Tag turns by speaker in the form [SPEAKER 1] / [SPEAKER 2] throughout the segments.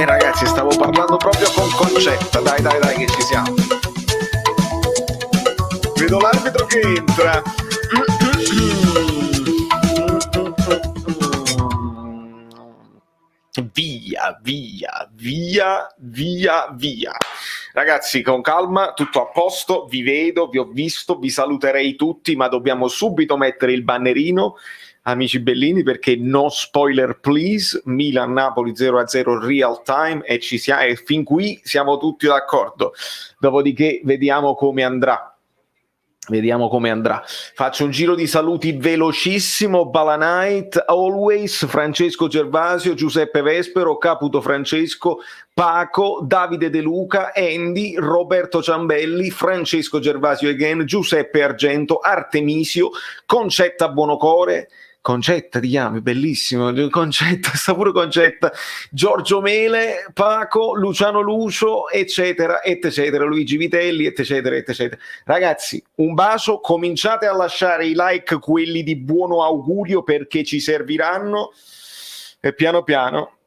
[SPEAKER 1] Ragazzi, stavo parlando proprio con Concetta, dai che ci siamo. Vedo l'arbitro che entra. Via. Ragazzi, con calma, tutto a posto, vi vedo, vi ho visto, vi saluterei tutti, ma dobbiamo subito mettere il bannerino, amici bellini, perché no spoiler please, Milan-Napoli 0-0 real time e e fin qui siamo tutti d'accordo. Dopodiché vediamo come andrà. Faccio un giro di saluti velocissimo. Bala Knight, Always, Francesco Gervasio, Giuseppe Vespero, Caputo Francesco, Paco, Davide De Luca, Andy, Roberto Ciambelli, Francesco Gervasio again, Giuseppe Argento, Artemisio, Concetta Buonocore. Concetta ti chiami, bellissimo, Concetta, sta pure Concetta, Giorgio Mele, Paco, Luciano Lucio, eccetera, Luigi Vitelli, eccetera. Ragazzi, un bacio, cominciate a lasciare i like, quelli di buono augurio, perché ci serviranno, e piano piano,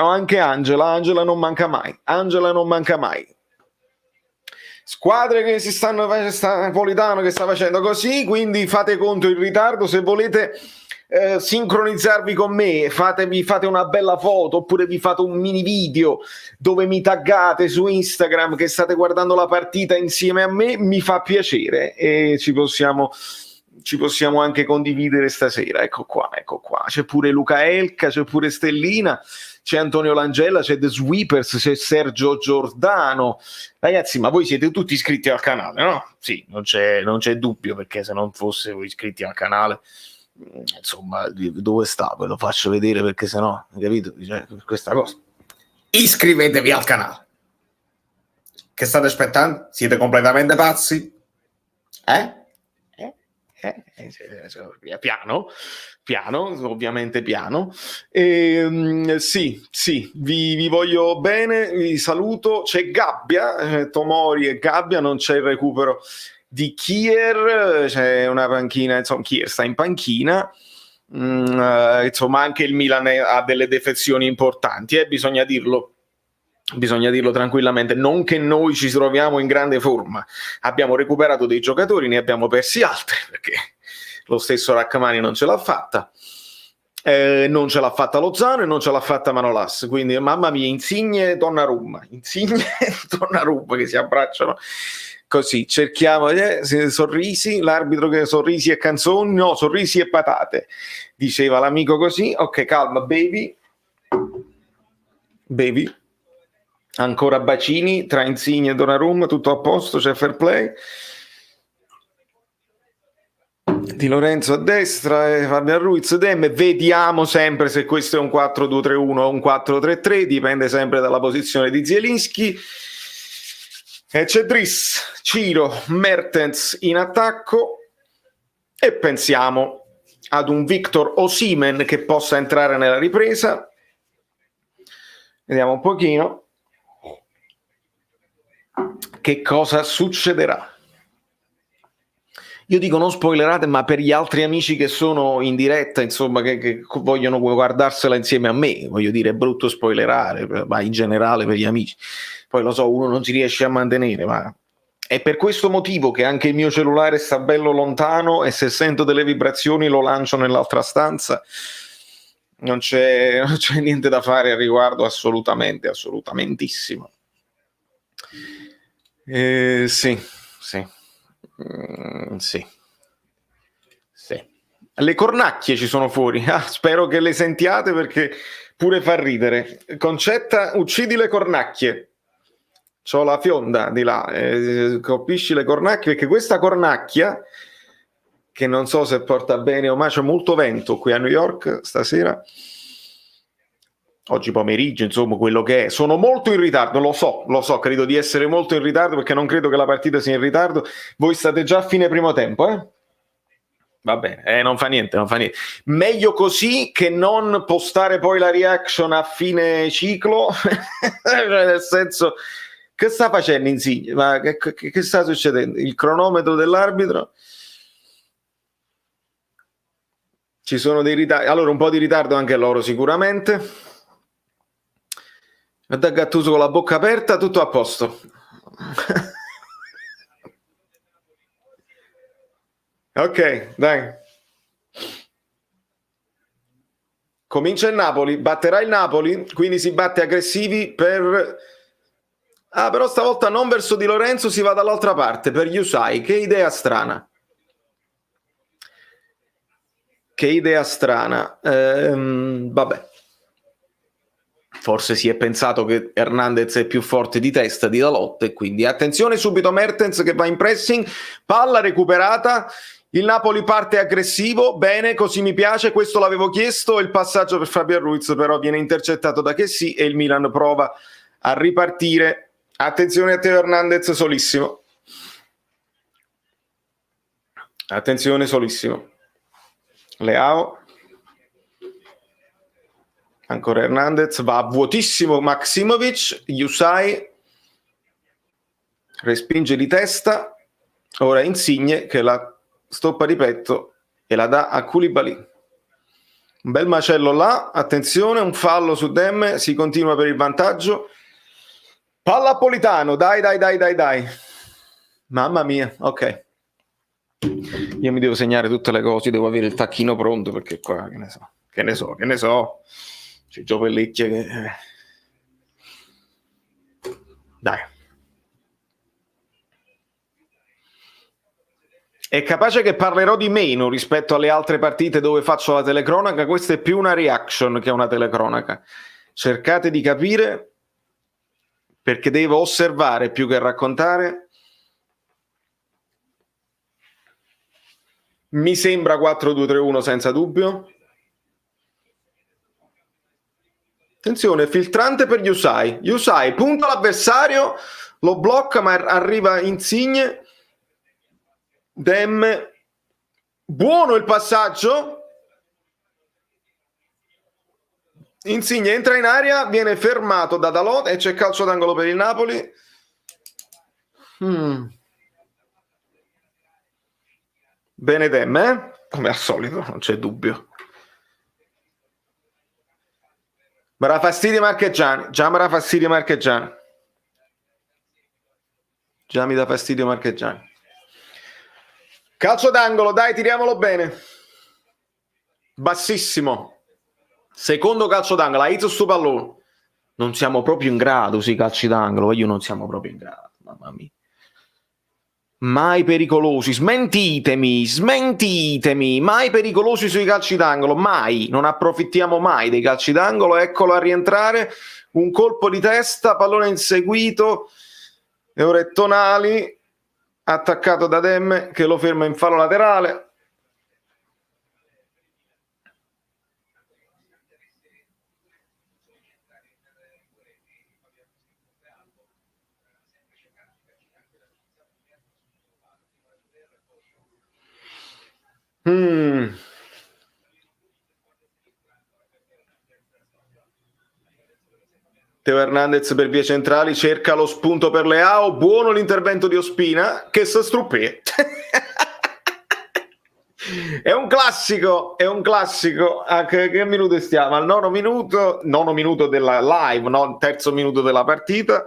[SPEAKER 1] anche Angela non manca mai. Squadre che si stanno facendo, Napolitano che sta facendo così, quindi fate conto in ritardo. Se volete sincronizzarvi con me, fate una bella foto, oppure vi fate un mini video dove mi taggate su Instagram che state guardando la partita insieme a me, mi fa piacere e ci possiamo anche condividere stasera. Ecco qua, c'è pure Luca Elca, c'è pure Stellina, c'è Antonio Langella, c'è The Sweepers, c'è Sergio Giordano. Ragazzi, ma voi siete tutti iscritti al canale, no? Sì, non c'è dubbio, perché se non fossero iscritti al canale, insomma, dove sta? Ve lo faccio vedere, perché sennò, capito? Cioè, questa cosa. Iscrivetevi al canale. Che state aspettando? Siete completamente pazzi? Piano, ovviamente piano. Sì, vi voglio bene, vi saluto. C'è Gabbia, Tomori e Gabbia, non c'è il recupero di Kier, c'è una panchina, insomma, Kier sta in panchina. Insomma, anche il Milan ha delle defezioni importanti, bisogna dirlo tranquillamente. Non che noi ci troviamo in grande forma, abbiamo recuperato dei giocatori, ne abbiamo persi altri, perché lo stesso Rachmani non ce l'ha fatta, non ce l'ha fatta Lozano e non ce l'ha fatta Manolas, quindi mamma mia, Insigne Donnarumma che si abbracciano così. Cerchiamo sorrisi, l'arbitro che sorrisi e canzoni, no, sorrisi e patate, diceva l'amico così. Ok, calma baby, ancora bacini tra Insigne e Donnarumma, tutto a posto, c'è fair play. Di Lorenzo a destra e Fabian Ruiz Dem. Vediamo sempre se questo è un 4-2-3-1 o un 4-3-3, dipende sempre dalla posizione di Zielinski. E c'è Driss, Ciro, Mertens in attacco e pensiamo ad un Victor Osimhen che possa entrare nella ripresa. Vediamo un pochino che cosa succederà. Io dico non spoilerate, ma per gli altri amici che sono in diretta, insomma, che vogliono guardarsela insieme a me, voglio dire, è brutto spoilerare, ma in generale per gli amici. Poi lo so, uno non si riesce a mantenere, ma è per questo motivo che anche il mio cellulare sta bello lontano e se sento delle vibrazioni lo lancio nell'altra stanza. Non c'è niente da fare al riguardo, assolutamentissimo. Sì. Le cornacchie ci sono fuori. Spero che le sentiate, perché pure fa ridere. Concetta, uccidi le cornacchie. C'ho la fionda di là, colpisci le cornacchie, perché questa cornacchia, che non so se porta bene o male, c'è molto vento qui a New York stasera, oggi pomeriggio, insomma, quello che è. Sono molto in ritardo, lo so, credo di essere molto in ritardo, perché non credo che la partita sia in ritardo. Voi state già a fine primo tempo, Va bene, non fa niente, non fa niente. Meglio così che non postare poi la reaction a fine ciclo, cioè, nel senso, che sta facendo Insigne? Ma che sta succedendo? Il cronometro dell'arbitro? Ci sono dei ritardi, allora un po' di ritardo anche loro sicuramente. Da Gattuso con la bocca aperta, tutto a posto. Ok, dai. Comincia il Napoli, batterà il Napoli, quindi si batte aggressivi per... Ah, però stavolta non verso Di Lorenzo, si va dall'altra parte, per Yusai. Che idea strana. Che idea strana. Vabbè. Forse si è pensato che Hernandez è più forte di testa di Dalot e quindi attenzione subito Mertens che va in pressing, palla recuperata, il Napoli parte aggressivo, bene, così mi piace, questo l'avevo chiesto, il passaggio per Fabian Ruiz però viene intercettato da Kessie e il Milan prova a ripartire. Attenzione a Teo Hernandez solissimo. Attenzione solissimo. Leao. Ancora Hernandez, va a vuotissimo Maksimovic, Yusai respinge di testa, ora Insigne che la stoppa di petto e la dà a Koulibaly. Un bel macello là, attenzione, un fallo su Demme, si continua per il vantaggio. Palla a Politano, dai. Mamma mia, ok. Io mi devo segnare tutte le cose, devo avere il tacchino pronto perché qua, che ne so. C'è Gio Pellicchia che... Dai. È capace che parlerò di meno rispetto alle altre partite dove faccio la telecronaca, questa è più una reaction che una telecronaca. Cercate di capire, perché devo osservare più che raccontare. Mi sembra 4-2-3-1 senza dubbio. Attenzione, filtrante per Yusai. Yusai punta l'avversario, lo blocca ma arriva Insigne. Demme. Buono il passaggio. Insigne entra in area, viene fermato da Dalot e c'è calcio d'angolo per il Napoli. Bene Demme, come al solito, non c'è dubbio. Marà fastidio Marchegiani, già mi dà fastidio Marchegiani. Già mi dà fastidio Marchegiani. Calcio d'angolo, dai, tiriamolo bene. Bassissimo. Secondo calcio d'angolo, Aiz sto pallone. Non siamo proprio in grado, sì, calci d'angolo, io non siamo proprio in grado, mamma mia. Mai pericolosi, smentitemi, mai pericolosi sui calci d'angolo, mai, non approfittiamo mai dei calci d'angolo, eccolo a rientrare, un colpo di testa, pallone inseguito, e ora è Tonali, attaccato da Demme che lo ferma in fallo laterale. Teo Hernandez per vie centrali cerca lo spunto per Leao, buono l'intervento di Ospina che si struppè. È un classico. A che minuto stiamo? Al nono minuto della live, no? Terzo minuto della partita,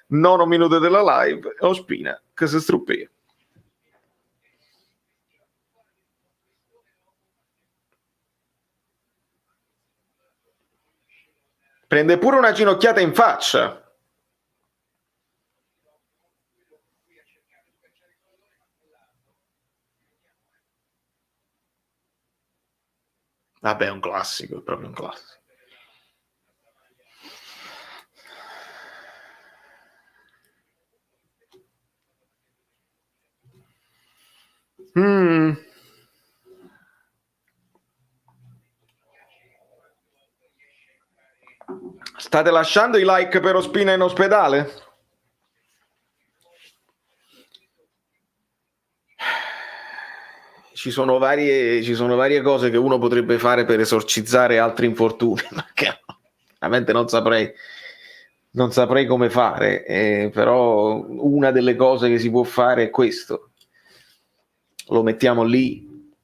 [SPEAKER 1] nono minuto della live, Ospina che si struppè. Prende pure una ginocchiata in faccia. Vabbè, è un classico, è proprio un classico. State lasciando i like per Ospina in ospedale? ci sono varie cose che uno potrebbe fare per esorcizzare altri infortuni, ma che veramente non saprei come fare, però una delle cose che si può fare è questo. Lo mettiamo lì,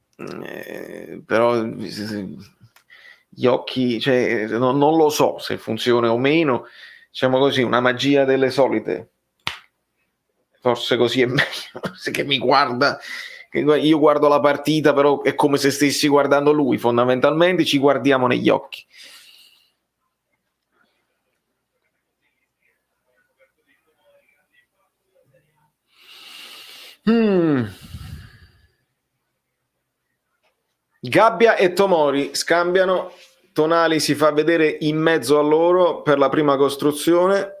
[SPEAKER 1] però gli occhi, cioè, non lo so se funziona o meno, diciamo così, una magia delle solite. Forse così è meglio, che mi guarda, che io guardo la partita, però è come se stessi guardando lui, fondamentalmente ci guardiamo negli occhi. Gabbia e Tomori scambiano, Tonali si fa vedere in mezzo a loro per la prima costruzione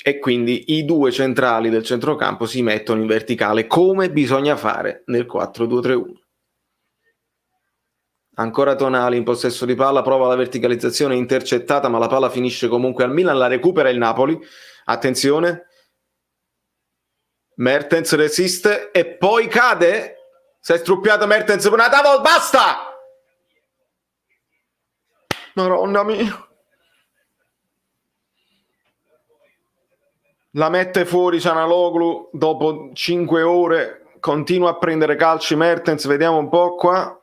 [SPEAKER 1] e quindi i due centrali del centrocampo si mettono in verticale come bisogna fare nel 4-2-3-1. Ancora Tonali in possesso di palla, prova la verticalizzazione intercettata, ma la palla finisce comunque al Milan, la recupera il Napoli. Attenzione, Mertens resiste e poi cade. Si è struppiato Mertens per una tavola, basta! Madonna mia. La mette fuori Cianaloglu dopo 5 ore, continua a prendere calci Mertens, vediamo un po' qua.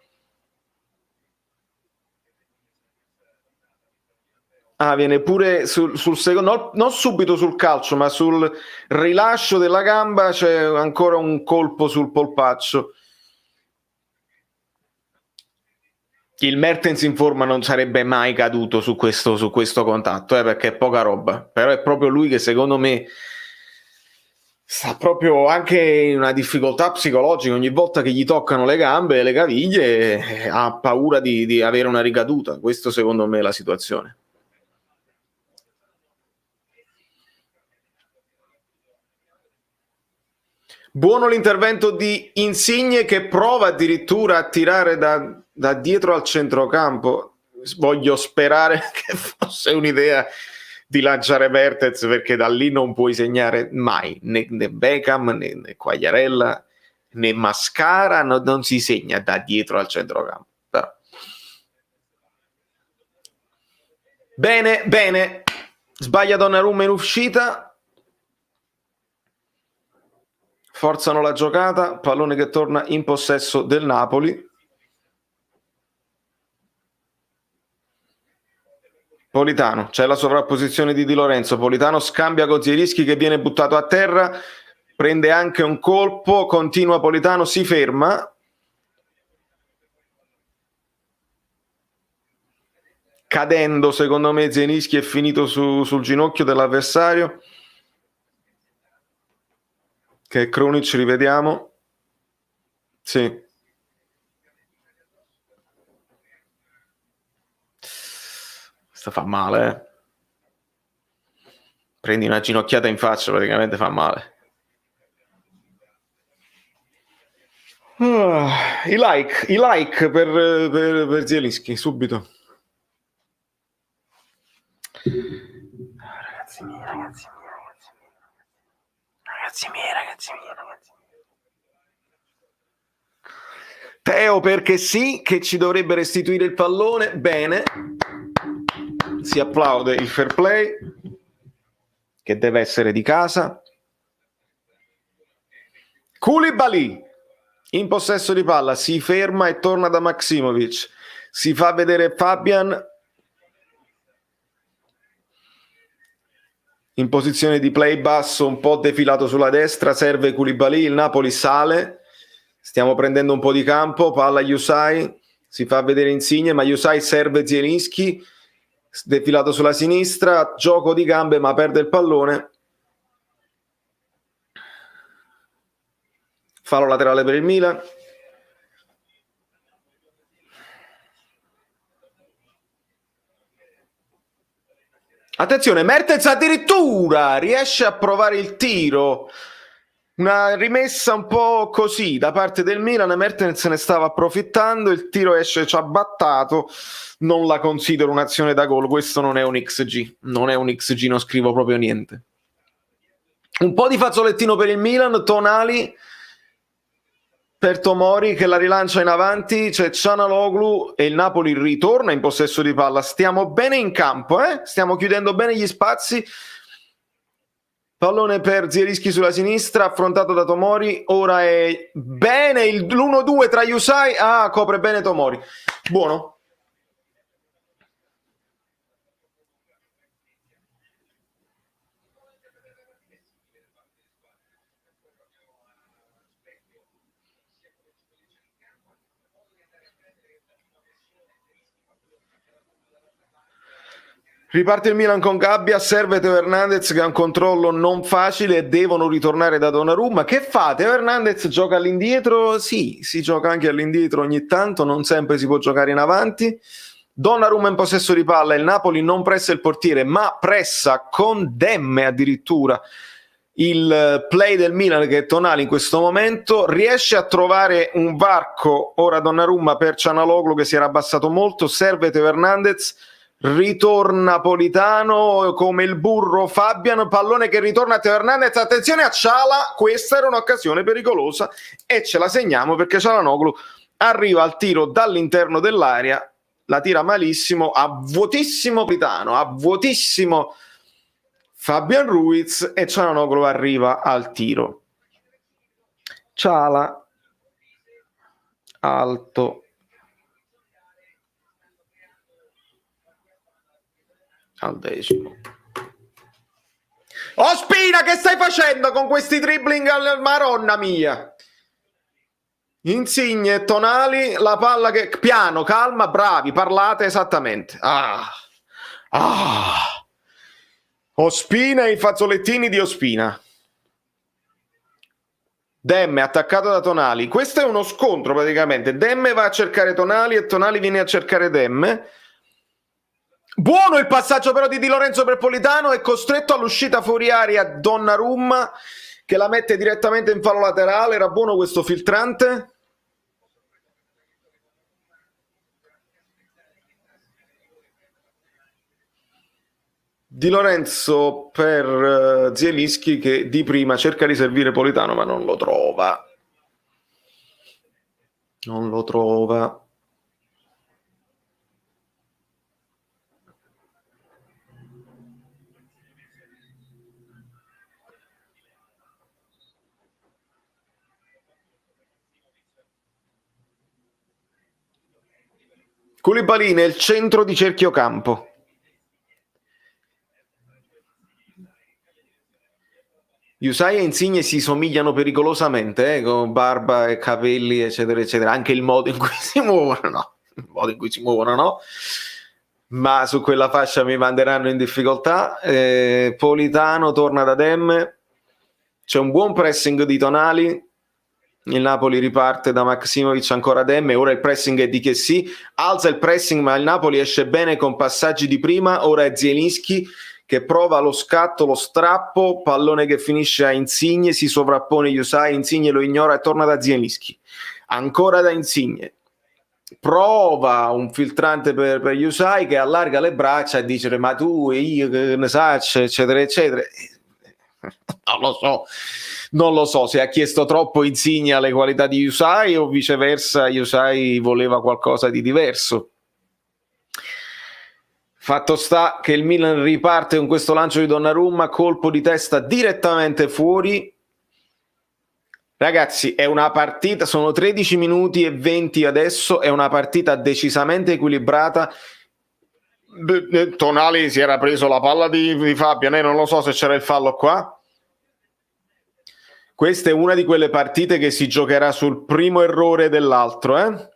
[SPEAKER 1] Viene pure sul secondo, non subito sul calcio, ma sul rilascio della gamba c'è ancora un colpo sul polpaccio. Il Mertens in forma non sarebbe mai caduto su questo contatto, perché è poca roba. Però è proprio lui che secondo me sta proprio anche in una difficoltà psicologica. Ogni volta che gli toccano le gambe e le caviglie ha paura di avere una ricaduta. Questo secondo me è la situazione. Buono l'intervento di Insigne che prova addirittura a tirare da dietro al centrocampo. Voglio sperare che fosse un'idea di lanciare Mertens, perché da lì non puoi segnare mai, né Beckham, né Quagliarella, né Mascara, non si segna da dietro al centrocampo. Però. Bene, sbaglia Donnarumma in uscita. Forzano la giocata, pallone che torna in possesso del Napoli. Politano, c'è la sovrapposizione di Di Lorenzo, Politano scambia con Zielinski che viene buttato a terra, prende anche un colpo, continua Politano, si ferma. Cadendo, secondo me, Zielinski è finito sul ginocchio dell'avversario. Che è Krunic, rivediamo. Sì. Questo fa male, Prendi una ginocchiata in faccia, praticamente fa male. I like per Zielinski, subito. Ragazzi miei. Teo perché sì, che ci dovrebbe restituire il pallone, bene, si applaude il fair play, che deve essere di casa. Koulibaly, in possesso di palla, si ferma e torna da Maksimovic, si fa vedere Fabian, in posizione di play basso, un po' defilato sulla destra, serve Koulibaly, il Napoli sale. Stiamo prendendo un po' di campo, palla Yusai, si fa vedere Insigne, ma Yusai serve Zielinski, defilato sulla sinistra, gioco di gambe ma perde il pallone. Fallo laterale per il Milan. Attenzione, Mertens addirittura riesce a provare il tiro. Una rimessa un po' così da parte del Milan, Mertens ne stava approfittando, il tiro esce ciabattato, non la considero un'azione da gol, questo non è un XG, non scrivo proprio niente. Un po' di fazzolettino per il Milan, Tonali per Tomori che la rilancia in avanti, c'è Çalhanoğlu e il Napoli ritorna in possesso di palla. Stiamo bene in campo, stiamo chiudendo bene gli spazi. Pallone per Zielinski sulla sinistra, affrontato da Tomori. Ora è bene l'1-2 tra Yusai. Ah, copre bene Tomori. Buono. Riparte il Milan con Gabbia, serve Teo Hernandez che ha un controllo non facile e devono ritornare da Donnarumma. Che fa? Teo Hernandez gioca all'indietro? Sì, si gioca anche all'indietro ogni tanto, non sempre si può giocare in avanti. Donnarumma in possesso di palla, il Napoli non pressa il portiere ma pressa con Demme addirittura il play del Milan che è Tonali in questo momento, riesce a trovare un varco ora Donnarumma per Çalhanoğlu che si era abbassato molto, serve Teo Hernandez, ritorna Politano come il burro Fabian, pallone che ritorna a Teo Hernandez, attenzione a Ciala, questa era un'occasione pericolosa e ce la segniamo perché Çalhanoğlu arriva al tiro dall'interno dell'area, la tira malissimo, a vuotissimo Politano, a vuotissimo Fabian Ruiz e Çalhanoğlu arriva al tiro. Ciala alto al 10°. Ospina, che stai facendo con questi dribbling maronna mia? Insigne e Tonali, la palla che piano, calma, bravi, parlate esattamente. Ospina e i fazzolettini di Ospina. Demme attaccato da Tonali. Questo è uno scontro praticamente. Demme va a cercare Tonali e Tonali viene a cercare Demme. Buono il passaggio però di Di Lorenzo per Politano, è costretto all'uscita fuori aria Donnarumma che la mette direttamente in fallo laterale. Era buono questo filtrante. Di Lorenzo per Zielinski che di prima cerca di servire Politano ma non lo trova. Non lo trova. Koulibaly nel centro di cerchio campo. Yusai e Insigne si somigliano pericolosamente, con barba e capelli, eccetera, eccetera. Anche il modo in cui si muovono, no. Il modo in cui si muovono, no. Ma su quella fascia mi manderanno in difficoltà. Politano torna da Demme. C'è un buon pressing di Tonali. Il Napoli riparte da Maksimovic, ancora Demme. Ora il pressing è di Chessy. Alza il pressing, ma il Napoli esce bene con passaggi di prima. Ora è Zielinski che prova lo scatto, lo strappo, pallone che finisce a Insigne, si sovrappone Yusai, Insigne lo ignora e torna da Zielinski. Ancora da Insigne. Prova un filtrante per Yusai che allarga le braccia e dice ma tu e io che ne saccio, eccetera, eccetera. Non lo so se ha chiesto troppo Insigne alle qualità di Yusai o viceversa Yusai voleva qualcosa di diverso. Fatto sta che il Milan riparte con questo lancio di Donnarumma, colpo di testa direttamente fuori. Ragazzi, è una partita, sono 13 minuti e 20 adesso, è una partita decisamente equilibrata. Tonali si era preso la palla di Fabian, non lo so se c'era il fallo qua. Questa è una di quelle partite che si giocherà sul primo errore dell'altro,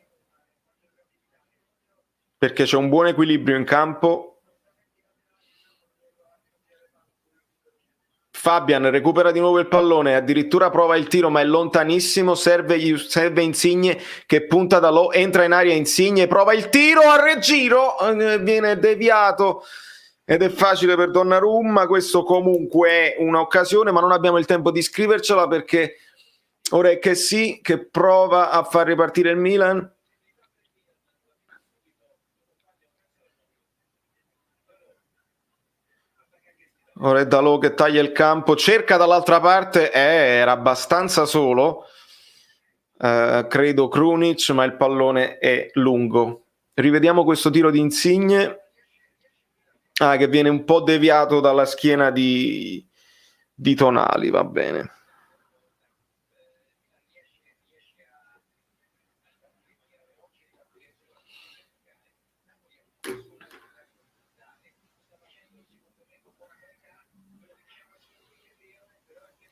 [SPEAKER 1] perché c'è un buon equilibrio in campo. Fabian recupera di nuovo il pallone, addirittura prova il tiro ma è lontanissimo, serve Insigne che punta da low, entra in area Insigne, prova il tiro a regiro, viene deviato ed è facile per Donnarumma. Questo comunque è un'occasione ma non abbiamo il tempo di scrivercela perché ora è Chessy che prova a far ripartire il Milan. Ora è Dalot che taglia il campo, cerca dall'altra parte, era abbastanza solo. credo Krunic, ma il pallone è lungo. Rivediamo questo tiro di Insigne, che viene un po' deviato dalla schiena di Tonali, va bene.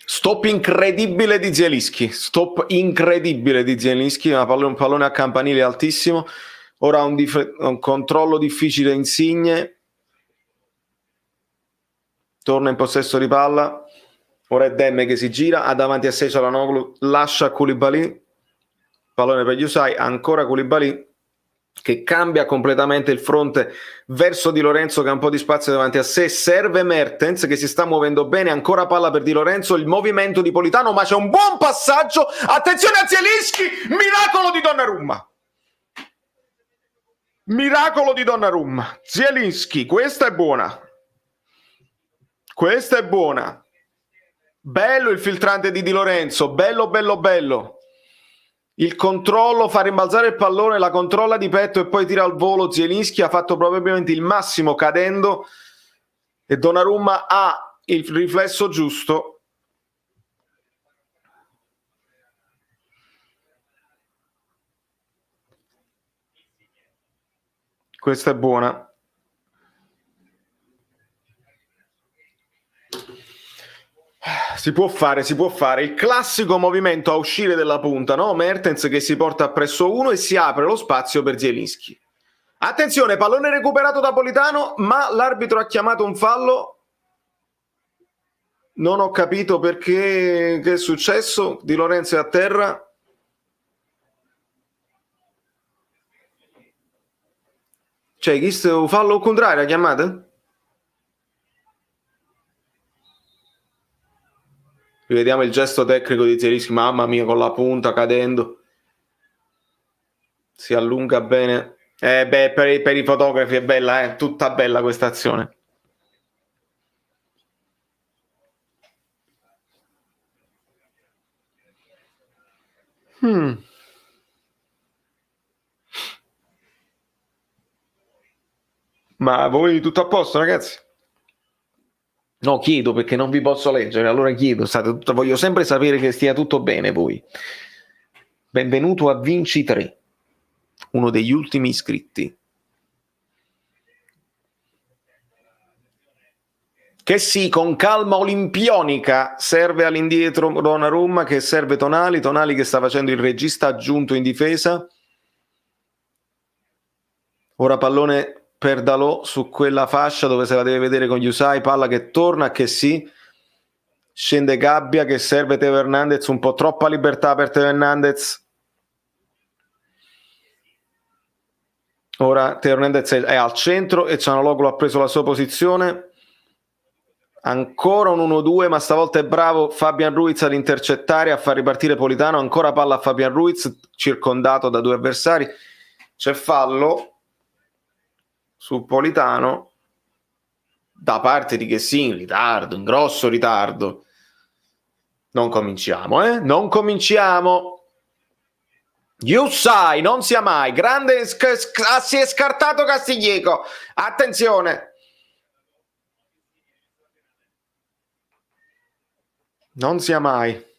[SPEAKER 1] Stop incredibile di Zielinski, un pallone a campanile altissimo. Ora un controllo difficile Insigne, torna in possesso di palla, ora è Demme che si gira, ha davanti a sé Çalhanoğlu, lascia Koulibaly, pallone per Yusai, ancora Koulibaly che cambia completamente il fronte verso Di Lorenzo che ha un po' di spazio davanti a sé, serve Mertens che si sta muovendo bene, ancora palla per Di Lorenzo, il movimento di Politano, ma c'è un buon passaggio, attenzione a Zielinski, miracolo di Donnarumma, Zielinski, questa è buona, bello il filtrante di Di Lorenzo, bello, il controllo, fa rimbalzare il pallone, la controlla di petto e poi tira al volo. Zielinski ha fatto probabilmente il massimo cadendo e Donnarumma ha il riflesso giusto. Questa è buona. Si può fare il classico movimento a uscire dalla punta, no? Mertens che si porta appresso uno e si apre lo spazio per Zielinski. Attenzione, pallone recuperato da Politano, ma l'arbitro ha chiamato un fallo. Non ho capito perché, che è successo. Di Lorenzo è a terra. Cioè, questo fallo al contrario, chiamate? Rivediamo il gesto tecnico di Zielinski, mamma mia, con la punta cadendo. Si allunga bene. Per i fotografi è bella, tutta bella questa azione. Ma voi tutto a posto, ragazzi? No, chiedo perché non vi posso leggere, allora chiedo, voglio sempre sapere che stia tutto bene voi. Benvenuto a Vinci 3, uno degli ultimi iscritti. Che sì, con calma olimpionica, serve all'indietro Donnarumma che serve Tonali che sta facendo il regista aggiunto in difesa. Ora pallone per Dalot su quella fascia dove se la deve vedere con Yusai, palla che torna, che sì, scende Gabbia che serve Teo Hernandez, un po' troppa libertà per Teo Hernandez. Ora Teo Hernandez è al centro e Çalhanoğlu ha preso la sua posizione. Ancora un 1-2, ma stavolta è bravo Fabian Ruiz ad intercettare, a far ripartire Politano, ancora palla a Fabian Ruiz, circondato da due avversari. C'è fallo su Politano da parte di Kessin, ritardo, un grosso ritardo. Non cominciamo. Yusai, non sia mai, grande, si è scartato Castiglieco, attenzione. Non sia mai.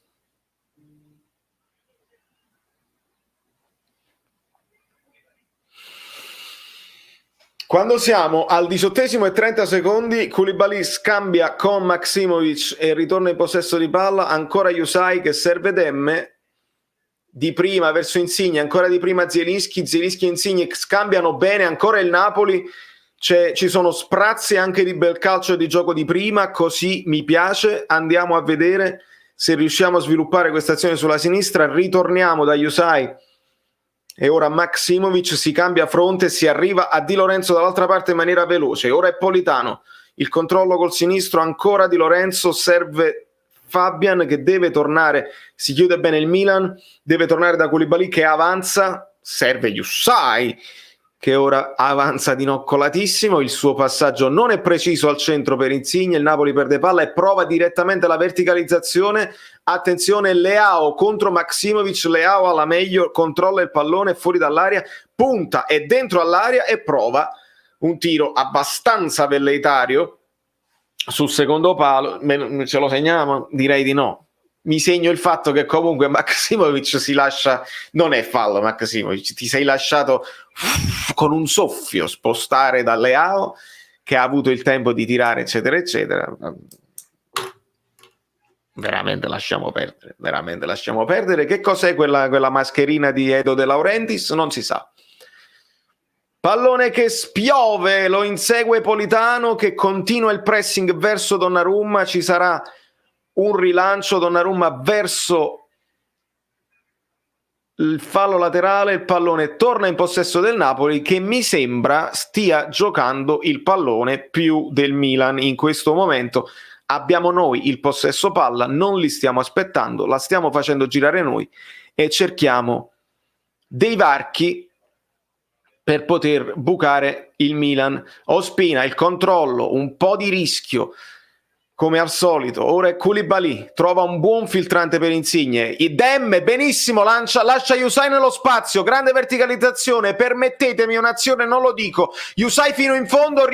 [SPEAKER 1] Quando siamo al 18° e 30 secondi, Koulibaly scambia con Maksimovic e ritorna in possesso di palla, ancora Yusai che serve Demme, di prima verso Insigne, ancora di prima Zielinski e Insigne scambiano bene, ancora il Napoli, ci sono sprazzi anche di bel calcio e di gioco di prima, così mi piace, andiamo a vedere se riusciamo a sviluppare questa azione sulla sinistra, ritorniamo da Yusai e ora Maksimovic si cambia fronte, si arriva a Di Lorenzo dall'altra parte in maniera veloce, ora è Politano, il controllo col sinistro, ancora Di Lorenzo, serve Fabian che deve tornare, si chiude bene il Milan, deve tornare da Koulibaly che avanza, serve Yusai che ora avanza dinoccolatissimo, il suo passaggio non è preciso al centro per Insigne, il Napoli perde palla e prova direttamente la verticalizzazione. Attenzione, Leao contro Maksimovic, Leao alla meglio, controlla il pallone fuori dall'area, punta e dentro all'area e prova un tiro abbastanza velleitario sul secondo palo. Ce lo segniamo? Direi di no. Mi segno il fatto che comunque Maksimovic si lascia, non è fallo Maksimovic, ti sei lasciato con un soffio spostare da Leao che ha avuto il tempo di tirare eccetera eccetera. Veramente lasciamo perdere. Che cos'è quella mascherina di Edo De Laurentiis? Non si sa. Pallone che spiove, lo insegue Politano che continua il pressing verso Donnarumma, ci sarà un rilancio, Donnarumma verso il fallo laterale, il pallone torna in possesso del Napoli che mi sembra stia giocando il pallone più del Milan in questo momento. Abbiamo noi il possesso palla, non li stiamo aspettando, la stiamo facendo girare noi e cerchiamo dei varchi per poter bucare il Milan. Ospina, il controllo, un po' di rischio come al solito. Ora è Koulibaly, trova un buon filtrante per Insigne, Demme benissimo, lascia Yusai nello spazio, grande verticalizzazione, permettetemi un'azione, non lo dico, Yusai fino in fondo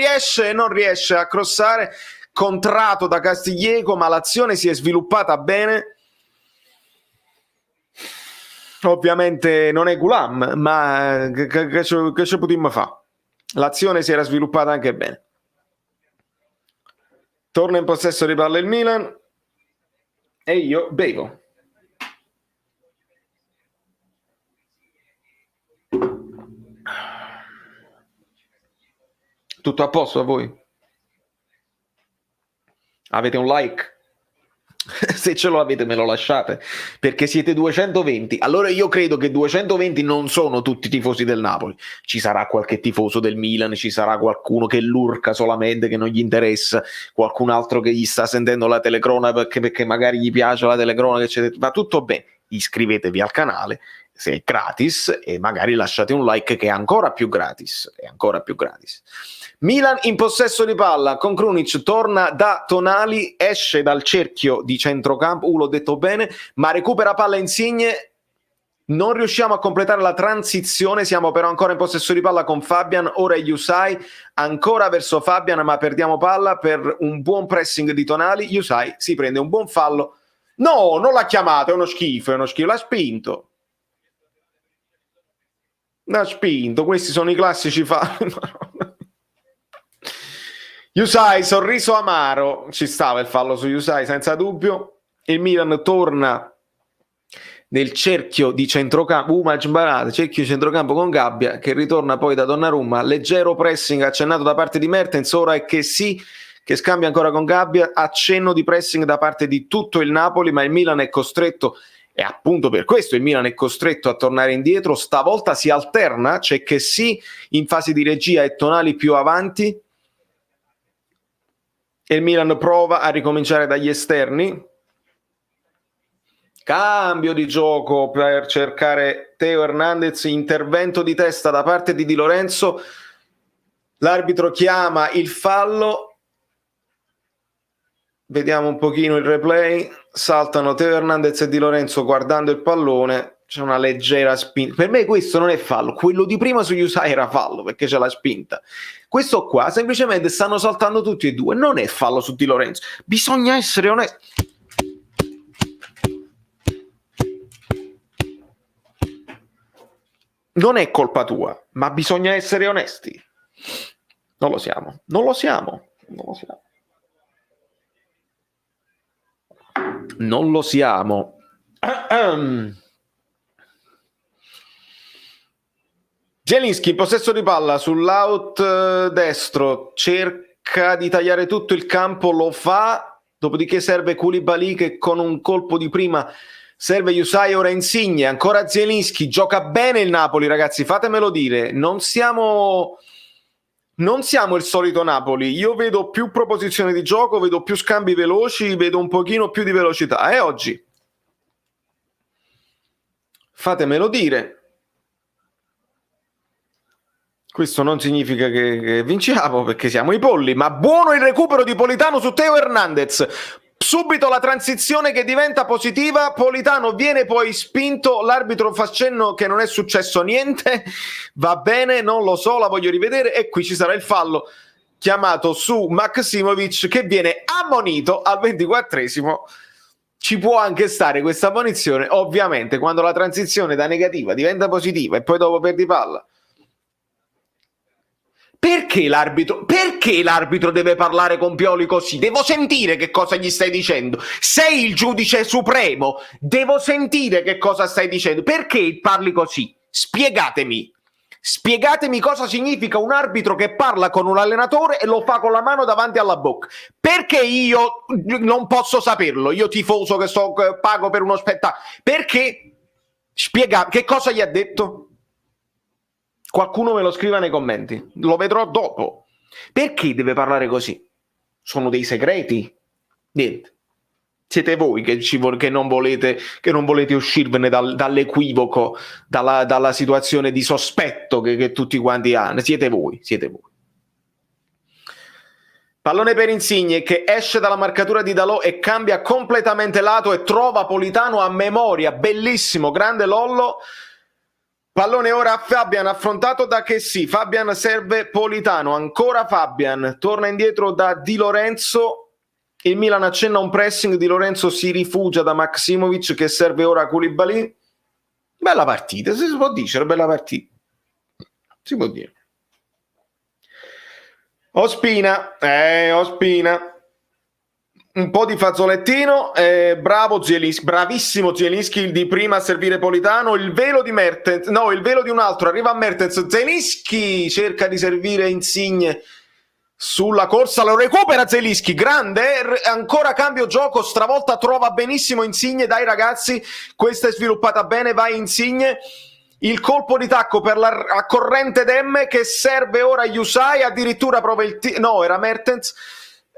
[SPEAKER 1] non riesce a crossare, contrato da Castiglieco, ma l'azione si è sviluppata bene. Ovviamente non è Gulam, ma che ci potremmo fare? L'azione si era sviluppata anche bene. Torna in possesso di palla il Milan e io bevo. Tutto a posto a voi? Avete un like? Se ce lo avete me lo lasciate, perché siete 220. Allora io credo che 220 non sono tutti i tifosi del Napoli, ci sarà qualche tifoso del Milan, ci sarà qualcuno che lurca solamente, che non gli interessa, qualcun altro che gli sta sentendo la telecronaca perché magari gli piace la telecronaca eccetera. Va tutto bene, iscrivetevi al canale se è gratis e magari lasciate un like che è ancora più gratis, Milan in possesso di palla con Krunic, torna da Tonali, esce dal cerchio di centrocampo, l'ho detto bene, ma recupera palla Insigne, non riusciamo a completare la transizione, siamo però ancora in possesso di palla con Fabian, ora è Yusai, ancora verso Fabian ma perdiamo palla per un buon pressing di Tonali, Yusai si prende un buon fallo, no, non l'ha chiamato, è uno schifo, l'ha spinto, questi sono i classici falli. Yusai, sorriso amaro, ci stava il fallo su Yusai senza dubbio. Il Milan torna nel cerchio di centrocampo, cerchio di centrocampo con Gabbia che ritorna poi da Donnarumma, leggero pressing accennato da parte di Mertens, ora è che sì, che scambia ancora con Gabbia, accenno di pressing da parte di tutto il Napoli, ma il Milan è costretto, e appunto per questo il Milan è costretto a tornare indietro, stavolta si alterna, c'è che sì in fase di regia e Tonali più avanti, e il Milan prova a ricominciare dagli esterni, cambio di gioco per cercare Teo Hernandez, intervento di testa da parte di Di Lorenzo, l'arbitro chiama il fallo, vediamo un pochino il replay, saltano Teo Hernandez e Di Lorenzo guardando il pallone, c'è una leggera spinta, per me questo non è fallo, quello di prima su Yusai era fallo perché c'è la spinta, questo qua semplicemente stanno saltando tutti e due, non è fallo su Di Lorenzo, bisogna essere onesti. Non è colpa tua, ma bisogna essere onesti. Non lo siamo. Zielinski in possesso di palla sull'out destro, cerca di tagliare tutto il campo, lo fa, dopodiché serve Koulibaly che con un colpo di prima serve Yusai, ora Insigne, ancora Zielinski, gioca bene il Napoli ragazzi, fatemelo dire, non siamo il solito Napoli, io vedo più proposizioni di gioco, vedo più scambi veloci, vedo un pochino più di velocità, e oggi fatemelo dire. Questo non significa che vinciamo, perché siamo i polli, ma buono il recupero di Politano su Teo Hernandez. Subito la transizione che diventa positiva, Politano viene poi spinto, l'arbitro fa cenno che non è successo niente, va bene, non lo so, la voglio rivedere, e qui ci sarà il fallo chiamato su Maksimovic, che viene ammonito al 24esimo. Ci può anche stare questa ammonizione, ovviamente, quando la transizione da negativa diventa positiva e poi dopo perdi palla. Perché l'arbitro deve parlare con Pioli così? Devo sentire che cosa gli stai dicendo. Sei il giudice supremo, devo sentire che cosa stai dicendo. Perché parli così? Spiegatemi. Spiegatemi cosa significa un arbitro che parla con un allenatore e lo fa con la mano davanti alla bocca. Perché io non posso saperlo? Io tifoso che pago per uno spettacolo. Perché? Spiega, che cosa gli ha detto? Qualcuno me lo scriva nei commenti, lo vedrò dopo. Perché deve parlare così? Sono dei segreti? Niente. Siete voi che non volete uscirvene dall'equivoco, dalla situazione di sospetto che tutti quanti hanno. Siete voi. Pallone per Insigne che esce dalla marcatura di Dalot e cambia completamente lato e trova Politano a memoria. Bellissimo, grande Lollo. Pallone ora a Fabian, affrontato da Chessy. Fabian serve Politano, ancora Fabian, torna indietro da Di Lorenzo. Il Milan accenna un pressing, Di Lorenzo si rifugia da Maksimovic che serve ora a Koulibaly. Bella partita, si può dire, bella partita. Si può dire. Ospina. Un po' di fazzolettino, bravo Zielinski, bravissimo Zielinski di prima a servire Politano, il velo di Mertens, no, il velo di un altro, arriva a Mertens, Zielinski cerca di servire Insigne sulla corsa, lo recupera Zielinski, grande, ancora cambio gioco, stravolta trova benissimo Insigne, dai ragazzi, questa è sviluppata bene, vai Insigne, il colpo di tacco per la corrente Demme che serve ora Yusai, addirittura prova il no, era Mertens.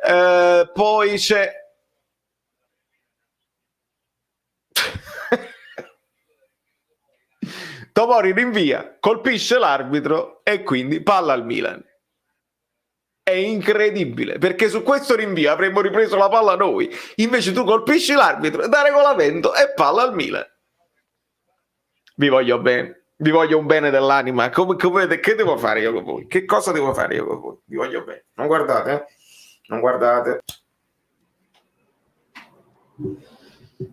[SPEAKER 1] Poi c'è Tomori rinvia, colpisce l'arbitro e quindi palla al Milan. È incredibile, perché su questo rinvio avremmo ripreso la palla noi, invece tu colpisci l'arbitro da regolamento e palla al Milan. Vi voglio bene, vi voglio un bene dell'anima. Che devo fare io con voi? Che cosa devo fare io con voi? Vi voglio bene. Non guardate, non guardate.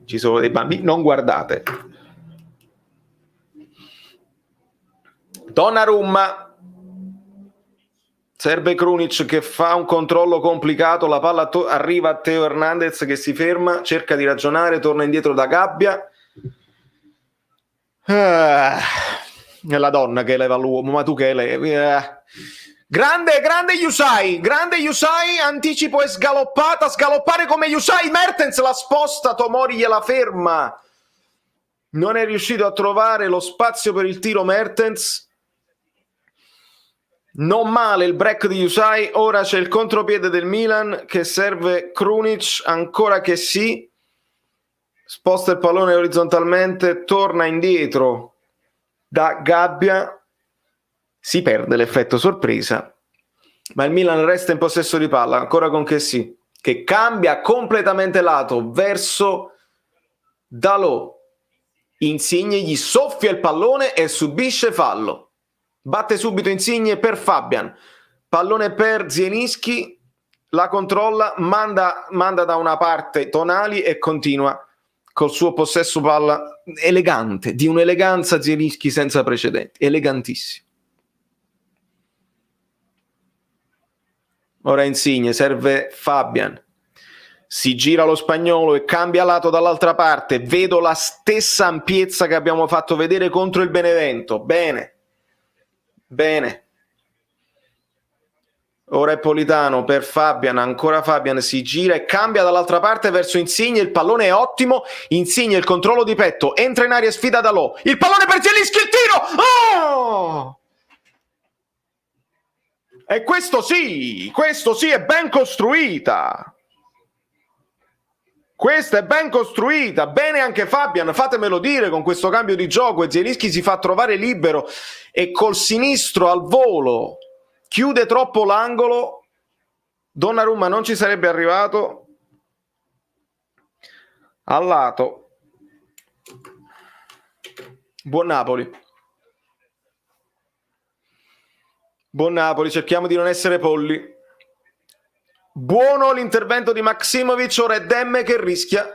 [SPEAKER 1] Ci sono dei bambini, non guardate. Donnarumma, serve Krunic che fa un controllo complicato, la palla arriva a Teo Hernandez che si ferma, cerca di ragionare, torna indietro da Gabbia. È la donna che eleva l'uomo, ma tu che elevi. Grande Yusai, anticipo e sgaloppare come Yusai, Mertens la sposta, Tomori gliela ferma, non è riuscito a trovare lo spazio per il tiro Mertens, non male il break di Yusai, ora c'è il contropiede del Milan che serve Krunic, ancora che sì, sposta il pallone orizzontalmente, torna indietro da Gabbia, si perde l'effetto sorpresa, ma il Milan resta in possesso di palla, ancora con Chessy, che cambia completamente lato verso Dalot. Insigne gli soffia il pallone e subisce fallo. Batte subito Insigne per Fabian. Pallone per Zielinski, la controlla, manda da una parte Tonali e continua col suo possesso palla elegante, di un'eleganza Zielinski senza precedenti, elegantissimo. Ora Insigne, serve Fabian, si gira lo spagnolo e cambia lato dall'altra parte, vedo la stessa ampiezza che abbiamo fatto vedere contro il Benevento, bene, ora è Politano per Fabian, ancora Fabian, si gira e cambia dall'altra parte verso Insigne, il pallone è ottimo, Insigne il controllo di petto, entra in aria e sfida Dalot, il pallone per Zielinski, il tiro, oh! E questo sì è ben costruita. Questa è ben costruita, bene anche Fabian, fatemelo dire, con questo cambio di gioco e Zielinski si fa trovare libero e col sinistro al volo chiude troppo l'angolo, Donnarumma non ci sarebbe arrivato, al lato, buon Napoli, cerchiamo di non essere polli. Buono l'intervento di Maksimovic, ora è Demme che rischia.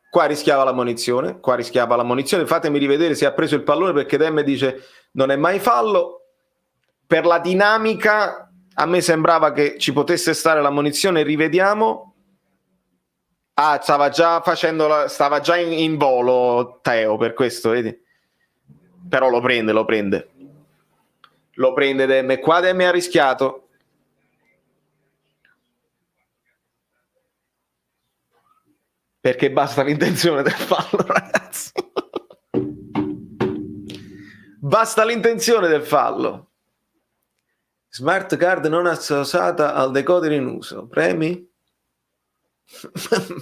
[SPEAKER 1] Qua rischiava l'ammonizione, fatemi rivedere se ha preso il pallone perché Demme dice non è mai fallo. Per la dinamica a me sembrava che ci potesse stare l'ammonizione, rivediamo. Ah, stava già in volo Teo, per questo, vedi? Però lo prende Demme, qua Demme ha rischiato. Perché basta l'intenzione del fallo, ragazzi. Basta l'intenzione del fallo. Smart card non associata al decoder in uso. Premi?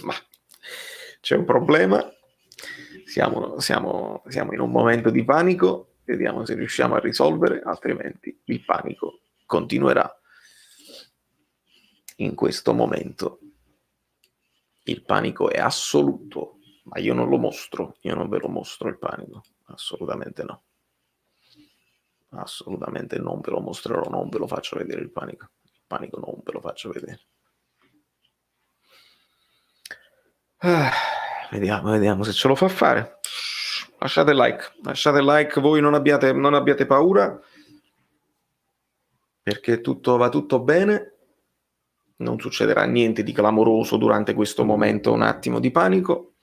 [SPEAKER 1] Ma c'è un problema. Siamo in un momento di panico. Vediamo se riusciamo a risolvere, altrimenti il panico continuerà. In questo momento il panico è assoluto, ma io non lo mostro, io non ve lo mostro il panico, assolutamente no. Assolutamente non ve lo mostrerò, non ve lo faccio vedere il panico non ve lo faccio vedere. Vediamo se ce lo fa fare. Lasciate il like, voi non abbiate paura, perché va tutto bene, non succederà niente di clamoroso durante questo momento, un attimo di panico,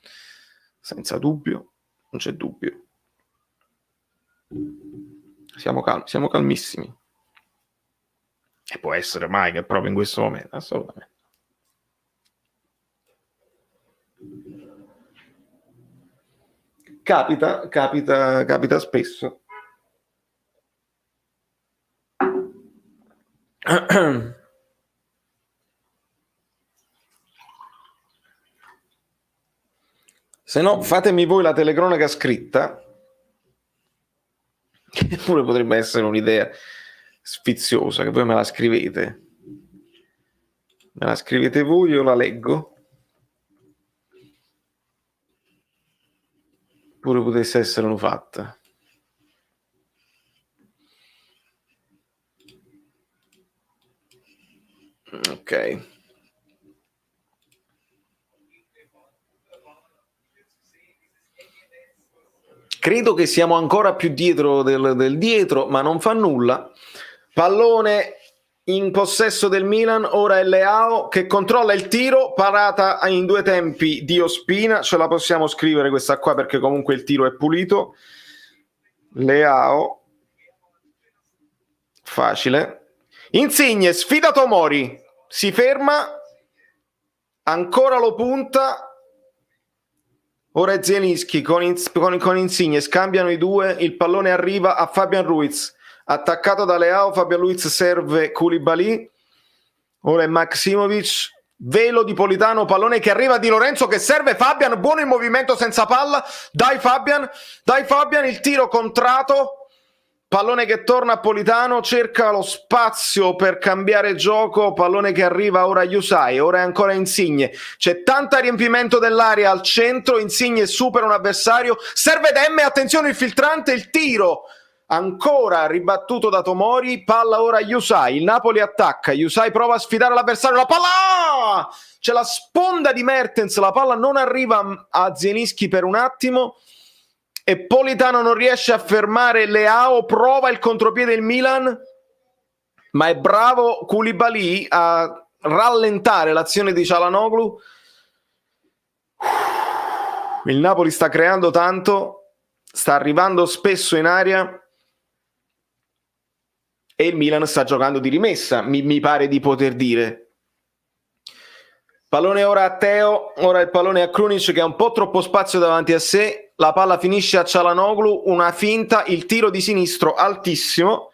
[SPEAKER 1] senza dubbio, non c'è dubbio. Siamo calmissimi. E può essere mai che proprio in questo momento, assolutamente. Capita spesso. Se no, fatemi voi la telecronaca scritta, che pure potrebbe essere un'idea sfiziosa, che voi me la scrivete. Me la scrivete voi, io la leggo. Pure potesse essere una fatta. Ok. Credo che siamo ancora più dietro del dietro, ma non fa nulla. Pallone in possesso del Milan, ora è Leao che controlla il tiro, parata in due tempi di Ospina, ce la possiamo scrivere questa qua perché comunque il tiro è pulito. Leao, facile. Insigne, sfida Tomori, si ferma, ancora lo punta. Ora è Zielinski con Insigne, scambiano i due, il pallone arriva a Fabian Ruiz, attaccato da Leao, Fabian Ruiz serve Koulibaly, ora è Maksimovic, velo di Politano, pallone che arriva di Lorenzo che serve Fabian, buono il movimento senza palla, dai Fabian, il tiro contrato, pallone che torna a Politano, cerca lo spazio per cambiare gioco, pallone che arriva ora a Yusai, ora è ancora Insigne, c'è tanta riempimento dell'area al centro, Insigne supera un avversario, serve Demme, attenzione il filtrante, il tiro, ancora ribattuto da Tomori, palla ora a Yusai, il Napoli attacca, Yusai prova a sfidare l'avversario, la palla, c'è la sponda di Mertens, la palla non arriva a Zielinski per un attimo, e Politano non riesce a fermare Leao, prova il contropiede il Milan, ma è bravo Koulibaly a rallentare l'azione di Çalhanoğlu. Il Napoli sta creando tanto, sta arrivando spesso in area e il Milan sta giocando di rimessa, mi pare di poter dire. Pallone ora a Teo, ora il pallone a Krunic che ha un po' troppo spazio davanti a sé, la palla finisce a Çalhanoğlu, una finta, il tiro di sinistro altissimo.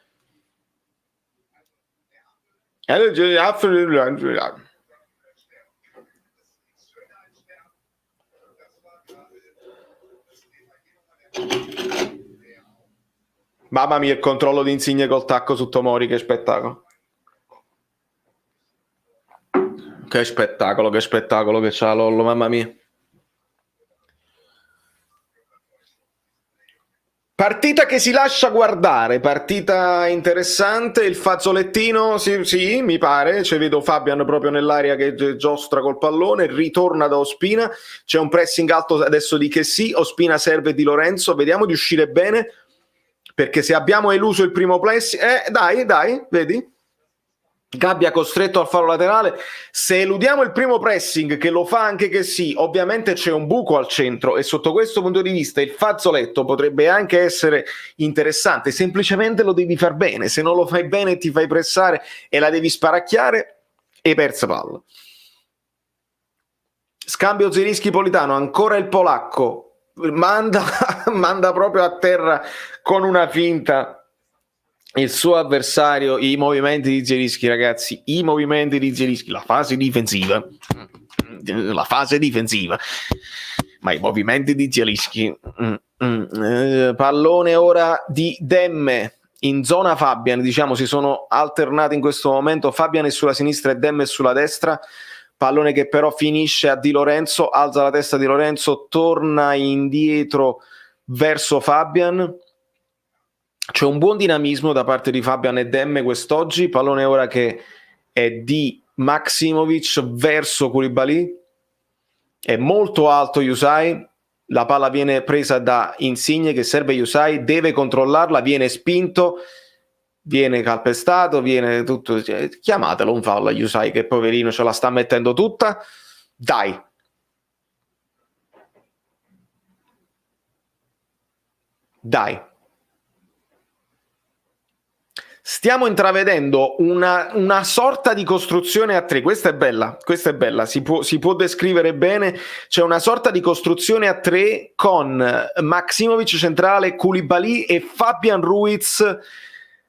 [SPEAKER 1] Mamma mia, il controllo di Insigne col tacco su Tomori, che spettacolo. Che spettacolo che c'ha Lollo, mamma mia. Partita che si lascia guardare, partita interessante, il fazzolettino, sì, mi pare, cioè vedo Fabian proprio nell'area che giostra col pallone, ritorna da Ospina, c'è un pressing alto adesso di Chessy, Ospina serve Di Lorenzo, vediamo di uscire bene, perché se abbiamo eluso il primo pressing, dai, vedi? Gabbia costretto al fallo laterale. Se eludiamo il primo pressing, che lo fa anche che sì, ovviamente c'è un buco al centro e sotto questo punto di vista il fazzoletto potrebbe anche essere interessante, semplicemente lo devi far bene, se non lo fai bene ti fai pressare e la devi sparacchiare e persa palla. Scambio Zielinski-Politano, ancora il polacco manda proprio a terra con una finta il suo avversario. I movimenti di Zielinski, ragazzi, i movimenti di Zielinski, la fase difensiva, ma i movimenti di Zielinski. Pallone ora di Demme in zona Fabian, diciamo si sono alternati in questo momento, Fabian è sulla sinistra e Demme è sulla destra, pallone che però finisce a Di Lorenzo, alza la testa Di Lorenzo, torna indietro verso Fabian. C'è un buon dinamismo da parte di Fabian e Demme quest'oggi, pallone ora che è di Maksimovic verso Koulibaly, è molto alto Yusai, la palla viene presa da Insigne che serve Yusai, deve controllarla, viene spinto, viene calpestato, viene tutto, chiamatelo un fallo a Yusai che poverino ce la sta mettendo tutta, dai. Stiamo intravedendo una sorta di costruzione a tre, questa è bella, si può descrivere bene, c'è una sorta di costruzione a tre con Maksimovic centrale, Koulibaly e Fabian Ruiz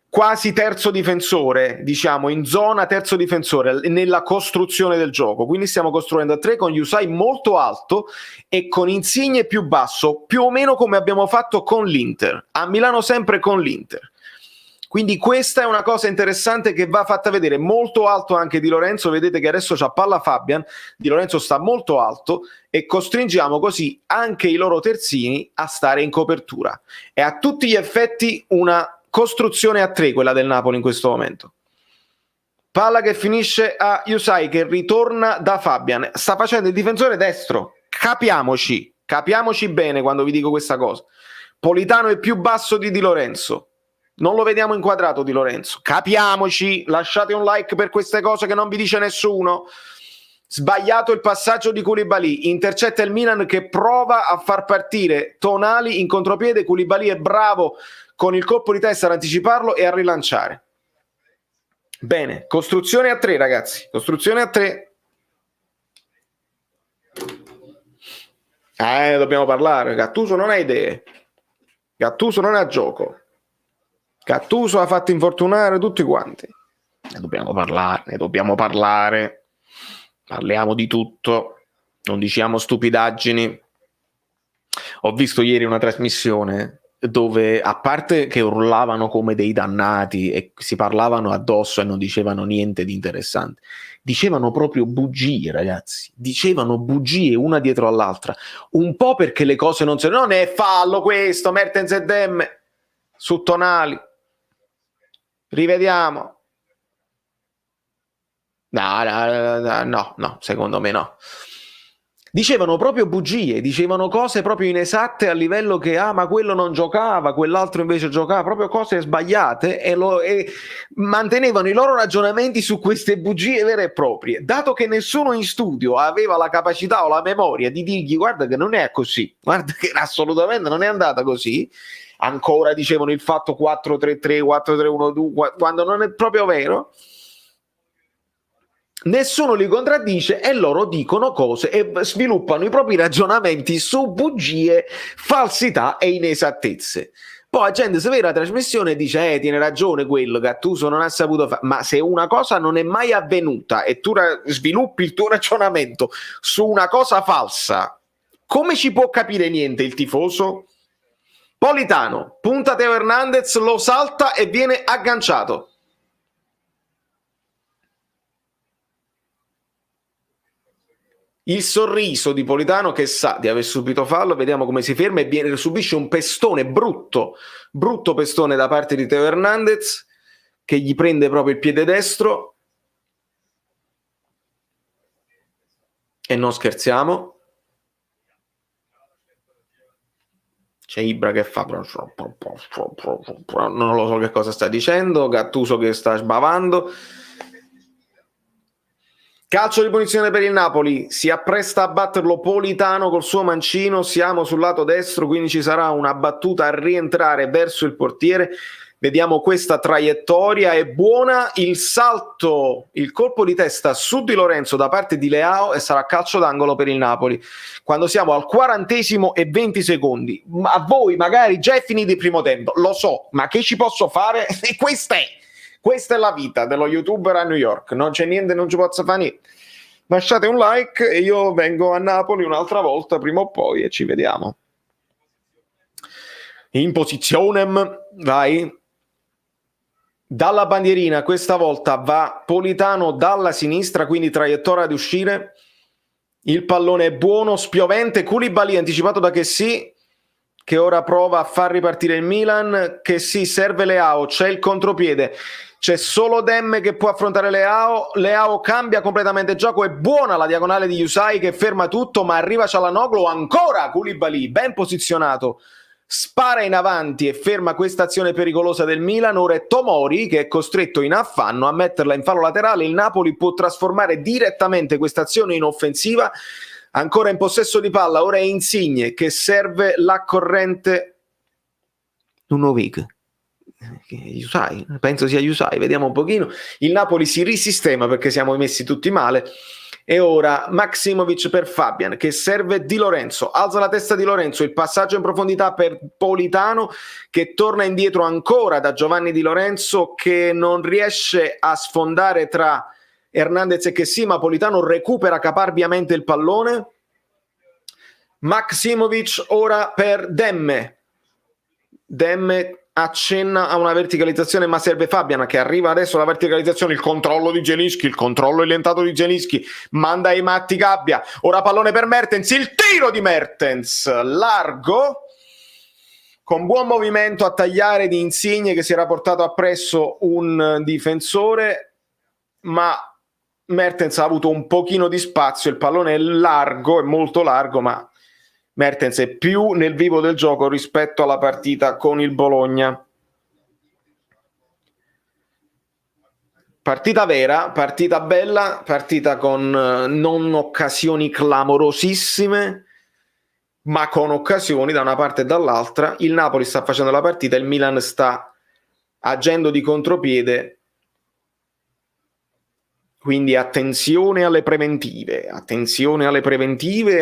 [SPEAKER 1] quasi terzo difensore, diciamo in zona terzo difensore nella costruzione del gioco, quindi stiamo costruendo a tre con Yusai molto alto e con Insigne più basso, più o meno come abbiamo fatto con l'Inter, a Milano sempre con l'Inter. Quindi questa è una cosa interessante che va fatta vedere, molto alto anche Di Lorenzo, vedete che adesso c'ha palla Fabian, Di Lorenzo sta molto alto e costringiamo così anche i loro terzini a stare in copertura. È a tutti gli effetti una costruzione a tre quella del Napoli in questo momento. Palla che finisce a Yusai che ritorna da Fabian, sta facendo il difensore destro, capiamoci bene quando vi dico questa cosa. Politano è più basso di Lorenzo. Non lo vediamo inquadrato Di Lorenzo, capiamoci, lasciate un like per queste cose che non vi dice nessuno. Sbagliato il passaggio di Koulibaly, intercetta il Milan che prova a far partire Tonali in contropiede, Koulibaly è bravo con il colpo di testa ad anticiparlo e a rilanciare. Bene, costruzione a tre ragazzi, costruzione a tre. Dobbiamo parlare, Gattuso non ha idee, Gattuso non ha gioco. Gattuso ha fatto infortunare tutti quanti. Ne dobbiamo parlare. Parliamo di tutto. Non diciamo stupidaggini. Ho visto ieri una trasmissione dove, a parte che urlavano come dei dannati e si parlavano addosso e non dicevano niente di interessante, dicevano proprio bugie, ragazzi. Dicevano bugie una dietro all'altra. Un po' perché le cose non è fallo questo, Mertens e Demme su Tonali. Rivediamo. No, secondo me no. Dicevano proprio bugie, dicevano cose proprio inesatte a livello che ma quello non giocava, quell'altro invece giocava, proprio cose sbagliate e mantenevano i loro ragionamenti su queste bugie vere e proprie, dato che nessuno in studio aveva la capacità o la memoria di dirgli guarda che non è così, guarda che assolutamente non è andata così. Ancora dicevano il fatto 4-3-3, 4-3-1-2, quando non è proprio vero. Nessuno li contraddice e loro dicono cose e sviluppano i propri ragionamenti su bugie, falsità e inesattezze. Poi la gente si vede la trasmissione e dice tiene ragione quello, Gattuso non ha saputo fare. Ma se una cosa non è mai avvenuta e tu sviluppi il tuo ragionamento su una cosa falsa, come ci può capire niente il tifoso? Politano, punta Teo Hernandez, lo salta e viene agganciato. Il sorriso di Politano che sa di aver subito fallo, vediamo come si ferma e subisce un pestone brutto pestone da parte di Teo Hernandez che gli prende proprio il piede destro e non scherziamo. C'è Ibra che fa non lo so che cosa sta dicendo, Gattuso che sta sbavando. Calcio di punizione per il Napoli, si appresta a batterlo Politano col suo mancino, siamo sul lato destro, quindi ci sarà una battuta a rientrare verso il portiere. Vediamo questa traiettoria, è buona, il salto, il colpo di testa su Di Lorenzo da parte di Leao e sarà calcio d'angolo per il Napoli. Quando siamo al 40° e 20 secondi, a voi magari già è finito il primo tempo, lo so, ma che ci posso fare? Questa è la vita dello youtuber a New York, non c'è niente, non ci posso fare niente. Lasciate un like e io vengo a Napoli un'altra volta prima o poi e ci vediamo. In posizione, vai. Dalla bandierina questa volta va Politano dalla sinistra, quindi traiettoria di uscire. Il pallone è buono, spiovente, Koulibaly anticipato da Kessie, che ora prova a far ripartire il Milan. Kessie serve Leao, c'è il contropiede, c'è solo Demme che può affrontare Leao cambia completamente gioco, è buona la diagonale di Yusai che ferma tutto, ma arriva Çalhanoğlu, ancora Koulibaly ben posizionato, spara in avanti e ferma questa azione pericolosa del Milan. Ora è Tomori che è costretto in affanno a metterla in fallo laterale. Il Napoli può trasformare direttamente questa azione in offensiva. Ancora in possesso di palla, ora è Insigne che serve la corrente Lunovic. Yusai, penso sia Yusai, vediamo un pochino. Il Napoli si risistema perché siamo messi tutti male. E ora Maksimovic per Fabian che serve Di Lorenzo, alza la testa Di Lorenzo, il passaggio in profondità per Politano che torna indietro ancora da Giovanni Di Lorenzo che non riesce a sfondare tra Hernandez e Kessie, ma Politano recupera caparbiamente il pallone. Maksimovic ora per Demme accenna a una verticalizzazione, ma serve Fabian che arriva adesso alla verticalizzazione, il controllo di Zielinski, il controllo illentato di Zielinski, manda ai matti Gabbia, ora pallone per Mertens, il tiro di Mertens largo con buon movimento a tagliare di Insigne che si era portato appresso un difensore, ma Mertens ha avuto un pochino di spazio, il pallone è largo, è molto largo, ma Mertens è più nel vivo del gioco rispetto alla partita con il Bologna. Partita vera, partita bella, partita con non occasioni clamorosissime, ma con occasioni da una parte e dall'altra. Il Napoli sta facendo la partita, il Milan sta agendo di contropiede. Quindi attenzione alle preventive,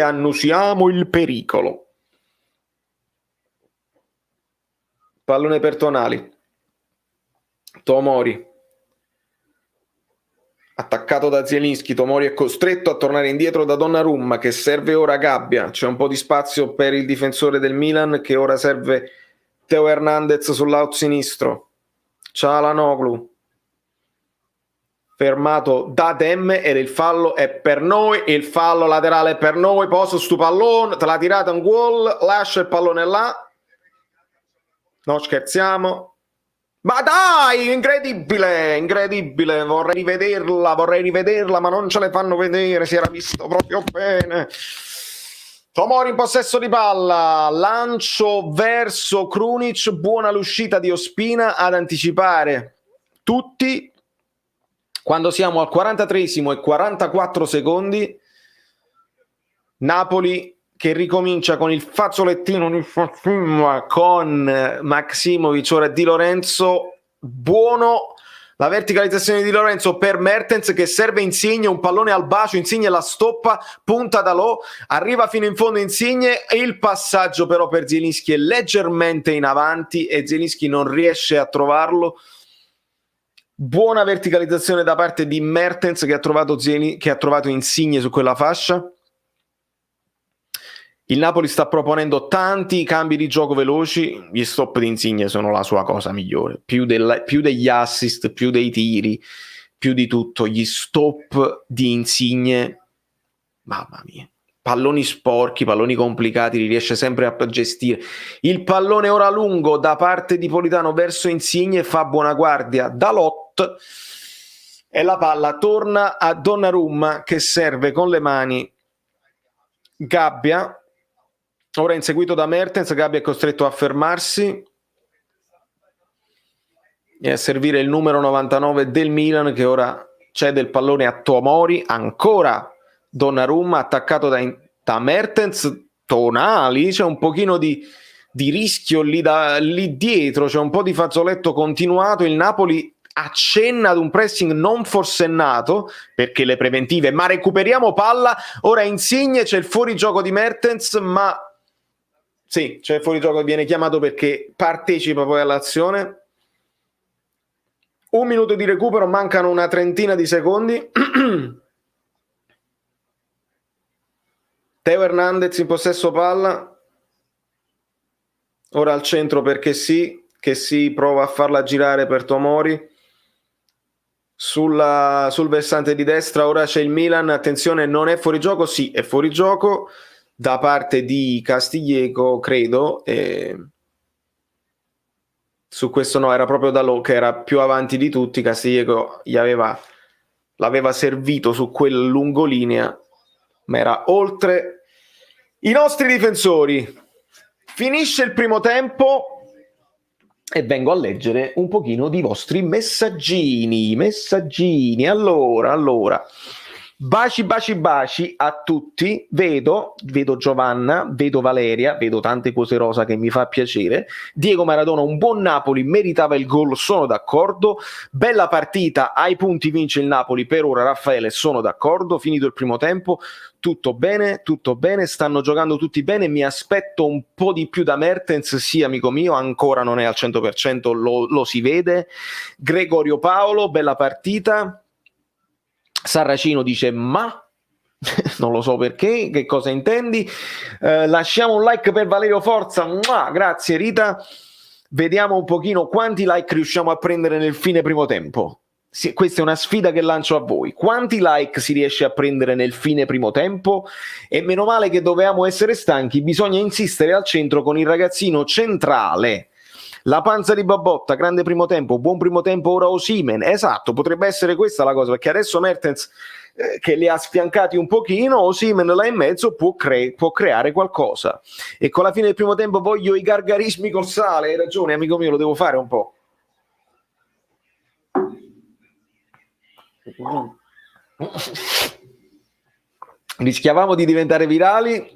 [SPEAKER 1] annusiamo il pericolo. Pallone per Tonali. Tomori. Attaccato da Zielinski, Tomori è costretto a tornare indietro da Donnarumma che serve ora Gabbia. C'è un po' di spazio per il difensore del Milan che ora serve Teo Hernandez sul lato sinistro. Çalhanoğlu. Fermato da Demme ed il fallo è per noi, il fallo laterale è per noi. Posso stu pallone, te l'ha tirata un gol, lascia il pallone là, non scherziamo, ma dai, incredibile, vorrei rivederla, ma non ce le fanno vedere, si era visto proprio bene. Tomori in possesso di palla, lancio verso Krunic, buona l'uscita di Ospina ad anticipare tutti. Quando siamo al 43° e 44 secondi, Napoli che ricomincia con il fazzolettino con Maksimovic, ora Di Lorenzo, buono la verticalizzazione di Di Lorenzo per Mertens che serve Insigne, un pallone al bacio, Insigne la stoppa, punta Dalot, arriva fino in fondo Insigne, e il passaggio però per Zielinski è leggermente in avanti e Zielinski non riesce a trovarlo. Buona verticalizzazione da parte di Mertens che ha trovato Insigne su quella fascia. Il Napoli sta proponendo tanti cambi di gioco veloci, gli stop di Insigne sono la sua cosa migliore, più degli assist, più dei tiri, più di tutto, gli stop di Insigne, mamma mia, palloni sporchi, palloni complicati, li riesce sempre a gestire. Il pallone ora lungo da parte di Politano verso Insigne fa buona guardia Dalot e la palla torna a Donnarumma che serve con le mani Gabbia. Ora inseguito da Mertens, Gabbia è costretto a fermarsi e a servire il numero 99 del Milan che ora cede il pallone a Tomori, ancora Donnarumma attaccato da Mertens. Tonali, c'è un pochino di rischio lì dietro, c'è un po' di fazzoletto continuato, il Napoli accenna ad un pressing non forsennato perché le preventive, ma recuperiamo palla, ora Insigne, c'è il fuorigioco di Mertens, ma sì, c'è il fuorigioco che viene chiamato perché partecipa poi all'azione. 1 minuto di recupero, mancano una trentina di secondi. Teo Hernandez in possesso palla, ora al centro perché sì, che si prova a farla girare per Tomori sul versante di destra. Ora c'è il Milan, attenzione, non è fuori gioco, sì è fuori gioco da parte di Castillejo, credo, su questo no, era proprio Dalot che era più avanti di tutti, Castillejo l'aveva servito su quel lungolinea, ma era oltre i nostri difensori. Finisce il primo tempo e vengo a leggere un pochino di vostri messaggini. Allora, baci a tutti. Vedo Giovanna, vedo Valeria, vedo tante cose rosa che mi fa piacere. Diego Maradona, un buon Napoli, meritava il gol, sono d'accordo. Bella partita, ai punti vince il Napoli per ora. Raffaele, sono d'accordo. Finito il primo tempo, tutto bene, stanno giocando tutti bene, mi aspetto un po' di più da Mertens, sì amico mio, ancora non è al 100%, lo si vede. Gregorio Paolo, bella partita. Sarracino dice ma non lo so perché, che cosa intendi. Lasciamo un like per Valerio Forza. Grazie Rita. Vediamo un pochino quanti like riusciamo a prendere nel fine primo tempo. Sì, questa è una sfida che lancio a voi. Quanti like si riesce a prendere nel fine primo tempo? E meno male che dovevamo essere stanchi, bisogna insistere al centro con il ragazzino centrale. La panza di Babotta, grande primo tempo, buon primo tempo ora Osimhen. Esatto, potrebbe essere questa la cosa, perché adesso Mertens che li ha sfiancati un pochino, Osimhen là in mezzo può creare qualcosa. E con la fine del primo tempo voglio i gargarismi col sale. Hai ragione amico mio, lo devo fare un po'. Rischiavamo di diventare virali.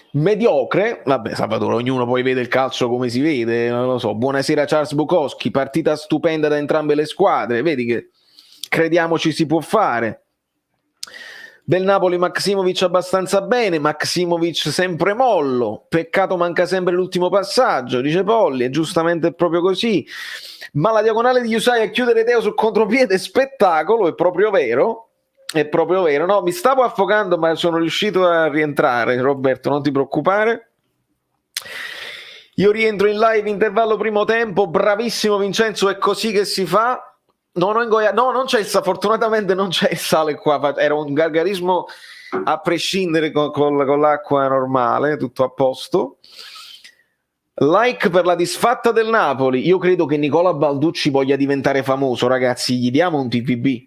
[SPEAKER 1] Mediocre, vabbè Salvatore, ognuno poi vede il calcio come si vede, non lo so. Buonasera Charles Bukowski, partita stupenda da entrambe le squadre, vedi che crediamoci si può fare. Del Napoli Maksimovic abbastanza bene, Maksimovic sempre mollo, peccato manca sempre l'ultimo passaggio, dice Polli, è giustamente proprio così. Ma la diagonale di Usai a chiudere Teo sul contropiede, spettacolo, è proprio vero, no, mi stavo affogando ma sono riuscito a rientrare, Roberto, non ti preoccupare. Io rientro in live, intervallo primo tempo, bravissimo Vincenzo, è così che si fa. No, non c'è fortunatamente non c'è il sale qua, era un gargarismo a prescindere con l'acqua normale, tutto a posto. Like per la disfatta del Napoli. Io credo che Nicola Balducci voglia diventare famoso, ragazzi, gli diamo un TVB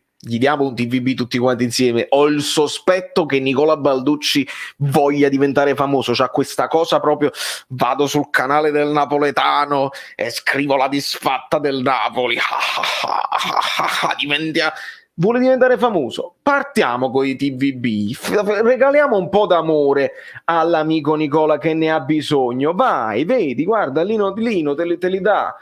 [SPEAKER 1] tutti quanti insieme. Ho il sospetto che Nicola Balducci voglia diventare famoso, c'ha questa cosa proprio, vado sul canale del napoletano e scrivo la disfatta del Napoli, vuole diventare famoso. Partiamo con i TVB, regaliamo un po' d'amore all'amico Nicola che ne ha bisogno, vai, vedi, guarda, Lino te li dà.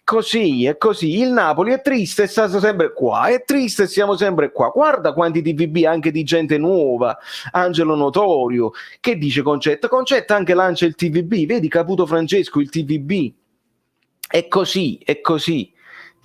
[SPEAKER 1] Così, è così, il Napoli è triste e sta sempre qua, è triste e siamo sempre qua. Guarda quanti TVB anche di gente nuova, Angelo Notorio, che dice Concetta anche lancia il TVB, vedi Caputo Francesco, il TVB. È così.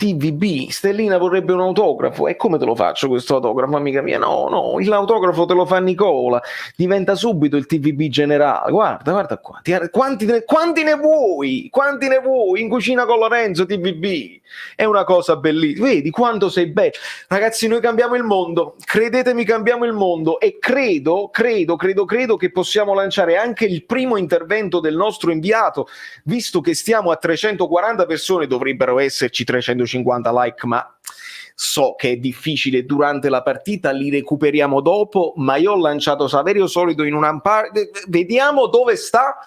[SPEAKER 1] TVB, Stellina vorrebbe un autografo, e come te lo faccio questo autografo, amica mia? No, l'autografo te lo fa Nicola, diventa subito il TVB generale. Guarda qua, quanti ne vuoi? Quanti ne vuoi? In cucina con Lorenzo, TVB, è una cosa bellissima. Vedi quanto sei bello. Ragazzi, noi cambiamo il mondo, credetemi, cambiamo il mondo, e credo che possiamo lanciare anche il primo intervento del nostro inviato, visto che stiamo a 340 persone, dovrebbero esserci 350 like, ma so che è difficile durante la partita, li recuperiamo dopo, ma io ho lanciato Saverio Solido in una vediamo dove sta,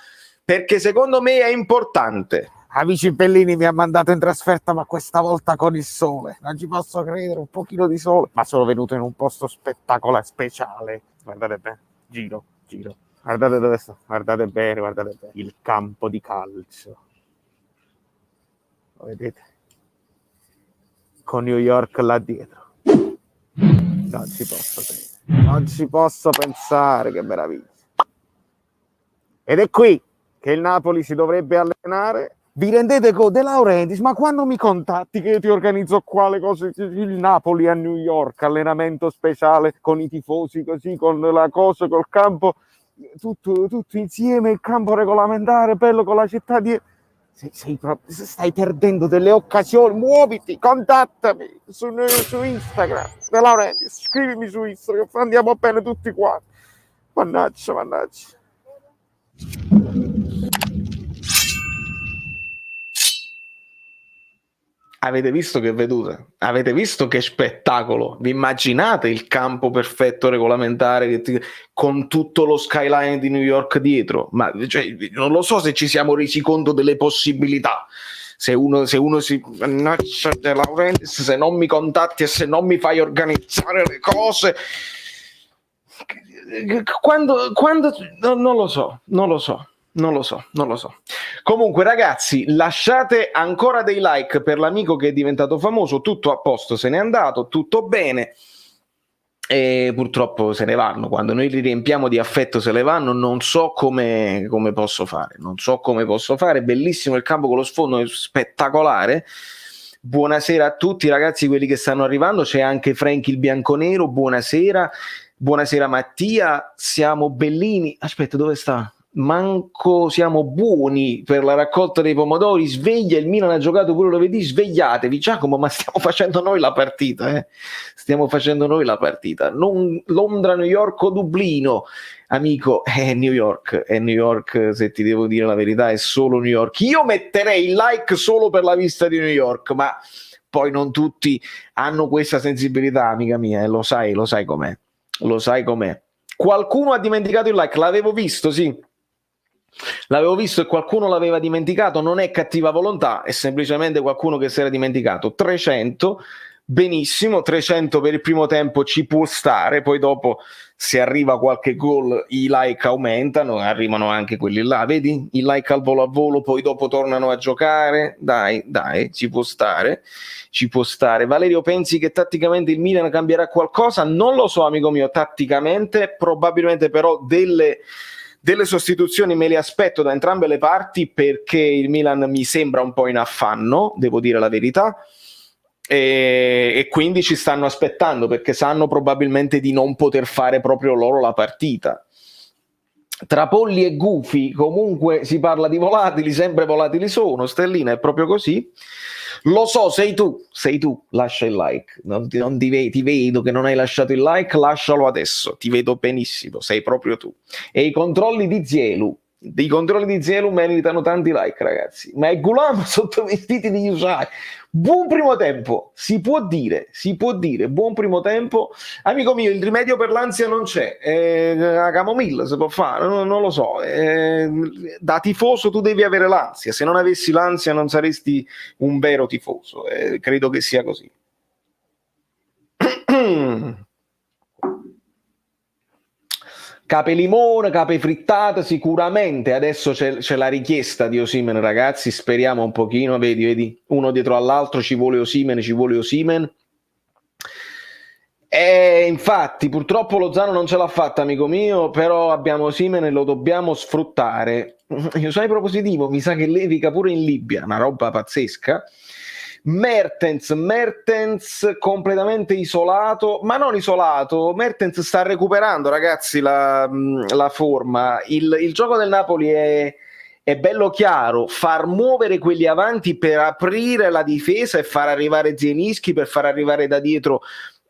[SPEAKER 1] perché secondo me è importante.
[SPEAKER 2] Amici Bellini mi ha mandato in trasferta, ma questa volta con il sole, non ci posso credere, un pochino di sole, ma sono venuto in un posto spettacolare, speciale. Guardate bene, giro, guardate dove sto, guardate bene, il campo di calcio, lo vedete? Con New York là dietro. Non ci posso pensare, che meraviglia. Ed è qui che il Napoli si dovrebbe allenare. Vi rendete conto? De Laurentiis, ma quando mi contatti che io ti organizzo qua le cose, il Napoli a New York, allenamento speciale con i tifosi, così, con la cosa, col campo, tutto insieme, il campo regolamentare, bello, con la città di... Stai perdendo delle occasioni, muoviti, contattami su Instagram, De Laurentiis, scrivimi su Instagram, andiamo bene tutti quanti. Mannaggia.
[SPEAKER 1] Avete visto che veduta? Avete visto che spettacolo? Vi immaginate il campo perfetto regolamentare con tutto lo skyline di New York dietro? Ma cioè, non lo so se ci siamo resi conto delle possibilità. Se uno si De Laurentiis, se non mi contatti e se non mi fai organizzare le cose, quando non lo so. Comunque, ragazzi, lasciate ancora dei like per l'amico che è diventato famoso. Tutto a posto, se n'è andato, tutto bene. E purtroppo se ne vanno. Quando noi li riempiamo di affetto, se ne vanno. Non so come posso fare. Bellissimo il campo con lo sfondo, è spettacolare. Buonasera a tutti, ragazzi, quelli che stanno arrivando. C'è anche Frank il bianconero. Buonasera Mattia. Siamo Bellini. Aspetta, dove sta? Manco siamo buoni per la raccolta dei pomodori. Sveglia, il Milan ha giocato pure, lo vedi? Svegliatevi, Giacomo, ma stiamo facendo noi la partita, non Londra, New York o Dublino, amico. New York, se ti devo dire la verità, è solo New York. Io metterei il like solo per la vista di New York, ma poi non tutti hanno questa sensibilità, amica mia, lo sai com'è. Qualcuno ha dimenticato il like, l'avevo visto e qualcuno l'aveva dimenticato. Non è cattiva volontà, è semplicemente qualcuno che si era dimenticato. 300, benissimo, 300 per il primo tempo ci può stare, poi dopo se arriva qualche gol i like aumentano, arrivano anche quelli là, vedi? I like al volo, poi dopo tornano a giocare, dai, ci può stare. Valerio, pensi che tatticamente il Milan cambierà qualcosa? Non lo so, amico mio, tatticamente, probabilmente, però delle sostituzioni me le aspetto da entrambe le parti, perché il Milan mi sembra un po' in affanno, devo dire la verità, e quindi ci stanno aspettando perché sanno probabilmente di non poter fare proprio loro la partita. Tra polli e gufi comunque si parla di volatili, sempre volatili sono. Stellina, è proprio così. Lo so, sei tu, lascia il like, ti vedo che non hai lasciato il like, lascialo adesso, ti vedo benissimo, sei proprio tu. E i controlli di Zielu meritano tanti like, ragazzi, ma è Gulam sotto vestiti di Usai. Buon primo tempo, si può dire, buon primo tempo. Amico mio, il rimedio per l'ansia non c'è, la camomilla si può fare, non lo so, da tifoso tu devi avere l'ansia, se non avessi l'ansia non saresti un vero tifoso, credo che sia così. Cape limone, cape frittate, sicuramente. Adesso c'è la richiesta di Osimhen, ragazzi, speriamo un pochino, vedi, uno dietro all'altro, ci vuole Osimhen. E infatti, purtroppo Lozano non ce l'ha fatta, amico mio, però abbiamo Osimhen e lo dobbiamo sfruttare. Io sono propositivo, mi sa che levica pure in Libia, una roba pazzesca. Mertens completamente isolato, ma non isolato. Mertens sta recuperando, ragazzi, la forma. Il gioco del Napoli è bello chiaro: far muovere quelli avanti per aprire la difesa e far arrivare Zielinski, per far arrivare da dietro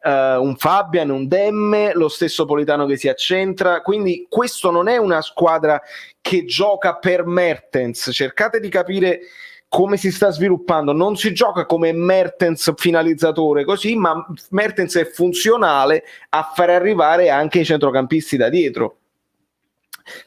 [SPEAKER 1] un Fabian, un Demme, lo stesso Politano che si accentra. Quindi questo non è una squadra che gioca per Mertens. Cercate di capire come si sta sviluppando. Non si gioca come Mertens finalizzatore così, ma Mertens è funzionale a far arrivare anche i centrocampisti da dietro.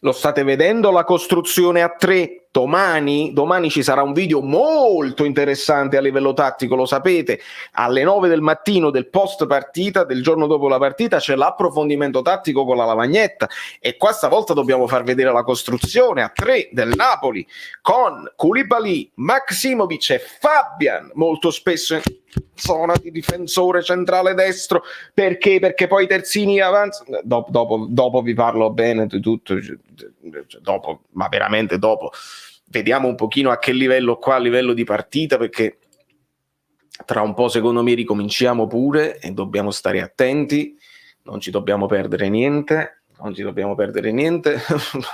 [SPEAKER 1] Lo state vedendo la costruzione a 3? Domani ci sarà un video molto interessante a livello tattico, lo sapete, alle 9 del mattino del post partita, del giorno dopo la partita, c'è l'approfondimento tattico con la Lavagnetta, e qua stavolta dobbiamo far vedere la costruzione a 3 del Napoli con Koulibaly, Maksimovic e Fabian, molto spesso in zona di difensore centrale destro. Perché poi i terzini avanzano. Dopo vi parlo bene di tutto, dopo, ma veramente dopo. Vediamo un pochino a che livello qua, a livello di partita, perché tra un po' secondo me ricominciamo pure e dobbiamo stare attenti, non ci dobbiamo perdere niente.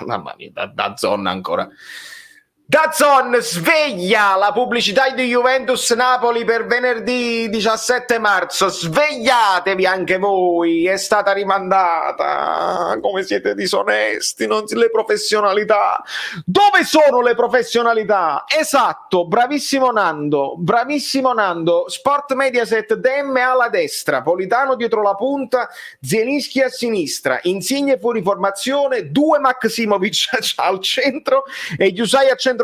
[SPEAKER 1] Mamma mia, da zona ancora. DAZN sveglia la pubblicità di Juventus Napoli per venerdì 17 marzo. Svegliatevi anche voi, è stata rimandata. Come siete disonesti, non le professionalità. Dove sono le professionalità? Esatto, bravissimo Nando. Sport Mediaset, Demme alla destra, Politano dietro la punta, Zielinski a sinistra, Insigne fuori formazione, 2 Maksimovic al centro e Yusai a centrocampo.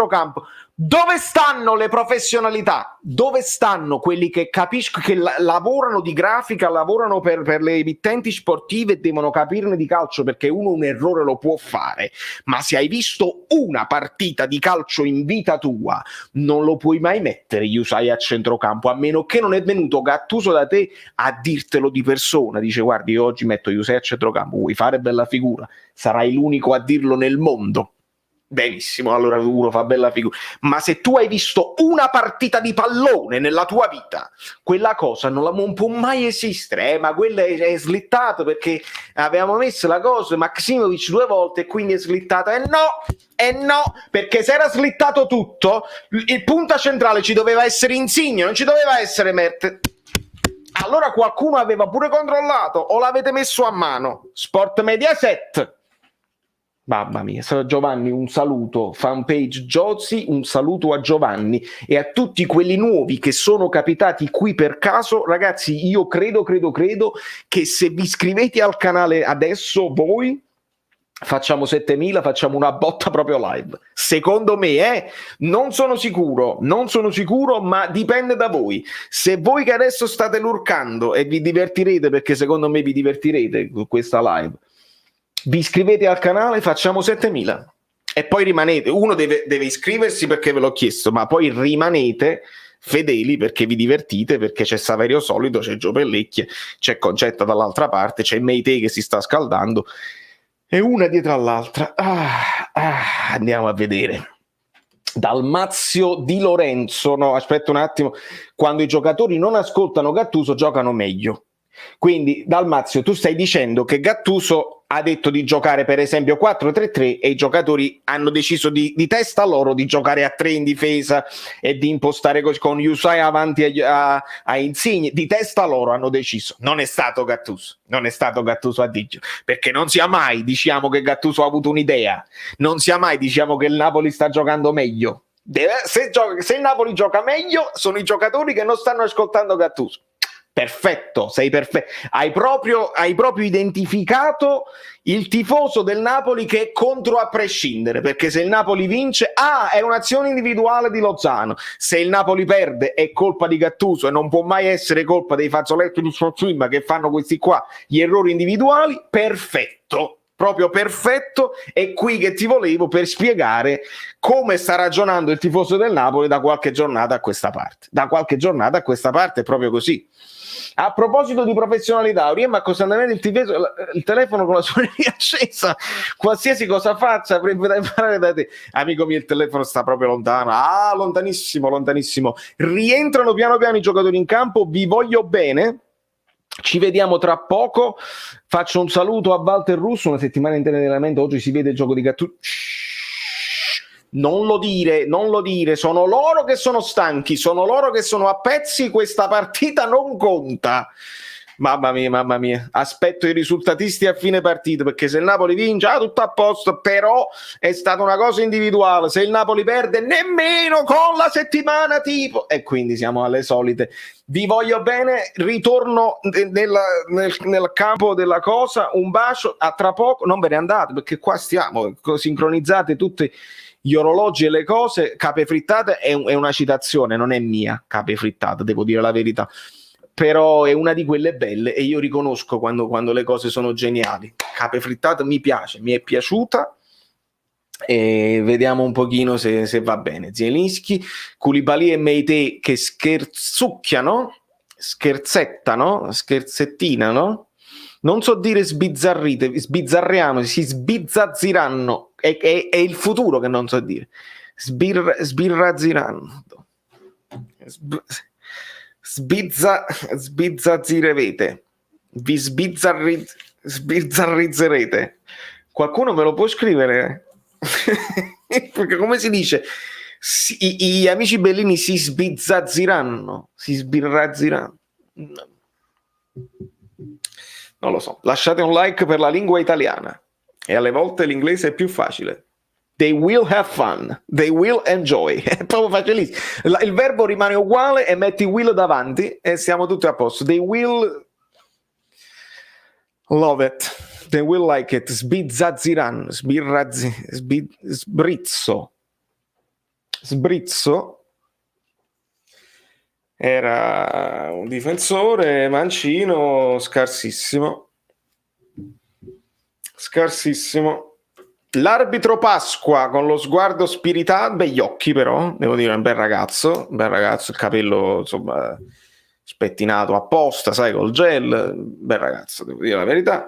[SPEAKER 1] Dove stanno le professionalità? Dove stanno quelli che capiscono, che lavorano di grafica, lavorano per le emittenti sportive e devono capirne di calcio? Perché uno un errore lo può fare, ma se hai visto una partita di calcio in vita tua non lo puoi mai mettere Yusai a centrocampo, a meno che non è venuto Gattuso da te a dirtelo di persona. Dice: guardi, io oggi metto Yusai a centrocampo, vuoi fare bella figura? Sarai l'unico a dirlo nel mondo. Benissimo, allora uno fa bella figura. Ma se tu hai visto una partita di pallone nella tua vita, quella cosa non può mai esistere, ma quella è slittata perché avevamo messo la cosa Maksimovic 2 volte e quindi è slittata. E no, perché se era slittato tutto, il punta centrale ci doveva essere Insigne, non ci doveva essere Mertens. Allora qualcuno aveva pure controllato o l'avete messo a mano? Sport Mediaset. Mamma mia, Giovanni, un saluto, fanpage Giozzi, un saluto a Giovanni e a tutti quelli nuovi che sono capitati qui per caso. Ragazzi, io credo che se vi iscrivete al canale adesso, voi, facciamo 7000, facciamo una botta proprio live. Secondo me, non sono sicuro, ma dipende da voi. Se voi che adesso state lurcando e vi divertirete, perché secondo me vi divertirete con questa live, vi iscrivete al canale, facciamo 7000 e poi rimanete. Uno deve iscriversi perché ve l'ho chiesto, ma poi rimanete fedeli perché vi divertite, perché c'è Saverio Solito, c'è Gio Pellecchia, c'è Concetta dall'altra parte, c'è Meite che si sta scaldando e una dietro all'altra. Andiamo a vedere. Dalmazio Di Lorenzo, no, aspetta un attimo, quando i giocatori non ascoltano Gattuso giocano meglio. Quindi Dalmazio, tu stai dicendo che Gattuso ha detto di giocare per esempio 4-3-3 e i giocatori hanno deciso di testa loro di giocare a 3 in difesa e di impostare con Yusai avanti a Insigne. Di testa loro hanno deciso. Non è stato Gattuso a dirlo, perché non sia mai diciamo che Gattuso ha avuto un'idea, non sia mai diciamo che il Napoli sta giocando meglio. Se il Napoli gioca meglio sono i giocatori che non stanno ascoltando Gattuso. Perfetto, sei perfetto. Hai proprio identificato il tifoso del Napoli che è contro a prescindere, perché se il Napoli vince, è un'azione individuale di Lozano. Se il Napoli perde è colpa di Gattuso e non può mai essere colpa dei fazzoletti di Sozzimma che fanno questi qua gli errori individuali. Perfetto. proprio perfetto, è qui che ti volevo per spiegare come sta ragionando il tifoso del Napoli da qualche giornata a questa parte. Da qualche giornata a questa parte è proprio così. A proposito di professionalità, ma costantemente il telefono con la suoneria accesa, qualsiasi cosa faccia avrebbe da imparare da te. Amico mio, il telefono sta proprio lontano, lontanissimo, lontanissimo. Rientrano piano piano i giocatori in campo, vi voglio bene. Ci vediamo tra poco. Faccio un saluto a Walter Russo. Una settimana intera di allenamento. Oggi si vede il gioco di Gattuso. Non lo dire. Sono loro che sono stanchi, sono loro che sono a pezzi. Questa partita non conta. Mamma mia. Aspetto i risultatisti a fine partita, perché se il Napoli vince, tutto a posto. Però è stata una cosa individuale. Se il Napoli perde, nemmeno con la settimana tipo. E quindi siamo alle solite. Vi voglio bene, ritorno nel campo della cosa, un bacio, a tra poco, non ve ne andate perché qua stiamo, sincronizzate tutti gli orologi e le cose. Cape frittate è una citazione, non è mia, cape frittate, devo dire la verità, però è una di quelle belle e io riconosco quando le cose sono geniali. Cape frittate mi piace, mi è piaciuta. E vediamo un pochino se va bene. Zielinski, Koulibaly e Meite che scherzettinano, non so dire sbizzarriano, si sbizzazziranno, è il futuro che non so dire, sbirrazziranno, sbizzazzirevete, vi sbizzarrizzerete. Qualcuno me lo può scrivere? Perché come si dice, gli amici bellini si sbizzazziranno, si sbirrazziranno, non lo so. Lasciate un like per la lingua italiana e alle volte l'inglese è più facile. They will have fun, they will enjoy. È proprio facilissimo, il verbo rimane uguale e metti will davanti e siamo tutti a posto. They will love it. They will like it. Sbizzazziranno, Sbrizzo era un difensore mancino scarsissimo. L'arbitro Pasqua con lo sguardo spiritato, begli occhi però, devo dire, un bel ragazzo, il capello insomma spettinato apposta, sai, col gel, bel ragazzo, devo dire la verità.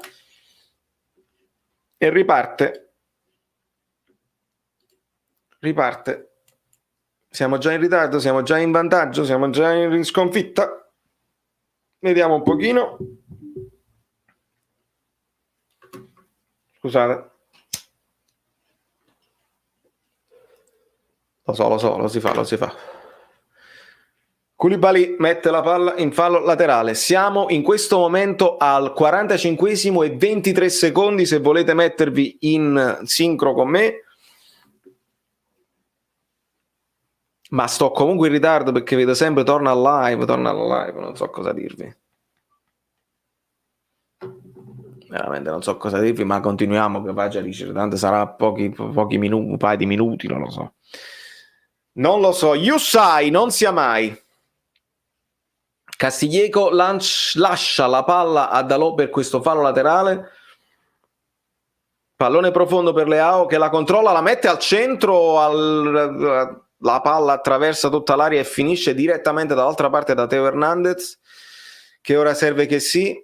[SPEAKER 1] E riparte. Siamo già in ritardo, siamo già in vantaggio, siamo già in sconfitta. Vediamo un pochino. Scusate. Lo so, lo si fa. Koulibaly mette la palla in fallo laterale. Siamo in questo momento al 45esimo e 23 secondi, se volete mettervi in sincro con me. Ma sto comunque in ritardo perché vedo sempre torna al live, non so cosa dirvi. Veramente non so cosa dirvi, ma continuiamo che va già dice, tanto sarà pochi minuti, un paio di minuti, non lo so. Yusai non sia mai. Castillejo lascia la palla a Dalot per questo fallo laterale. Pallone profondo per Leao che la controlla, la mette al centro, la palla attraversa tutta l'area e finisce direttamente dall'altra parte da Teo Hernandez, che ora serve che sì.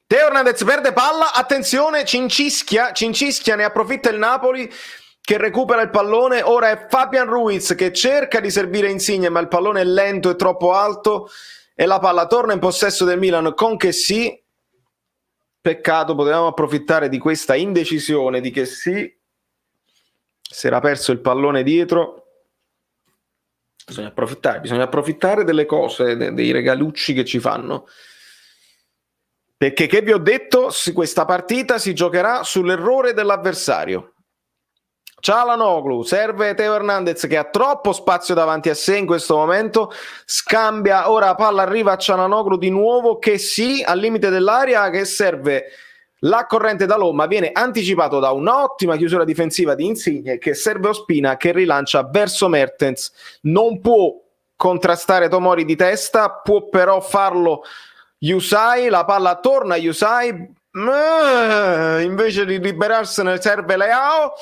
[SPEAKER 1] Teo Hernandez perde palla, attenzione, cincischia, ne approfitta il Napoli che recupera il pallone. Ora è Fabian Ruiz che cerca di servire Insigne, ma il pallone è lento e troppo alto e la palla torna in possesso del Milan con Kessie. Peccato, potevamo approfittare di questa indecisione di Kessie. Si era perso il pallone dietro. Bisogna approfittare delle cose, dei regalucci che ci fanno. Perché che vi ho detto, questa partita si giocherà sull'errore dell'avversario. Çalhanoğlu, serve Teo Hernandez che ha troppo spazio davanti a sé in questo momento, scambia, ora palla arriva a Çalhanoğlu di nuovo, che sì, al limite dell'area, che serve la corrente da Loma, viene anticipato da un'ottima chiusura difensiva di Insigne, che serve Ospina che rilancia verso Mertens. Non può contrastare Tomori di testa, può però farlo Yusai, la palla torna a Yusai, invece di liberarsene serve Leao.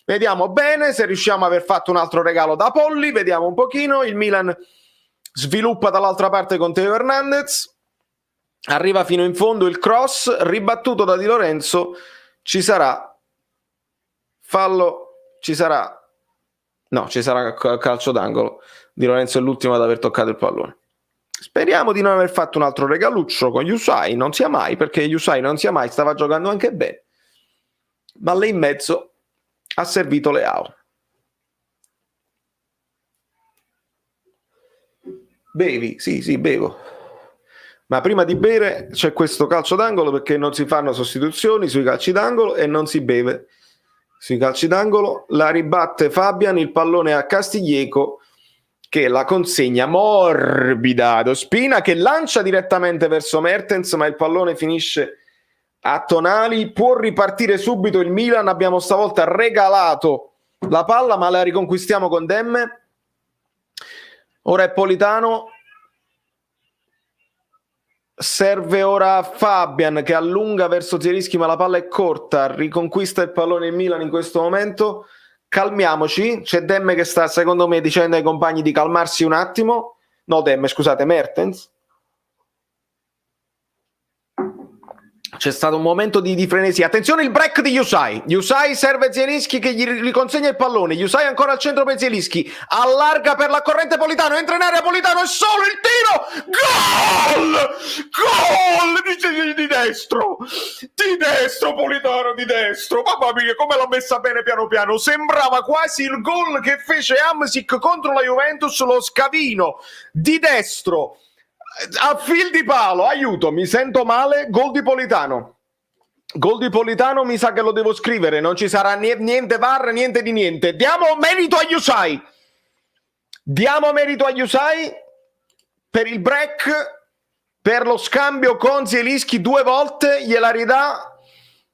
[SPEAKER 1] Vediamo bene se riusciamo a aver fatto un altro regalo da Polli, vediamo un pochino. Il Milan sviluppa dall'altra parte con Teo Hernandez, arriva fino in fondo il cross, ribattuto da Di Lorenzo, ci sarà fallo, ci sarà calcio d'angolo. Di Lorenzo è l'ultimo ad aver toccato il pallone. Speriamo di non aver fatto un altro regaluccio con Yusai, non sia mai, perché Yusai non sia mai, stava giocando anche bene, ma lì in mezzo ha servito Leao. Bevi? Sì, bevo. Ma prima di bere c'è questo calcio d'angolo, perché non si fanno sostituzioni sui calci d'angolo e non si beve sui calci d'angolo. La ribatte Fabian, il pallone a Castiglieco, che la consegna morbida ad Ospina, che lancia direttamente verso Mertens, ma il pallone finisce a Tonali. Può ripartire subito il Milan, abbiamo stavolta regalato la palla, ma la riconquistiamo con Demme. Ora è Politano, serve ora Fabian che allunga verso Zielinski, ma la palla è corta, riconquista il pallone il Milan in questo momento. Calmiamoci, c'è Demme che sta secondo me dicendo ai compagni di calmarsi un attimo. No, Demme, scusate, Mertens. C'è stato un momento di frenesia. Attenzione il break di Yusai. Yusai serve Zielinski che gli riconsegna il pallone. Yusai ancora al centro per Zielinski. Allarga per la corrente Politano. Entra in area Politano. È solo il tiro. Gol! Gol di destro. Di destro Politano, di destro. Mamma mia, come l'ha messa bene piano piano. Sembrava quasi il gol che fece Hamsik contro la Juventus. Lo scavino di destro. A fil di palo, aiuto, mi sento male. Gol di Politano. Gol di Politano, mi sa che lo devo scrivere. Non ci sarà niente VAR, niente di niente. Diamo merito a Yusai. Diamo merito a Yusai per il break, per lo scambio con Zielinski 2 volte. Gliela ridà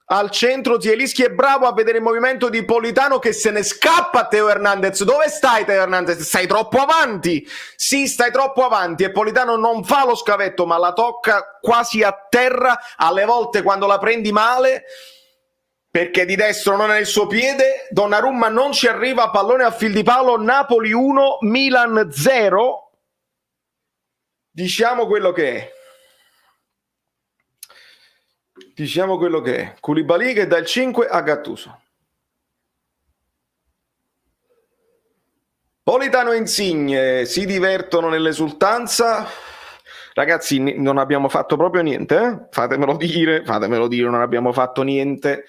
[SPEAKER 1] al centro. Zielinski è bravo a vedere il movimento di Politano che se ne scappa a Teo Hernandez. Dove stai Teo Hernandez? Stai troppo avanti. Sì, stai troppo avanti, e Politano non fa lo scavetto ma la tocca quasi a terra. Alle volte quando la prendi male, perché di destro non è il suo piede, Donnarumma non ci arriva. Pallone a fil di palo. Napoli 1 Milan 0. Diciamo quello che è. Diciamo quello che è. Koulibaly che dà il 5 a Gattuso. Politano e Insigne si divertono nell'esultanza. Ragazzi, non abbiamo fatto proprio niente, eh? Fatemelo dire, non abbiamo fatto niente.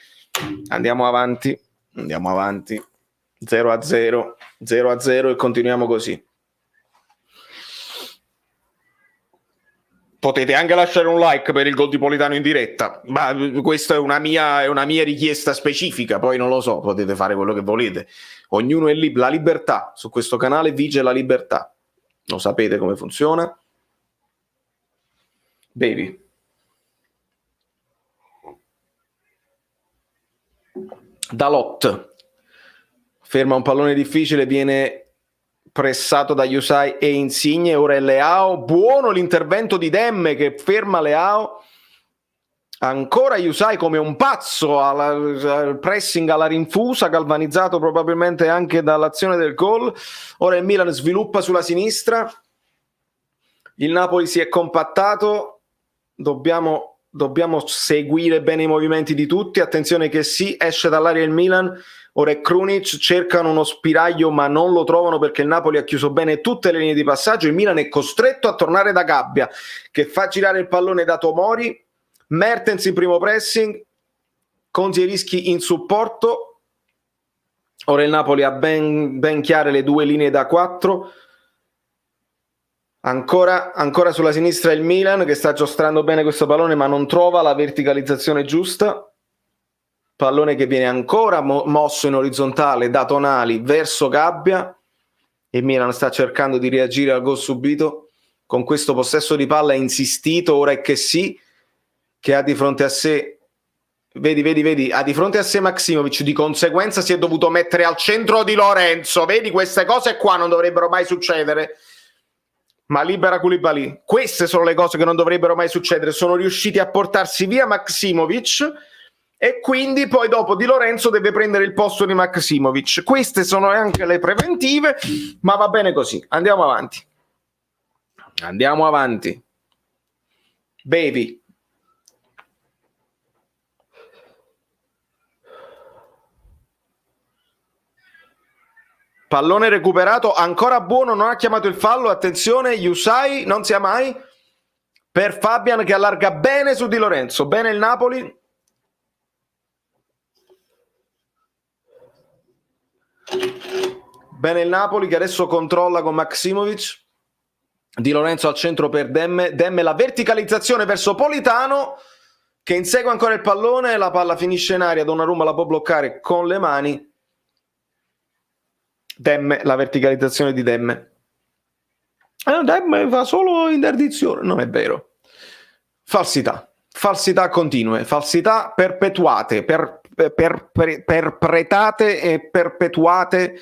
[SPEAKER 1] Andiamo avanti. 0-0 e continuiamo così. Potete anche lasciare un like per il gol di Politano in diretta, ma questa è una mia richiesta specifica, poi non lo so, potete fare quello che volete. Ognuno è libero, la libertà, su questo canale vige la libertà. Lo sapete come funziona? Baby. Dalot ferma un pallone difficile, viene pressato da Yusai e Insigne. Ora è Leao, buono l'intervento di Demme che ferma Leao. Ancora Yusai come un pazzo al pressing alla rinfusa, galvanizzato probabilmente anche dall'azione del gol. Ora il Milan sviluppa sulla sinistra, il Napoli si è compattato. Dobbiamo seguire bene i movimenti di tutti. Attenzione che sì, esce dall'area il Milan. Ora è Krunic, cercano uno spiraglio ma non lo trovano perché il Napoli ha chiuso bene tutte le linee di passaggio. Il Milan è costretto a tornare da Gabbia che fa girare il pallone da Tomori. Mertens in primo pressing con Zielinski in supporto. Ora il Napoli ha ben chiare le 2 linee da 4. Ancora sulla sinistra il Milan che sta giostrando bene questo pallone ma non trova la verticalizzazione giusta. Pallone che viene ancora mosso in orizzontale da Tonali verso Gabbia. Il Milan sta cercando di reagire al gol subito. Con questo possesso di palla è insistito. Ora è che sì, che ha di fronte a sé, vedi, ha di fronte a sé Maksimovic, di conseguenza si è dovuto mettere al centro Di Lorenzo. Vedi, queste cose qua non dovrebbero mai succedere. ma libera Koulibaly. Queste sono le cose che non dovrebbero mai succedere. Sono riusciti a portarsi via Maksimovic e quindi poi dopo Di Lorenzo deve prendere il posto di Maksimovic. Queste sono anche le preventive, ma va bene così. Andiamo avanti. Andiamo avanti. Bevi. Pallone recuperato, ancora buono, non ha chiamato il fallo, attenzione, Yusai, non sia mai, per Fabian che allarga bene su Di Lorenzo, bene il Napoli. Bene il Napoli che adesso controlla con Maksimovic. Di Lorenzo al centro per Demme, Demme la verticalizzazione verso Politano che insegue ancora il pallone, la palla finisce in aria, Donnarumma la può bloccare con le mani. Demme, la verticalizzazione di Demme. Demme fa solo interdizione, non è vero. Falsità continue, falsità perpetuate, perpetrate e perpetuate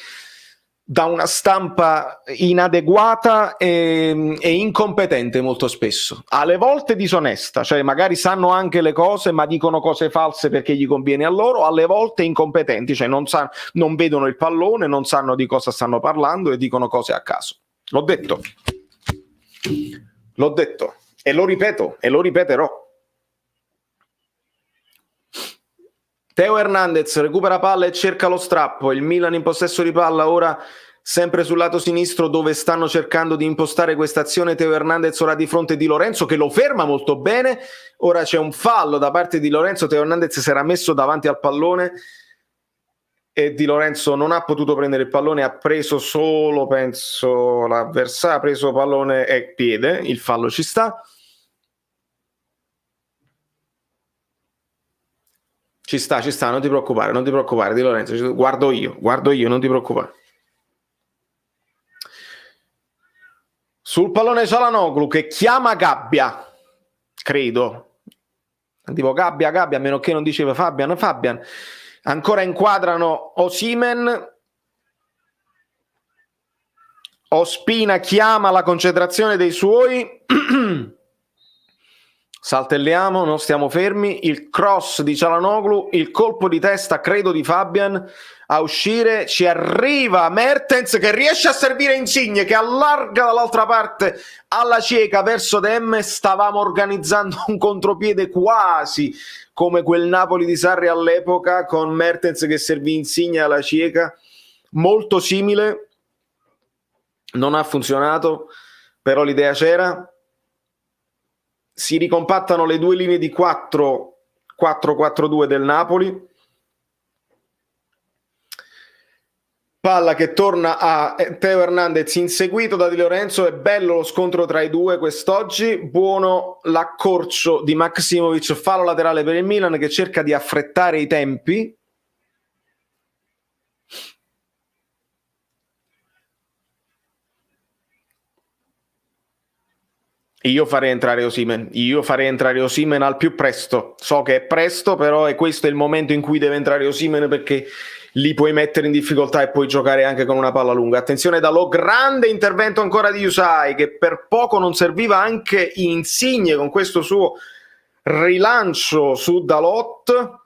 [SPEAKER 1] da una stampa inadeguata e incompetente molto spesso, alle volte disonesta, cioè magari sanno anche le cose ma dicono cose false perché gli conviene a loro, alle volte incompetenti, cioè non vedono il pallone, non sanno di cosa stanno parlando e dicono cose a caso. L'ho detto e lo ripeto e lo ripeterò. Teo Hernandez recupera palla e cerca lo strappo, il Milan in possesso di palla ora sempre sul lato sinistro dove stanno cercando di impostare questa azione. Teo Hernandez ora di fronte di Lorenzo che lo ferma molto bene, ora c'è un fallo da parte di Lorenzo, Teo Hernandez si era messo davanti al pallone e Di Lorenzo non ha potuto prendere il pallone, ha preso solo, penso, l'avversario, ha preso pallone e piede, il fallo ci sta. Ci sta, non ti preoccupare Di Lorenzo, guardo io, non ti preoccupare. Sul pallone Çalhanoğlu che chiama Gabbia, credo. Tipo Gabbia, a meno che non diceva Fabian. Ancora inquadrano Osimhen. Ospina chiama la concentrazione dei suoi. Saltelliamo, non stiamo fermi, il cross di Çalhanoğlu, il colpo di testa credo di Fabian a uscire, ci arriva Mertens che riesce a servire Insigne che allarga dall'altra parte alla cieca verso Demme. Stavamo organizzando un contropiede quasi come quel Napoli di Sarri all'epoca con Mertens che servì Insigne alla cieca, molto simile, non ha funzionato, però l'idea c'era. Si ricompattano le due linee di 4-4-2 del Napoli. Palla che torna a Teo Hernandez inseguito da Di Lorenzo. È bello lo scontro tra i due quest'oggi. Buono l'accorcio di Maksimovic, fallo laterale per il Milan che cerca di affrettare i tempi. Io farei entrare Osimhen al più presto. So che è presto, però è questo il momento in cui deve entrare Osimhen perché li puoi mettere in difficoltà e puoi giocare anche con una palla lunga. Attenzione Dalot, grande intervento ancora di Yusai che per poco non serviva anche Insigne con questo suo rilancio su Dalot.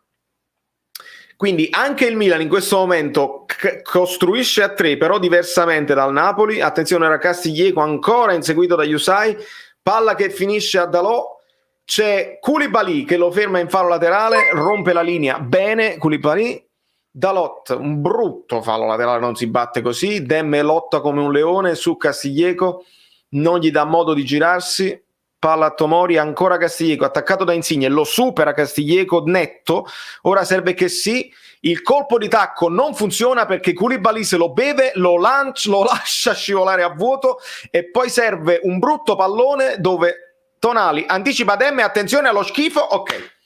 [SPEAKER 1] Quindi anche il Milan in questo momento costruisce a 3, però diversamente dal Napoli. Attenzione era Castillejo ancora inseguito da Yusai. Palla che finisce a Dalot, c'è Koulibaly che lo ferma in fallo laterale, rompe la linea, bene Koulibaly. Dalot, un brutto fallo laterale, non si batte così. Demme lotta come un leone su Castillejo, non gli dà modo di girarsi. Palla a Tomori, ancora Castillejo, attaccato da Insigne, lo supera Castillejo netto. Ora serve che sì, il colpo di tacco non funziona perché Koulibaly se lo beve, lo lascia scivolare a vuoto e poi serve un brutto pallone dove Tonali anticipa Demme, attenzione allo schifo, ok.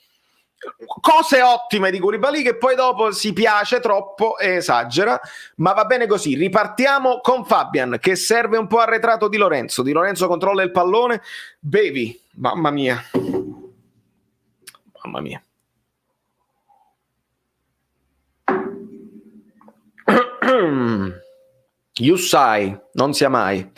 [SPEAKER 1] Cose ottime di Koulibaly che poi dopo si piace troppo e esagera, ma va bene così. Ripartiamo con Fabian che serve un po' arretrato Di Lorenzo. Di Lorenzo controlla il pallone, Bevi, mamma mia. Yusai, non sia mai.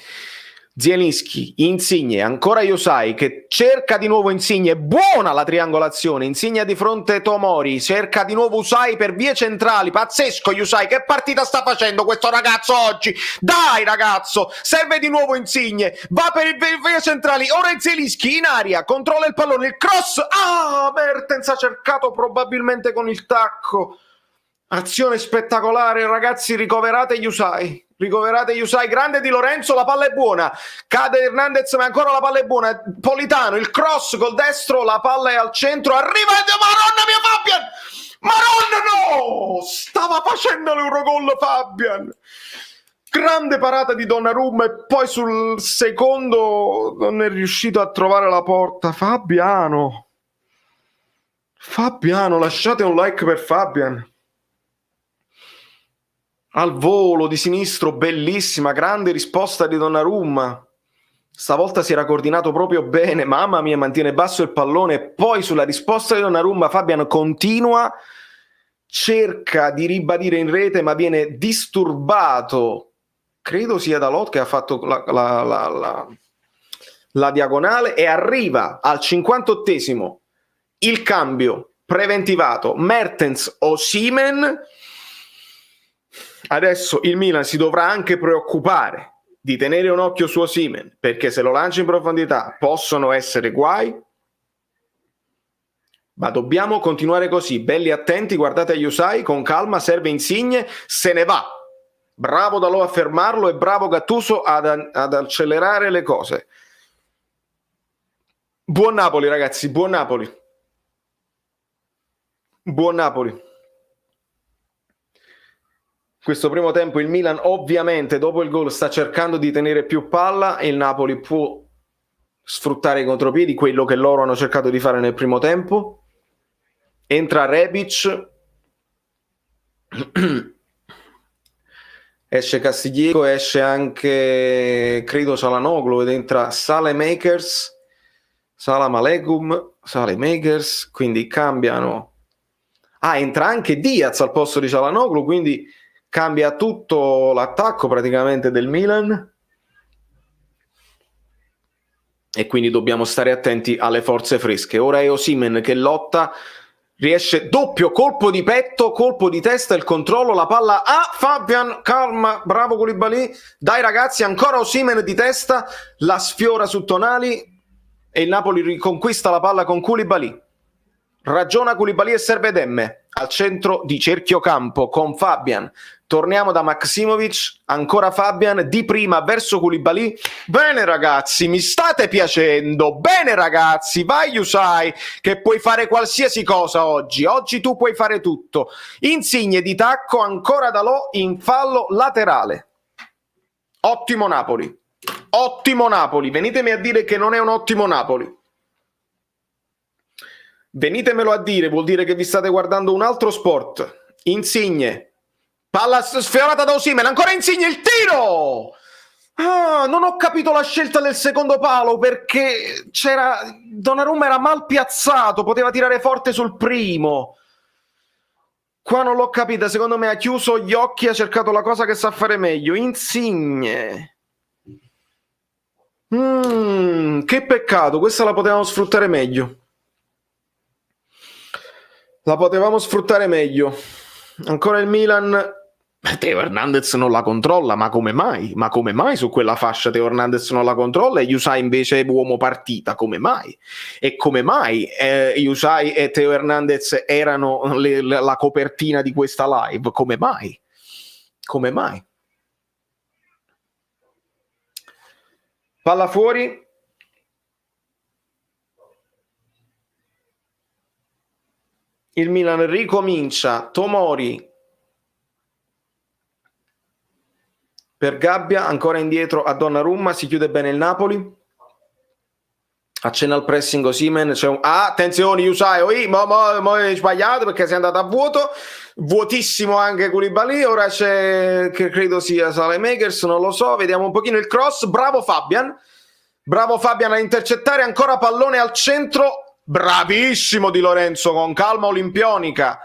[SPEAKER 1] Zielinski, Insigne, ancora Yusai che cerca di nuovo Insigne, buona la triangolazione, Insigne di fronte Tomori, cerca di nuovo Yusai per vie centrali, pazzesco Yusai, che partita sta facendo questo ragazzo oggi? Dai ragazzo, serve di nuovo Insigne, va per vie centrali, ora Zielinski in aria, controlla il pallone, il cross, Mertens ha cercato probabilmente con il tacco, azione spettacolare ragazzi, ricoverate Yusai, grande Di Lorenzo, la palla è buona, cade Hernandez ma ancora la palla è buona, Politano, il cross col destro, la palla è al centro, arriva, Maronna mia Fabian, Maronna no, stava facendo l'Eurogol Fabian, grande parata di Donnarumma e poi sul secondo non è riuscito a trovare la porta. Fabiano, lasciate un like per Fabian. Al volo di sinistro, bellissima, grande risposta di Donnarumma. Stavolta si era coordinato proprio bene, mamma mia, mantiene basso il pallone e poi sulla risposta di Donnarumma Fabian continua, cerca di ribadire in rete ma viene disturbato, credo sia Dalot che ha fatto la diagonale e arriva al 58esimo il cambio preventivato Mertens Osimhen. Adesso il Milan si dovrà anche preoccupare di tenere un occhio su Osimhen, perché se lo lancia in profondità possono essere guai, ma dobbiamo continuare così, belli attenti, guardate a Yusai, con calma, serve Insigne, se ne va, bravo Dalot a fermarlo e bravo Gattuso ad accelerare le cose. Buon Napoli ragazzi, buon Napoli. Questo primo tempo il Milan ovviamente dopo il gol sta cercando di tenere più palla e il Napoli può sfruttare i contropiedi, quello che loro hanno cercato di fare nel primo tempo. Entra Rebic, esce Castiglieco, esce anche credo Çalhanoğlu ed entra Saelemaekers, quindi cambiano. Entra anche Diaz al posto di Çalhanoğlu, quindi cambia tutto l'attacco praticamente del Milan e quindi dobbiamo stare attenti alle forze fresche. Ora è Osimhen che lotta, riesce, doppio colpo di petto, colpo di testa, il controllo, la palla a Fabian, calma, bravo Koulibaly, dai ragazzi, ancora Osimhen di testa, la sfiora su Tonali e il Napoli riconquista la palla con Koulibaly. Ragiona Koulibaly e serve Demme al centro di cerchio campo con Fabian. Torniamo da Maksimovic, ancora Fabian, di prima verso Koulibaly. Bene ragazzi, mi state piacendo. Bene ragazzi, vai Yusai che puoi fare qualsiasi cosa oggi. Oggi tu puoi fare tutto. Insigne di tacco, ancora Dalot in fallo laterale. Ottimo Napoli. Venitemi a dire che non è un ottimo Napoli. Venitemelo a dire, vuol dire che vi state guardando un altro sport. Insigne, palla sfiorata da Osimhen, ancora Insigne, il tiro! Non ho capito la scelta del secondo palo perché Donnarumma era mal piazzato, poteva tirare forte sul primo. Qua non l'ho capita, secondo me ha chiuso gli occhi, ha cercato la cosa che sa fare meglio. Insigne. Che peccato, questa la potevamo sfruttare meglio. Ancora il Milan. Teo Hernandez non la controlla, ma come mai? Su quella fascia Teo Hernandez non la controlla e Yusai invece è uomo partita? Come mai? E come mai Yusai e Teo Hernandez erano la copertina di questa live? Come mai? Palla fuori. Il Milan ricomincia, Tomori per Gabbia, ancora indietro a Donnarumma, si chiude bene il Napoli, accenna al pressing Osimhen, attenzione Yusai, mo hai sbagliato perché sei andato a vuoto, vuotissimo anche Koulibaly, ora c'è, che credo sia Saelemaekers, non lo so, vediamo un pochino il cross, bravo Fabian a intercettare, ancora pallone al centro, bravissimo Di Lorenzo con calma olimpionica.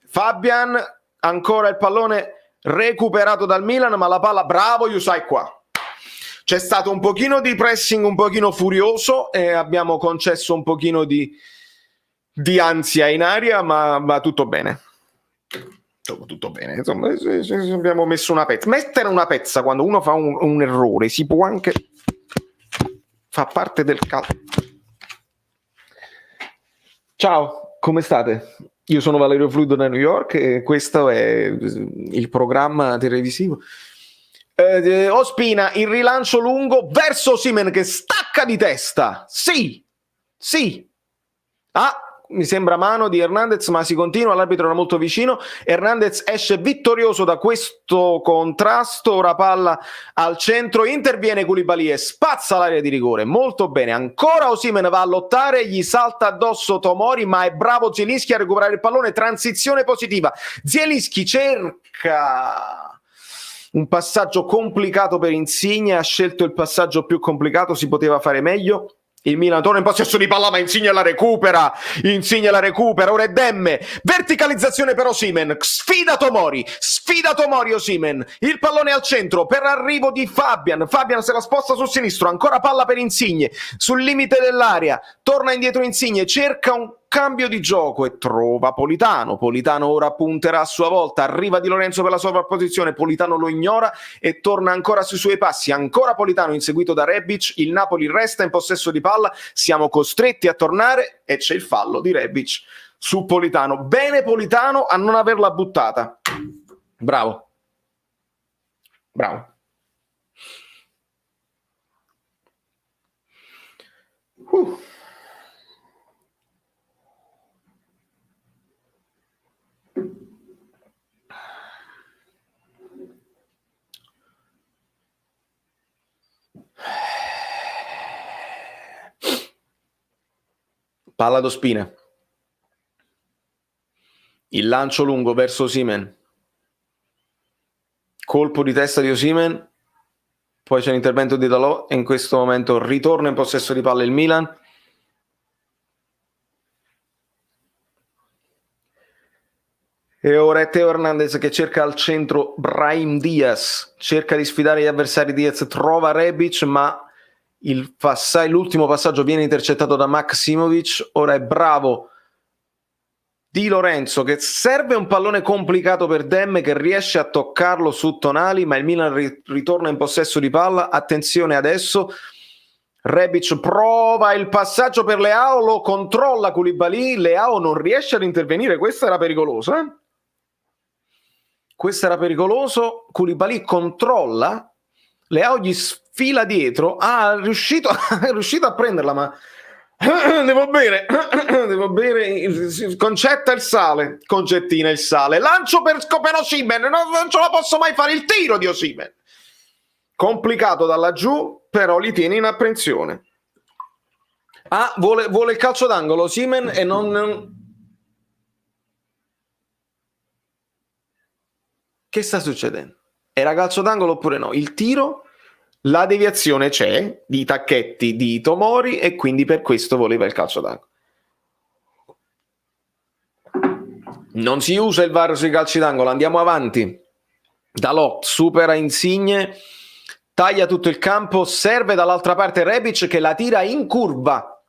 [SPEAKER 1] Fabian, ancora il pallone recuperato dal Milan, ma la palla, bravo Yusai qua. C'è stato un pochino di pressing un pochino furioso e abbiamo concesso un pochino di ansia in aria, ma tutto bene. Tutto bene, insomma, abbiamo messo una pezza. Mettere una pezza quando uno fa un errore si può anche... fa parte del calcio. Ciao, come state? Io sono Valerio Fluido da New York e questo è il programma televisivo. Ospina, il rilancio lungo verso Osimhen che stacca di testa. Sì. Mi sembra mano di Hernandez, ma si continua, l'arbitro era molto vicino. Hernandez esce vittorioso da questo contrasto, ora palla al centro, interviene Koulibaly e spazza l'area di rigore, molto bene, ancora Osimhen va a lottare, gli salta addosso Tomori, ma è bravo Zielinski a recuperare il pallone, transizione positiva, Zielinski cerca un passaggio complicato per Insigne, ha scelto il passaggio più complicato, si poteva fare meglio. Il Milan torna in possesso di palla, ma Insigne la recupera, ora è Demme, verticalizzazione per Osimhen, sfida Tomori Osimhen, il pallone al centro per arrivo di Fabian se la sposta sul sinistro, ancora palla per Insigne, sul limite dell'area, torna indietro Insigne, cerca un cambio di gioco e trova Politano ora punterà a sua volta, arriva Di Lorenzo per la sovrapposizione, Politano lo ignora e torna ancora sui suoi passi, ancora Politano inseguito da Rebic, il Napoli resta in possesso di palla, siamo costretti a tornare e c'è il fallo di Rebic su Politano. Bene Politano a non averla buttata, bravo. Palla d'Ospina, il lancio lungo verso Osimhen, colpo di testa di Osimhen, poi c'è l'intervento di Dalot e in questo momento ritorna in possesso di palla il Milan. E ora è Teo Hernandez che cerca al centro Brahim Diaz, cerca di sfidare gli avversari. Diaz trova Rebic, ma l'ultimo passaggio viene intercettato da Maksimovic. Ora è bravo Di Lorenzo che serve un pallone complicato per Demme che riesce a toccarlo su Tonali, ma il Milan ritorna in possesso di palla. Attenzione adesso, Rebic prova il passaggio per Leao, lo controlla Koulibaly, Leao non riesce ad intervenire, questo era pericoloso, Questo era pericoloso, Koulibaly controlla, Leao gli sfila dietro, è riuscito a prenderla, ma devo bere, concetta il sale, concettina il sale, lancio per Osimhen, non ce la posso mai fare, il tiro di Osimhen, complicato da laggiù, però li tiene in apprensione. Vuole il calcio d'angolo Osimhen e non... Che sta succedendo? Era calcio d'angolo oppure no? Il tiro, la deviazione c'è di tacchetti di Tomori e quindi per questo voleva il calcio d'angolo. Non si usa il VAR sui calci d'angolo, andiamo avanti. Dalot supera Insigne, taglia tutto il campo, serve dall'altra parte Rebic che la tira in curva.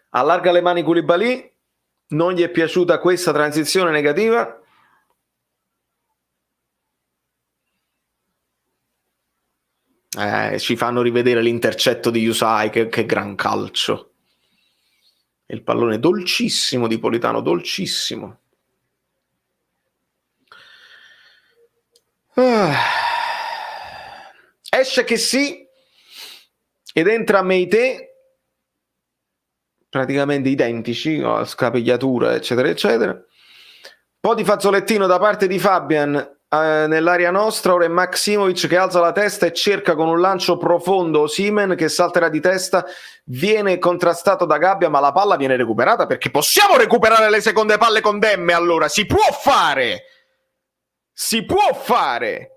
[SPEAKER 1] Allarga le mani Koulibaly, non gli è piaciuta questa transizione negativa. Ci fanno rivedere l'intercetto di Yusai, che gran calcio. Il pallone dolcissimo di Politano, dolcissimo. Esce che sì ed entra Meite, praticamente identici, no? Scapigliatura eccetera eccetera. Po' di fazzolettino da parte di Fabian nell'area nostra. Ora è Maksimovic che alza la testa e cerca con un lancio profondo Osimhen che salterà di testa, viene contrastato da Gabbia, ma la palla viene recuperata perché possiamo recuperare le seconde palle con Demme, allora si può fare, si può fare.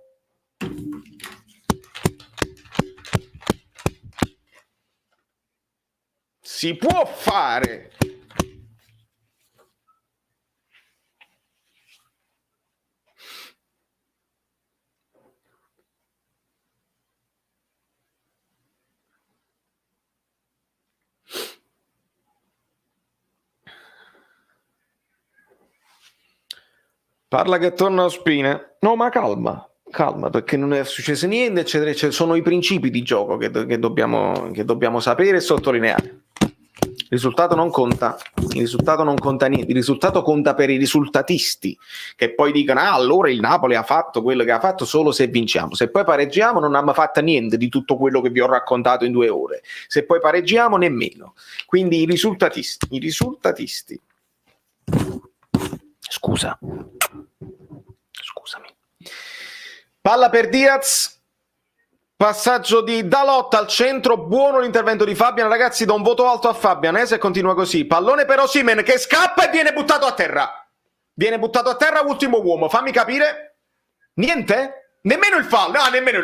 [SPEAKER 1] Si può fare. Parla che torna Ospina. No, ma calma, perché non è successo niente, eccetera, eccetera. Sono i principi di gioco che dobbiamo sapere e sottolineare. Il risultato non conta niente, il risultato conta per i risultatisti, che poi dicono, allora il Napoli ha fatto quello che ha fatto solo se vinciamo, se poi pareggiamo non abbiamo fatto niente di tutto quello che vi ho raccontato in 2 ore, se poi pareggiamo nemmeno. Quindi i risultatisti. Scusami. Palla per Diaz. Passaggio di Dalot al centro, buono l'intervento di Fabian, ragazzi, do un voto alto a Fabian, se continua così. Pallone per Osimhen che scappa e viene buttato a terra. Ultimo uomo, fammi capire. Niente? Nemmeno il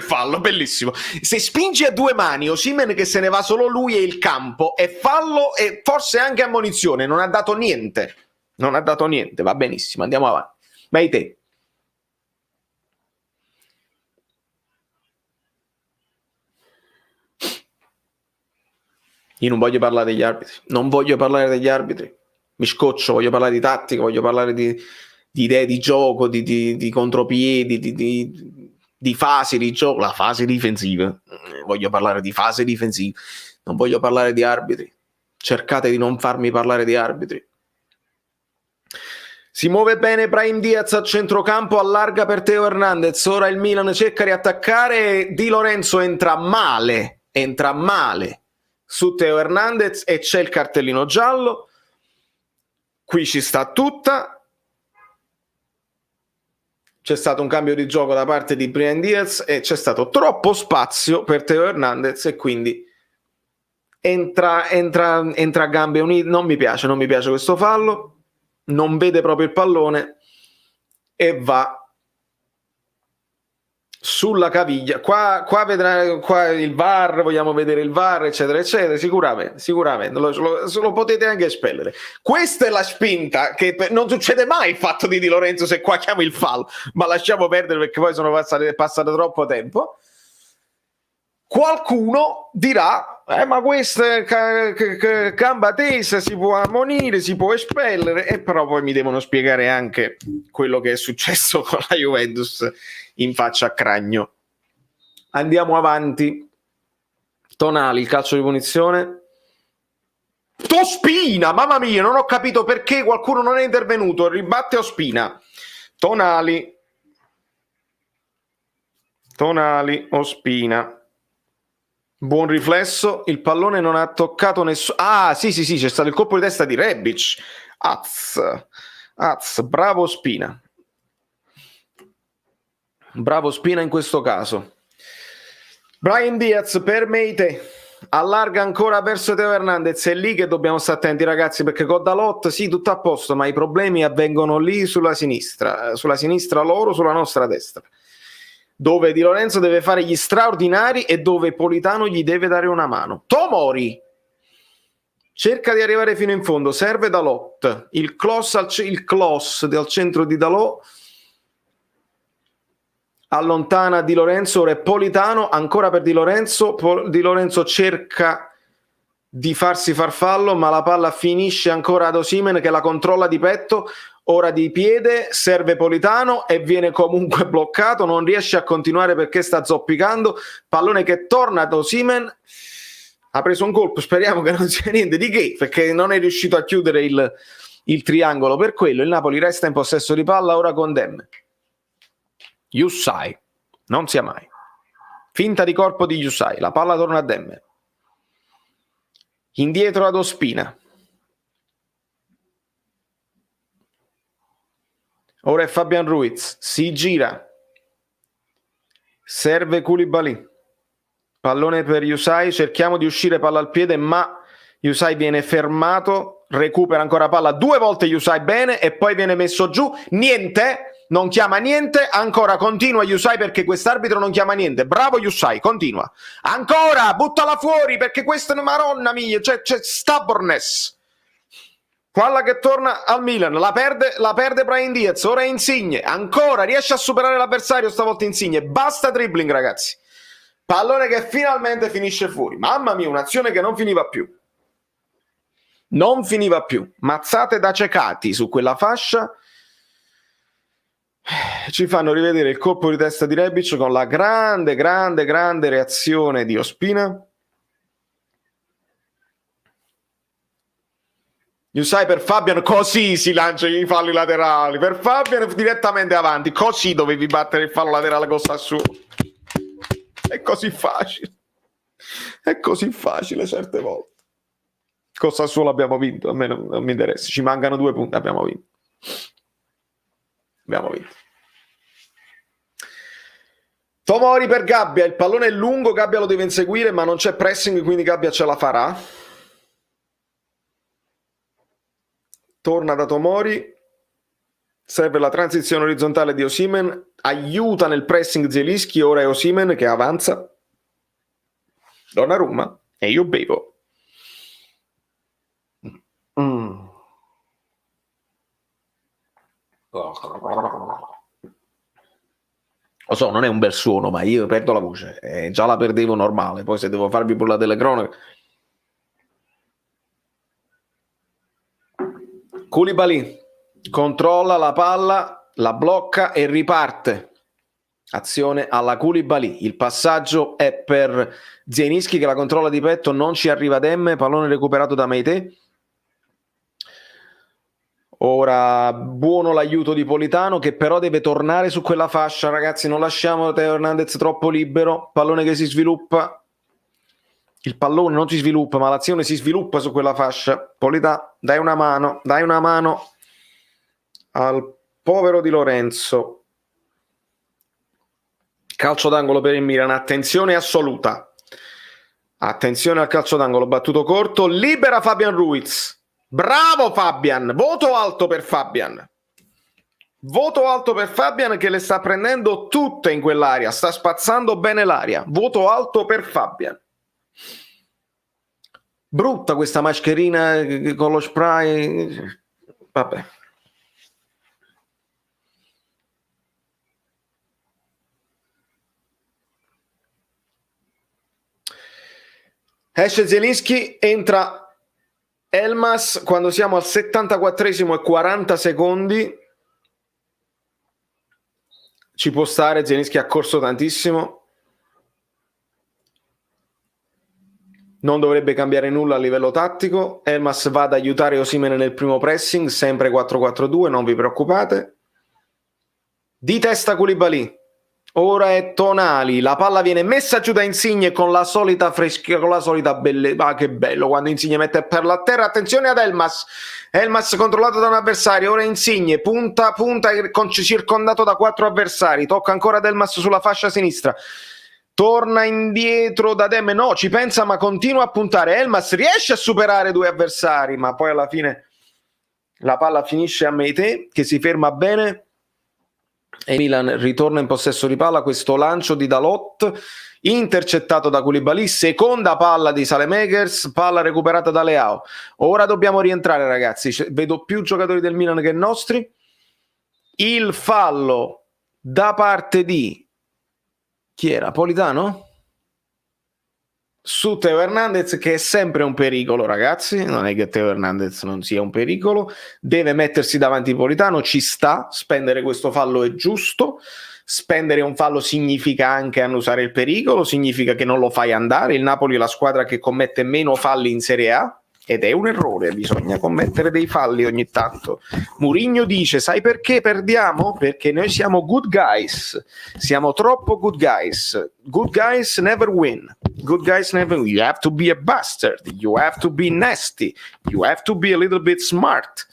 [SPEAKER 1] fallo, bellissimo. Se spingi a 2 mani Osimhen che se ne va solo lui e il campo, è fallo e forse anche ammonizione, non ha dato niente, va benissimo, andiamo avanti. Vai te. Io non voglio parlare degli arbitri, mi scoccio, voglio parlare di tattica, voglio parlare di idee di gioco, di contropiedi, di fasi di gioco, la fase difensiva, voglio parlare di fase difensiva, non voglio parlare di arbitri, cercate di non farmi parlare di arbitri. Si muove bene Brahim Diaz a centrocampo, allarga per Theo Hernandez, ora il Milan cerca di attaccare, Di Lorenzo entra male su Theo Hernandez e c'è il cartellino giallo, qui ci sta tutta, c'è stato un cambio di gioco da parte di Brahim Diaz e c'è stato troppo spazio per Theo Hernandez e quindi entra a gambe unite, non mi piace questo fallo, non vede proprio il pallone e va sulla caviglia. Qua vedrà qua il VAR, vogliamo vedere il VAR, eccetera, eccetera. Sicuramente lo potete anche espellere. Questa è la spinta che non succede mai il fatto di Lorenzo se qua chiami il fallo, ma lasciamo perdere perché poi sono passato troppo tempo. Qualcuno dirà, ma questa è gamba tesa, si può ammonire, si può espellere, e però poi mi devono spiegare anche quello che è successo con la Juventus in faccia a Cragno. Andiamo avanti. Tonali, il calcio di punizione. Ospina, mamma mia, non ho capito perché qualcuno non è intervenuto, ribatte Ospina. Tonali, Ospina. Buon riflesso, il pallone non ha toccato nessuno. Ah, sì, c'è stato il colpo di testa di Rebic. Bravo Spina. Bravo Spina in questo caso. Brahim Diaz per Meite. Allarga ancora verso Theo Hernandez. È lì che dobbiamo stare attenti, ragazzi, perché con Dalot sì, tutto a posto, ma i problemi avvengono lì sulla sinistra loro, sulla nostra destra, dove Di Lorenzo deve fare gli straordinari e dove Politano gli deve dare una mano. Tomori cerca di arrivare fino in fondo, serve Dalot, il cross al centro di Dalot, allontana Di Lorenzo, ora è Politano, ancora per Di Lorenzo, Di Lorenzo cerca di farsi far fallo, ma la palla finisce ancora ad Osimhen che la controlla di petto, ora di piede, serve Politano e viene comunque bloccato, non riesce a continuare perché sta zoppicando, pallone che torna ad Osimhen, ha preso un colpo, speriamo che non sia niente di che, perché non è riuscito a chiudere il triangolo, per quello il Napoli resta in possesso di palla ora con Demme. Yusai, non sia mai, finta di corpo di Yusai, la palla torna a Demme, indietro ad Ospina. Ora è Fabian Ruiz, si gira, serve Koulibaly, pallone per Yusai, cerchiamo di uscire, palla al piede, ma Yusai viene fermato, recupera ancora palla 2 volte Yusai bene e poi viene messo giù, niente, non chiama niente, ancora continua Yusai perché quest'arbitro non chiama niente, bravo Yusai, continua, ancora, buttala fuori perché questa è una maronna mia, c'è stubbornness. Palla che torna al Milan, la perde Brahim Diaz, ora è Insigne, ancora riesce a superare l'avversario, stavolta Insigne, basta dribbling ragazzi, pallone che finalmente finisce fuori, mamma mia, un'azione che non finiva più, mazzate da cecati su quella fascia, Ci fanno rivedere il colpo di testa di Rebic con la grande reazione di Ospina. Sai, per Fabian così si lancia i falli laterali, per Fabian direttamente avanti, così dovevi battere il fallo laterale con Sassuolo. È così facile certe volte. Con Sassuolo abbiamo vinto, a me non mi interessa, ci mancano 2 punti, abbiamo vinto. Tomori per Gabbia, il pallone è lungo, Gabbia lo deve inseguire, ma non c'è pressing, quindi Gabbia ce la farà. Torna da Tomori, serve la transizione orizzontale di Osimhen, aiuta nel pressing Zielinski, ora è Osimhen che avanza. Donnarumma e io bevo. Lo so, non è un bel suono, ma io perdo la voce. Già la perdevo normale, poi se devo farvi pure la telecronaca. Koulibaly controlla la palla, la blocca e riparte. Azione alla Koulibaly. Il passaggio è per Zielinski che la controlla di petto, non ci arriva Demme, pallone recuperato da Meite. Ora buono l'aiuto di Politano che però deve tornare su quella fascia, ragazzi, non lasciamo Teo Hernandez troppo libero, pallone che si sviluppa, il pallone non si sviluppa ma l'azione si sviluppa su quella fascia. Politano, dai una mano al povero Di Lorenzo. Calcio d'angolo per il Milan, attenzione assoluta, attenzione al calcio d'angolo battuto corto, libera Fabian Ruiz. Bravo Fabian, voto alto per Fabian che le sta prendendo tutte in quell'area, sta spazzando bene l'aria, voto alto per Fabian. Brutta questa mascherina con lo spray, vabbè. Esce Zielinski, entra Elmas quando siamo al 74esimo e 40 secondi. Ci può stare, Zielinski ha corso tantissimo. Non dovrebbe cambiare nulla a livello tattico. Elmas va ad aiutare Osimhen nel primo pressing, sempre 4-4-2, non vi preoccupate. Di testa Koulibaly. Ora è Tonali, la palla viene messa giù da Insigne con la solita freschia, con la solita bellezza. Ah, che bello quando Insigne mette per la terra. Attenzione ad Elmas controllato da un avversario. Ora Insigne punta circondato da 4 avversari. Tocca ancora ad Elmas sulla fascia sinistra. Torna indietro da Demme, no, ci pensa ma continua a puntare. Elmas riesce a superare 2 avversari, ma poi alla fine la palla finisce a Meite che si ferma bene. E Milan ritorna in possesso di palla, questo lancio di Dalot intercettato da Koulibaly, seconda palla di Saelemaekers, palla recuperata da Leao. Ora dobbiamo rientrare, ragazzi, vedo più giocatori del Milan che nostri. Il fallo da parte di chi era? Politano? Su Teo Hernandez, che è sempre un pericolo, ragazzi, non è che Teo Hernandez non sia un pericolo, deve mettersi davanti Politano, ci sta, spendere questo fallo è giusto, spendere un fallo significa anche annusare il pericolo, significa che non lo fai andare. Il Napoli è la squadra che commette meno falli in Serie A ed è un errore, bisogna commettere dei falli ogni tanto. Mourinho dice, sai perché perdiamo? Perché noi siamo good guys, siamo troppo good guys. Good guys never win. Good guys never win. You have to be a bastard, you have to be nasty, you have to be a little bit smart.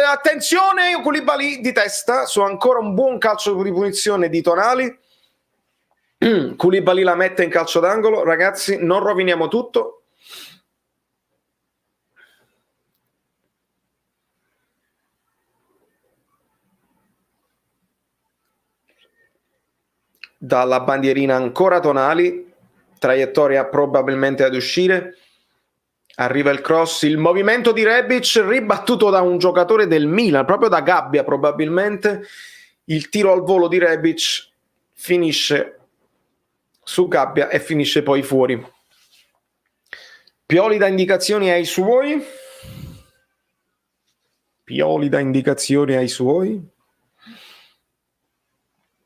[SPEAKER 1] Attenzione, Koulibaly di testa su ancora un buon calcio di punizione di Tonali. Koulibaly la mette in calcio d'angolo, ragazzi, non roviniamo tutto. Dalla bandierina ancora Tonali, traiettoria probabilmente ad uscire, arriva il cross, il movimento di Rebic ribattuto da un giocatore del Milan, proprio da Gabbia probabilmente, il tiro al volo di Rebic finisce su Gabbia e finisce poi fuori. Pioli dà indicazioni ai suoi.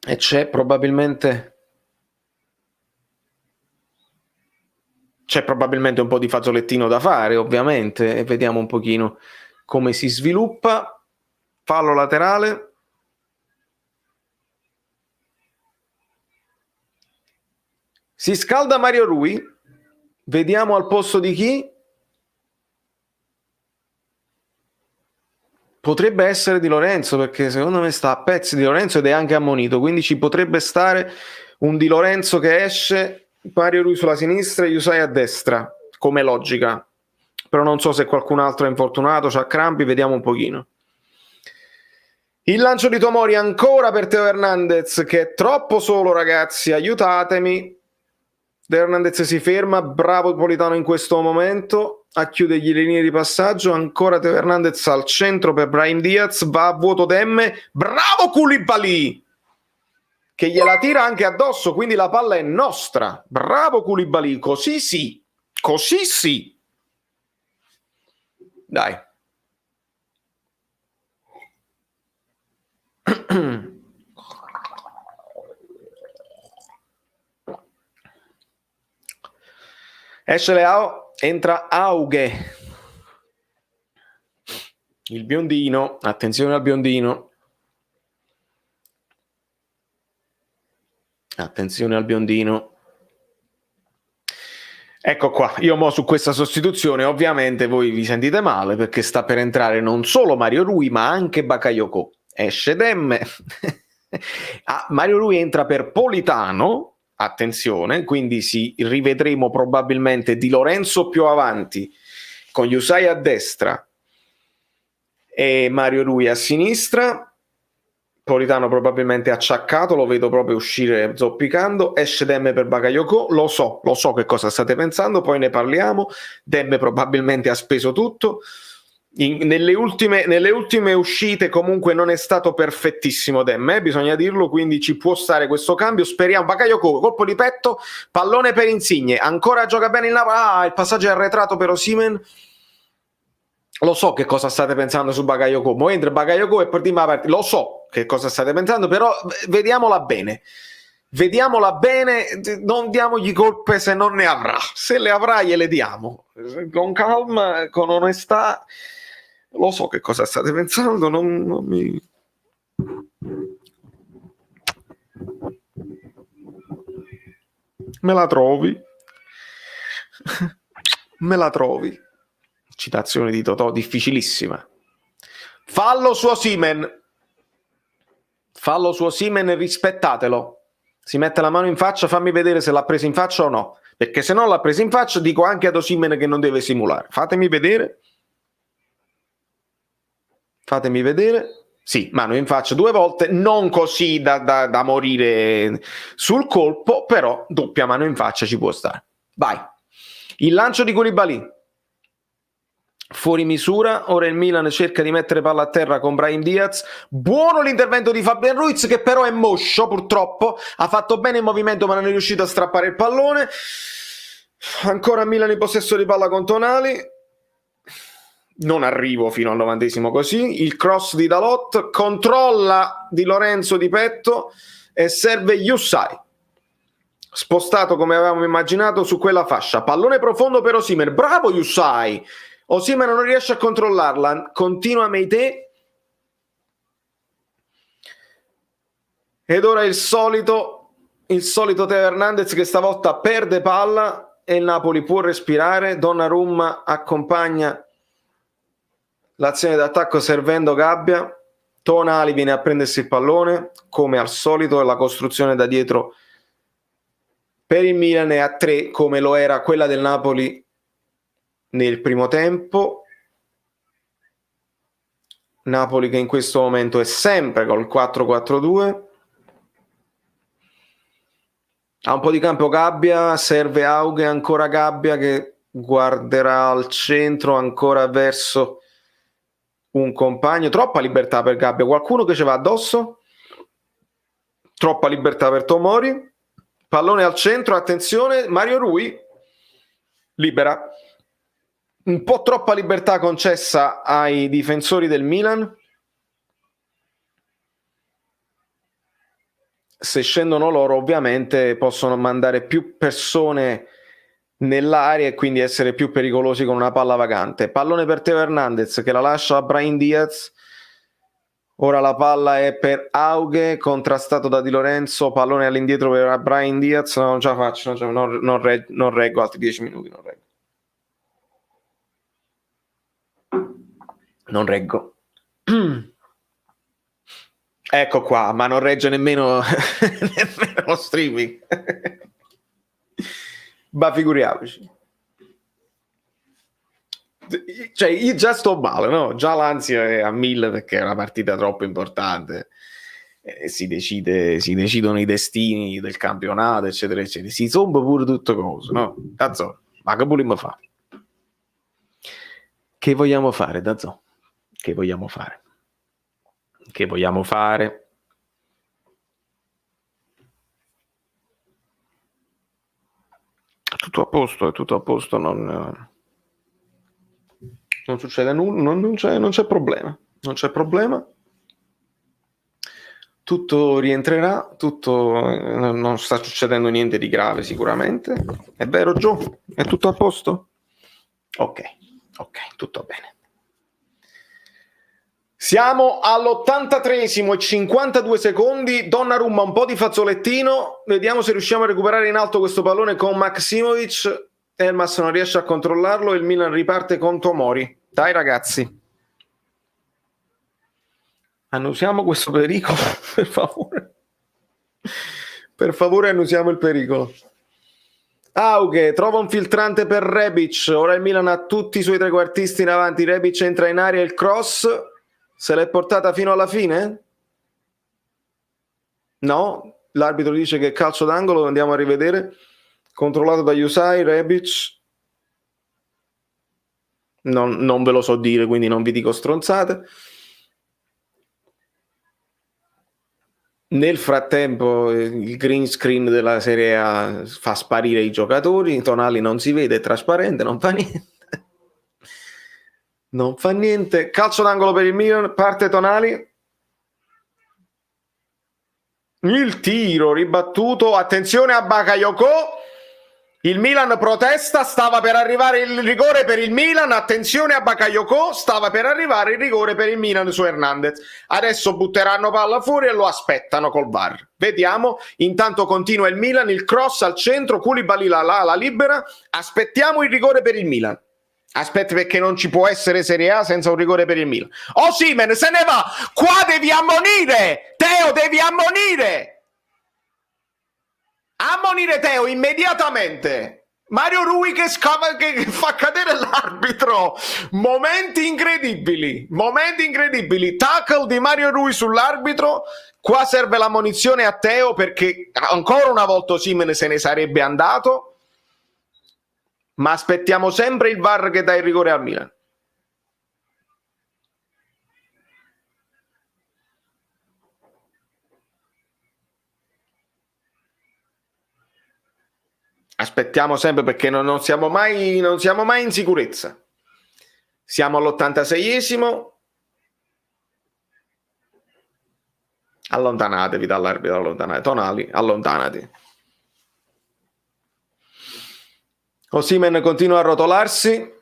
[SPEAKER 1] e c'è probabilmente un po' di fazzolettino da fare, ovviamente, e vediamo un pochino come si sviluppa. Fallo laterale. Si scalda Mario Rui, vediamo al posto di chi. Potrebbe essere Di Lorenzo, perché secondo me sta a pezzi Di Lorenzo ed è anche ammonito, quindi ci potrebbe stare un Di Lorenzo che esce, Mario Rui sulla sinistra e Yusai a destra, come logica. Però non so se qualcun altro è infortunato, c'ha crampi, vediamo un pochino. Il lancio di Tomori ancora per Teo Hernandez, che è troppo solo, ragazzi, aiutatemi. Teo Hernandez si ferma, bravo Politano in questo momento a chiudergli le linee di passaggio. Ancora Teo Hernandez al centro per Brahim Diaz, va a vuoto Demme, bravo Koulibaly che gliela tira anche addosso, quindi la palla è nostra. Bravo Koulibaly, così sì, così sì. Dai. Esce Leao, entra Auge. Il biondino, attenzione al biondino. Attenzione al biondino. Ecco qua, io mo su questa sostituzione ovviamente voi vi sentite male perché sta per entrare non solo Mario Rui ma anche Bakayoko. Esce Demme. Mario Rui entra per Politano, attenzione, quindi si rivedremo probabilmente Di Lorenzo più avanti con Yusai a destra e Mario Rui a sinistra. Politano probabilmente acciaccato, lo vedo proprio uscire zoppicando. Esce Demme per Bakayoko, lo so che cosa state pensando, poi ne parliamo. Demme probabilmente ha speso tutto. Nelle ultime uscite comunque non è stato perfettissimo Demme, bisogna dirlo, quindi ci può stare questo cambio. Speriamo. Bakayoko, colpo di petto, pallone per Insigne, ancora gioca bene il Napoli. Il passaggio è arretrato per Osimhen. Lo so che cosa state pensando su Bakayoko. Mo entra Bakayoko e per prima parte. Lo so che cosa state pensando, però vediamola bene. Vediamola bene, non diamogli colpe se non ne avrà. Se le avrà gliele diamo. Con calma, con onestà. Lo so che cosa state pensando, non mi... Me la trovi? Me la trovi? Citazione di Totò, difficilissima. Fallo su Osimhen. Fallo su Osimhen, rispettatelo. Si mette la mano in faccia, fammi vedere se l'ha presa in faccia o no. Perché se non l'ha presa in faccia, dico anche ad Osimhen che non deve simulare. Fatemi vedere. Fatemi vedere. Sì, mano in faccia 2 volte, non così da morire sul colpo, però doppia mano in faccia ci può stare. Vai. Il lancio di Koulibaly. Fuori misura, ora il Milan cerca di mettere palla a terra con Brahim Diaz. Buono l'intervento di Fabian Ruiz che però è moscio purtroppo, ha fatto bene il movimento ma non è riuscito a strappare il pallone. Ancora Milan in possesso di palla con Tonali, non arrivo fino al 90esimo così. Il cross di Dalot, controlla Di Lorenzo di petto e serve Yusai, spostato come avevamo immaginato su quella fascia. Pallone profondo per Osimhen, bravo Yusai. Osimhen non riesce a controllarla, continua Meite ed ora il solito Teo Hernandez che stavolta perde palla e il Napoli può respirare. Donnarumma accompagna l'azione d'attacco servendo Gabbia. Tonali viene a prendersi il pallone come al solito, e la costruzione da dietro per il Milan è a 3 come lo era quella del Napoli nel primo tempo. Napoli che in questo momento è sempre col 4-4-2. Ha un po' di campo Gabbia, serve Auge, ancora Gabbia che guarderà al centro, ancora verso un compagno. Troppa libertà per Gabbia, qualcuno che ci va addosso. Troppa libertà per Tomori. Pallone al centro, attenzione, Mario Rui libera. Un po' troppa libertà concessa ai difensori del Milan. se scendono loro ovviamente possono mandare più persone nell'area e quindi essere più pericolosi con una palla vagante. Pallone per Teo Hernandez che la lascia a Brahim Diaz. Ora la palla è per Auge, contrastato da Di Lorenzo, pallone all'indietro per Brahim Diaz. No, non ce la faccio, non reggo altri 10 minuti, non reggo. Ecco qua, ma non regge nemmeno lo streaming. Ma figuriamoci. Cioè, io già sto male, no? Già l'ansia è a 1000 perché è una partita troppo importante. Si decidono i destini del campionato, eccetera, eccetera. Si somma pure tutte cose, no? Dazzo, ma che vogliamo fare? Che vogliamo fare, Dazzo? Che vogliamo fare? Che vogliamo fare? Tutto a posto, non succede nulla, non c'è problema, non c'è problema. Tutto rientrerà, non sta succedendo niente di grave sicuramente. È vero, Gio? È tutto a posto? Ok, tutto bene. Siamo all'83esimo e 52 secondi. Donnarumma un po' di fazzolettino. Vediamo se riusciamo a recuperare in alto questo pallone con Maksimovic. Elmas non riesce a controllarlo e il Milan riparte con Tomori. Dai ragazzi. Annusiamo questo pericolo, per favore. Per favore annusiamo il pericolo. Auge trova un filtrante per Rebic. Ora il Milan ha tutti i suoi trequartisti in avanti. Rebic entra in aria, il cross. Se l'è portata fino alla fine? No, l'arbitro dice che è calcio d'angolo, andiamo a rivedere. Controllato da Yusai, Rebic. Non ve lo so dire, quindi non vi dico stronzate. Nel frattempo il green screen della Serie A fa sparire i giocatori, Tonali non si vede, è trasparente, non fa niente. Non fa niente. Calcio d'angolo per il Milan, parte Tonali. Il tiro ribattuto, attenzione a Bakayoko. Il Milan protesta, stava per arrivare il rigore per il Milan, attenzione a Bakayoko, stava per arrivare il rigore per il Milan su Hernandez. Adesso butteranno palla fuori e lo aspettano col VAR. Vediamo, intanto continua il Milan, il cross al centro, Koulibaly la libera, aspettiamo il rigore per il Milan. Aspetta, perché non ci può essere Serie A senza un rigore per il Milan. Osimhen se ne va, qua devi ammonire, Teo devi ammonire. Ammonire Teo immediatamente. Mario Rui che fa cadere l'arbitro. Momenti incredibili. Tackle di Mario Rui sull'arbitro. Qua serve l'ammonizione a Teo perché ancora una volta Osimhen se ne sarebbe andato. Ma aspettiamo sempre il VAR che dà il rigore al Milan. Aspettiamo sempre perché non siamo mai in sicurezza. Siamo all'86esimo. Allontanatevi dall'arbitro, allontanate. Tonali, allontanati. Osimhen continua a rotolarsi.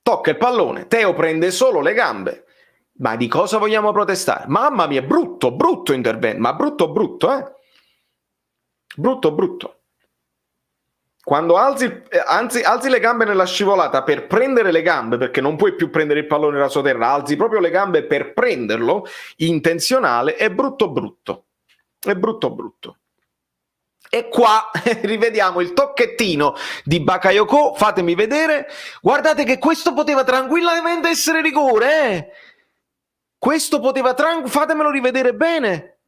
[SPEAKER 1] Tocca il pallone. Teo prende solo le gambe. Ma di cosa vogliamo protestare? Mamma mia, brutto intervento. Ma brutto, Brutto. Quando alzi le gambe nella scivolata per prendere le gambe, perché non puoi più prendere il pallone da sotterra, alzi proprio le gambe per prenderlo, intenzionale, è brutto. E qua rivediamo il tocchettino di Bakayoko, fatemi vedere, guardate che questo poteva tranquillamente essere rigore, Questo poteva fatemelo rivedere bene.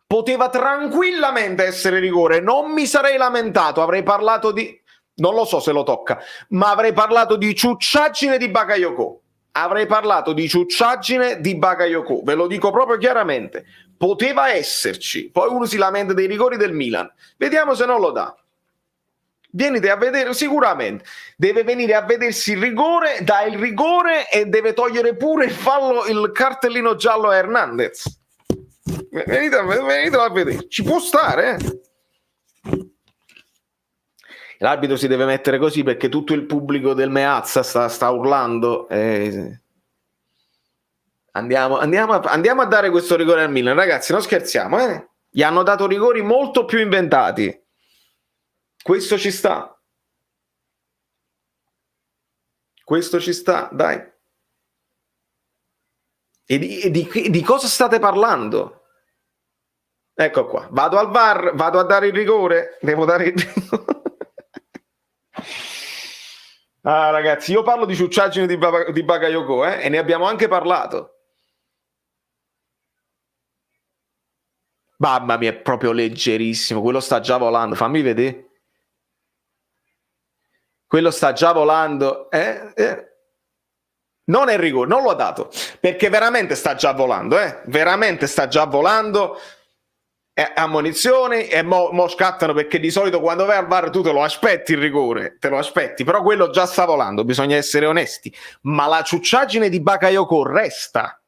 [SPEAKER 1] Poteva tranquillamente essere rigore, non mi sarei lamentato, avrei parlato di, non lo so se lo tocca, ma avrei parlato di ciucciaggine di Bakayoko. Ve lo dico proprio chiaramente. Poteva esserci. Poi uno si lamenta dei rigori del Milan. Vediamo se non lo dà. Vienite a vedere, sicuramente deve venire a vedersi il rigore, dà il rigore e deve togliere pure il fallo, il cartellino giallo a Hernandez. Venite a vedere, ci può stare, L'arbitro si deve mettere così perché tutto il pubblico del Meazza sta urlando. Andiamo a dare questo rigore al Milan, ragazzi, non scherziamo, Gli hanno dato rigori molto più inventati. Questo ci sta. Questo ci sta, dai. E di cosa state parlando? Ecco qua. Vado al VAR, vado a dare il rigore. Devo dare il rigore. Ah, ragazzi, io parlo di ciucciaggine di Bakayoko, e ne abbiamo anche parlato. Mamma mia, è proprio leggerissimo. Quello sta già volando. Fammi vedere. Quello sta già volando. Non è rigore, non lo ha dato. Perché veramente sta già volando, Veramente sta già volando. Ammonizioni e mo scattano, perché di solito quando vai al VAR tu te lo aspetti il rigore, te lo aspetti, però quello già sta volando, bisogna essere onesti. Ma la ciucciaggine di Bakayoko resta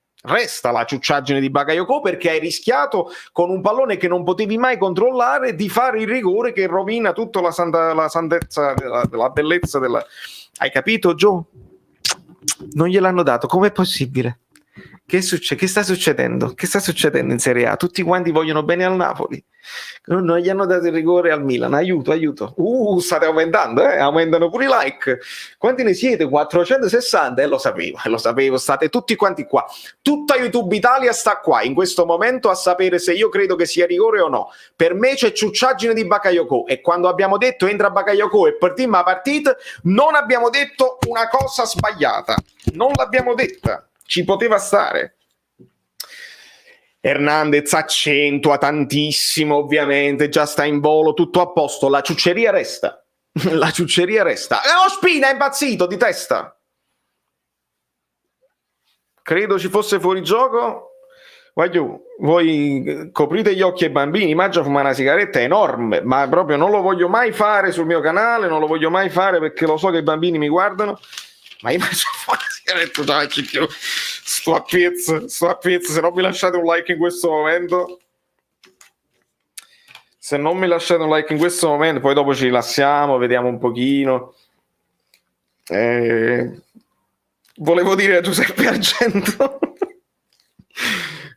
[SPEAKER 1] la ciucciaggine di Bakayoko, perché hai rischiato con un pallone che non potevi mai controllare di fare il rigore che rovina tutta la santezza, la bellezza della... Hai capito, Gio? Non gliel'hanno dato, com'è possibile? Che sta succedendo? Che sta succedendo in Serie A? Tutti quanti vogliono bene al Napoli. Non gli hanno dato il rigore al Milan. Aiuto. State aumentando, aumentano pure i like. Quanti ne siete? 460? Lo sapevo, state tutti quanti qua. Tutta YouTube Italia sta qua in questo momento a sapere se io credo che sia rigore o no. Per me c'è ciucciaggine di Bakayoko, e quando abbiamo detto entra Bakayoko e partiamo la partita, non abbiamo detto una cosa sbagliata. Non l'abbiamo detta. Ci poteva stare. Hernandez accentua tantissimo, ovviamente, già sta in volo, tutto a posto, la ciucceria resta. La ciucceria resta. Ospina è impazzito di testa. Credo ci fosse fuori gioco. Voi coprite gli occhi ai bambini, Maggio fuma una sigaretta enorme, ma proprio non lo voglio mai fare sul mio canale, non lo voglio mai fare perché lo so che i bambini mi guardano. Ma io mangio fuori la sigaretta, già, sto a piezza, se non mi lasciate un like in questo momento, poi dopo ci rilassiamo, vediamo un pochino. Volevo dire a Giuseppe Argento,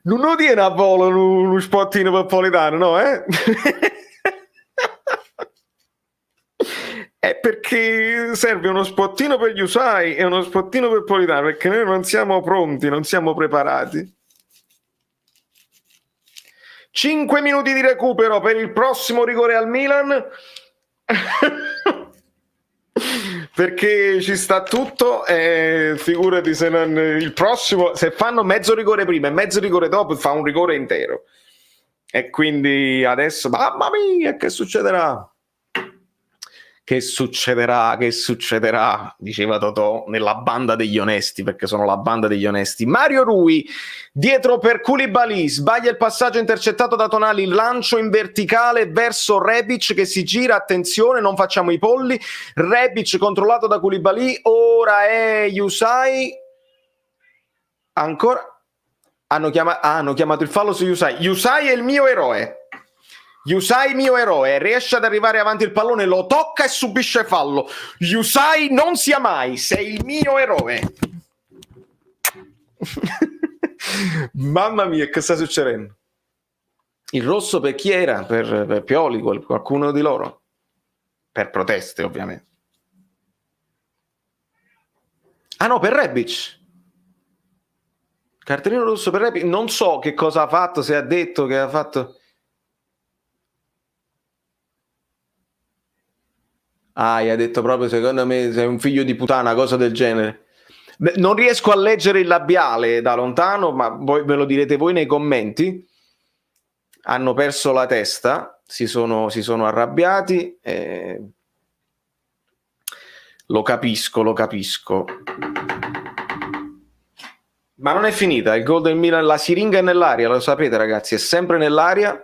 [SPEAKER 1] non lo tiene a volo uno spottino per Politano, no, È perché serve uno spottino per gli Usai e uno spottino per Politano, perché noi non siamo pronti, non siamo preparati. 5 minuti di recupero per il prossimo rigore al Milan. Perché ci sta tutto, figurati se non il prossimo, se fanno mezzo rigore prima e mezzo rigore dopo, fa un rigore intero. E quindi adesso, mamma mia, che succederà? Che succederà, diceva Totò, nella banda degli onesti, perché sono la banda degli onesti. Mario Rui, dietro per Koulibaly, sbaglia il passaggio intercettato da Tonali, lancio in verticale verso Rebic che si gira, attenzione, non facciamo i polli, Rebic controllato da Koulibaly, ora è Usai, ancora, hanno chiamato il fallo su Usai. Usai è il mio eroe. Usai mio eroe, riesce ad arrivare avanti il pallone, lo tocca e subisce fallo. Usai non sia mai, sei il mio eroe. Mamma mia, che sta succedendo? Il rosso per chi era? Per Pioli, qualcuno di loro? Per proteste, ovviamente. Ah no, per Rebic. Cartellino rosso per Rebic. Non so che cosa ha fatto, se ha detto che ha fatto... Ah, gli ha detto proprio, secondo me sei un figlio di puttana, una cosa del genere. Beh, non riesco a leggere il labiale da lontano, ma voi me lo direte voi nei commenti. Hanno perso la testa, si sono arrabbiati. Lo capisco. Ma non è finita, il gol del Milan, la siringa è nell'aria, lo sapete ragazzi, è sempre nell'aria.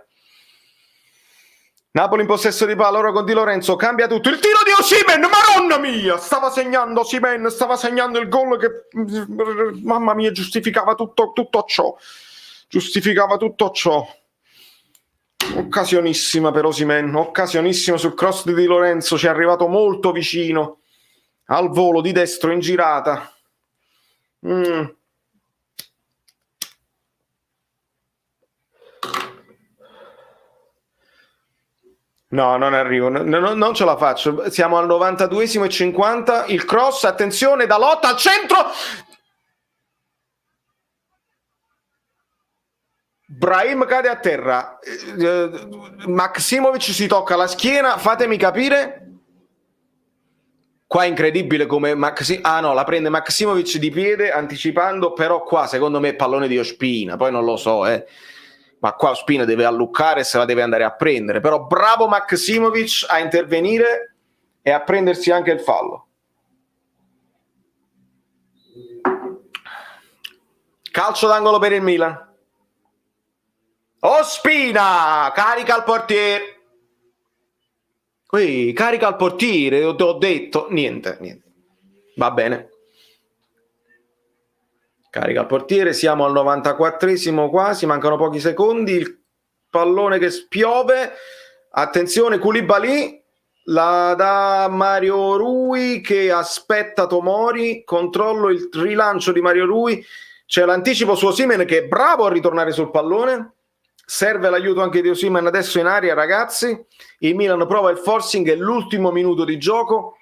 [SPEAKER 1] Napoli in possesso di palla, ora con Di Lorenzo, cambia tutto, il tiro di Osimhen, madonna mia, stava segnando Osimhen, stava segnando il gol che, mamma mia, giustificava tutto ciò, occasionissima per Osimhen, occasionissima sul cross di Di Lorenzo, ci è arrivato molto vicino, al volo di destro in girata. No, non arrivo, non ce la faccio. Siamo al 92esimo e 50. Il cross, attenzione, Dalot al centro. Brahim cade a terra. Maksimovic si tocca la schiena. Fatemi capire. Qua è incredibile come la prende Maksimovic di piede anticipando, però qua secondo me è pallone di Ospina. Poi non lo so, ma qua Ospina deve alluccare e se la deve andare a prendere, però bravo Maksimovic a intervenire e a prendersi anche il fallo. Calcio d'angolo per il Milan. Ospina carica il portiere. Carica il portiere, ho detto niente, va bene. Carica il portiere, siamo al 94esimo quasi, mancano pochi secondi, il pallone che spiove, attenzione Koulibaly, la dà Mario Rui che aspetta Tomori, controllo il rilancio di Mario Rui, c'è l'anticipo su Osimhen che è bravo a ritornare sul pallone, serve l'aiuto anche di Osimhen adesso in aria ragazzi, il Milan prova il forcing, è l'ultimo minuto di gioco.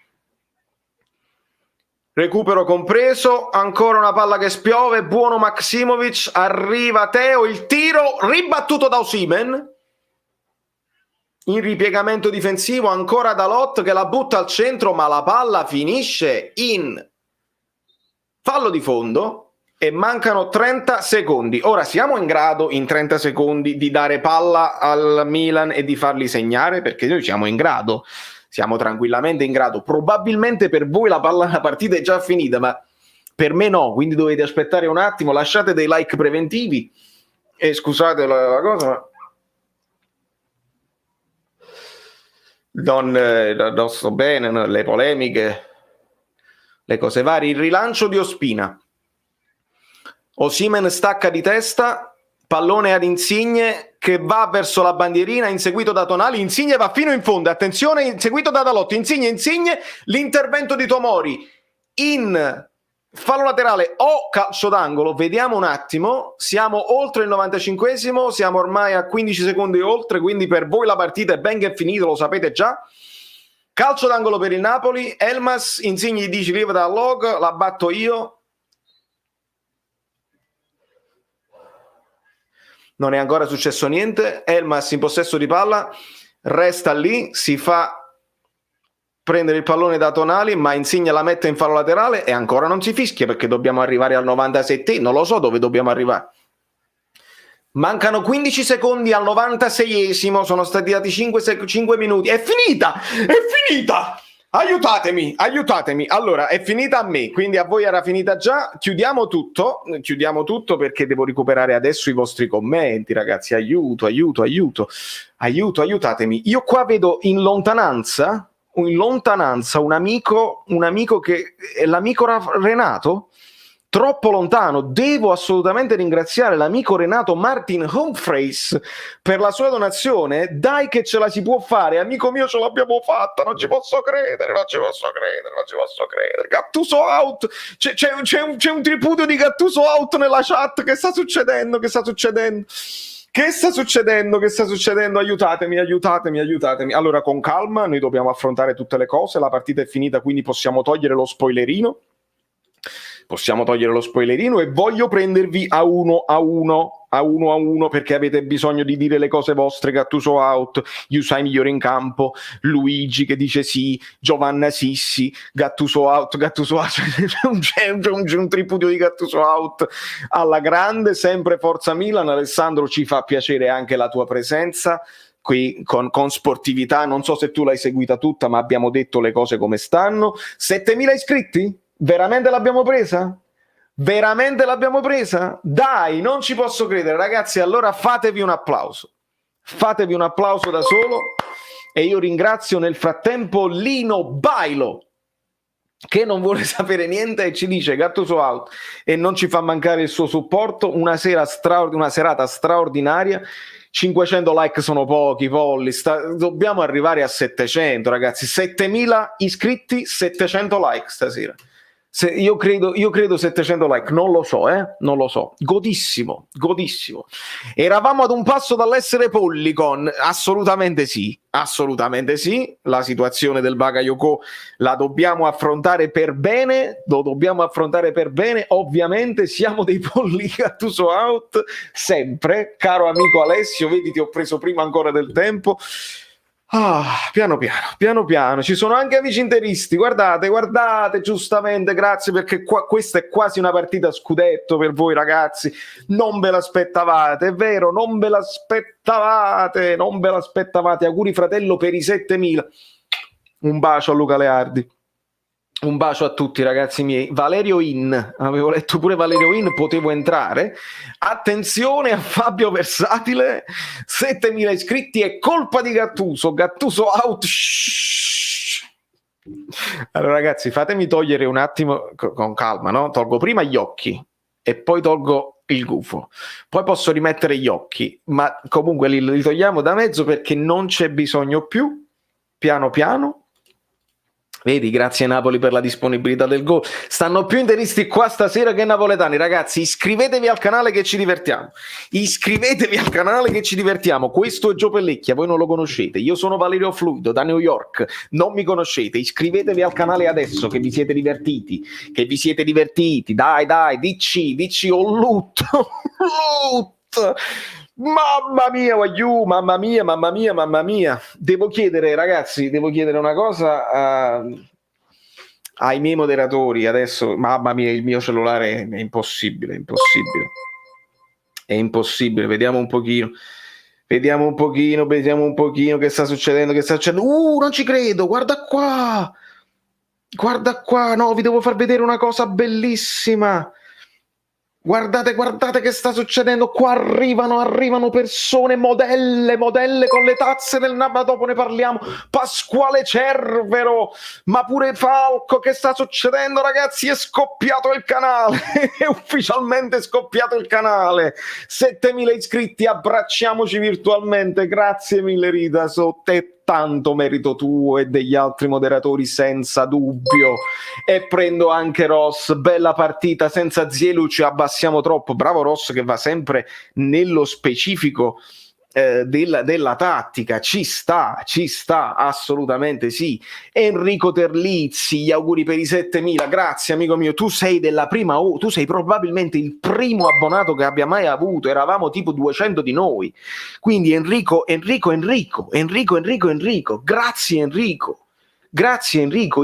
[SPEAKER 1] Recupero compreso, ancora una palla che spiove, buono Maksimovic, arriva Teo, il tiro ribattuto da Osimhen, in ripiegamento difensivo, ancora Dalot che la butta al centro, ma la palla finisce in fallo di fondo e mancano 30 secondi. Ora siamo in grado in 30 secondi di dare palla al Milan e di farli segnare, perché noi siamo in grado. Siamo tranquillamente in grado. Probabilmente per voi la partita è già finita, ma per me no, quindi dovete aspettare un attimo, lasciate dei like preventivi e scusate la cosa, ma non sto bene, no? Le polemiche, le cose varie. Il rilancio di Ospina. Osimhen stacca di testa, pallone ad Insigne che va verso la bandierina, inseguito da Tonali, Insigne va fino in fondo, attenzione, inseguito da Dalot, Insigne, l'intervento di Tomori in fallo laterale o calcio d'angolo, vediamo un attimo, siamo oltre il 95esimo, siamo ormai a 15 secondi oltre, quindi per voi la partita è ben che è finita, lo sapete già. Calcio d'angolo per il Napoli, Elmas, Insigne gli dice leave dal log, la batto io. Non è ancora successo niente, Elmas in possesso di palla, resta lì, si fa prendere il pallone da Tonali, ma Insigne la mette in fallo laterale e ancora non si fischia perché dobbiamo arrivare al 97, non lo so dove dobbiamo arrivare. Mancano 15 secondi al 96esimo, sono stati dati 5 minuti, è finita! Aiutatemi. Allora, è finita a me, quindi a voi era finita già. Chiudiamo tutto perché devo recuperare adesso i vostri commenti, ragazzi. Aiutatemi. Io qua vedo in lontananza un amico che è l'amico Renato, troppo lontano. Devo assolutamente ringraziare l'amico Renato Martin Humphreys per la sua donazione. Dai che ce la si può fare, amico mio, ce l'abbiamo fatta, non ci posso credere. Gattuso out, c'è un tripudio di Gattuso out nella chat. Che sta succedendo? Aiutatemi. Allora, con calma, noi dobbiamo affrontare tutte le cose, la partita è finita, quindi possiamo togliere lo spoilerino e voglio prendervi a uno perché avete bisogno di dire le cose vostre. Gattuso out, Yusai migliore in campo, Luigi che dice sì, Giovanna Sissi, Gattuso out, c'è un tripudio di Gattuso out alla grande, sempre forza Milan. Alessandro, ci fa piacere anche la tua presenza qui con sportività, non so se tu l'hai seguita tutta, ma abbiamo detto le cose come stanno. 7.000 iscritti? Veramente l'abbiamo presa? Dai, non ci posso credere, ragazzi. Allora fatevi un applauso da solo. E io ringrazio nel frattempo Lino Bailo, che non vuole sapere niente e ci dice Gattuso out, e non ci fa mancare il suo supporto. Una serata straordinaria. 500 like sono pochi, Polli, dobbiamo arrivare a 700, ragazzi. 7000 iscritti, 700 like stasera. Io credo 700 like, non lo so, non lo so. Godissimo. Eravamo ad un passo dall'essere Pollicon, assolutamente sì. La situazione del Bakayoko la dobbiamo affrontare per bene, ovviamente siamo dei polli. Gattuso out sempre, caro amico Alessio, vedi ti ho preso prima ancora del tempo. Piano piano, ci sono anche amici interisti, guardate, giustamente, grazie, perché questa è quasi una partita a scudetto per voi ragazzi, non ve l'aspettavate, è vero, non ve l'aspettavate, auguri fratello per i 7000, un bacio a Luca Leardi. Un bacio a tutti ragazzi miei. Valerio In, avevo letto pure Valerio In, potevo entrare. Attenzione a Fabio Versatile, 7000 iscritti, è colpa di Gattuso out. Allora ragazzi, fatemi togliere un attimo con calma, no? Tolgo prima gli occhi e poi tolgo il gufo, poi posso rimettere gli occhi, ma comunque li togliamo da mezzo perché non c'è bisogno più. Piano piano. Vedi, grazie Napoli per la disponibilità del gol. Stanno più interisti qua stasera che napoletani, ragazzi. Iscrivetevi al canale che ci divertiamo. Questo è Gio Pellecchia, voi non lo conoscete. Io sono Valerio Fluido da New York, non mi conoscete. Iscrivetevi al canale adesso che vi siete divertiti. Dai, dici, ho lutto. Mamma mia. Devo chiedere, ragazzi, una cosa ai miei moderatori adesso. Mamma mia, il mio cellulare è impossibile. Vediamo un pochino che sta succedendo. Non ci credo, guarda qua, no, vi devo far vedere una cosa bellissima. Guardate che sta succedendo qua, arrivano persone, modelle con le tazze del ma dopo ne parliamo. Pasquale Cervero, ma pure Falco. Che sta succedendo ragazzi? È scoppiato il canale è ufficialmente scoppiato il canale. 7000 iscritti, abbracciamoci virtualmente. Grazie mille Rita, tanto merito tuo e degli altri moderatori senza dubbio. E prendo anche Ross, bella partita senza Zielu, ci abbassiamo troppo. Bravo Ross che va sempre nello specifico della tattica. Ci sta, assolutamente sì. Enrico Terlizzi, gli auguri per i 7000. Grazie amico mio, tu sei della prima tu sei probabilmente il primo abbonato che abbia mai avuto. Eravamo tipo 200 di noi, quindi Enrico, grazie Enrico.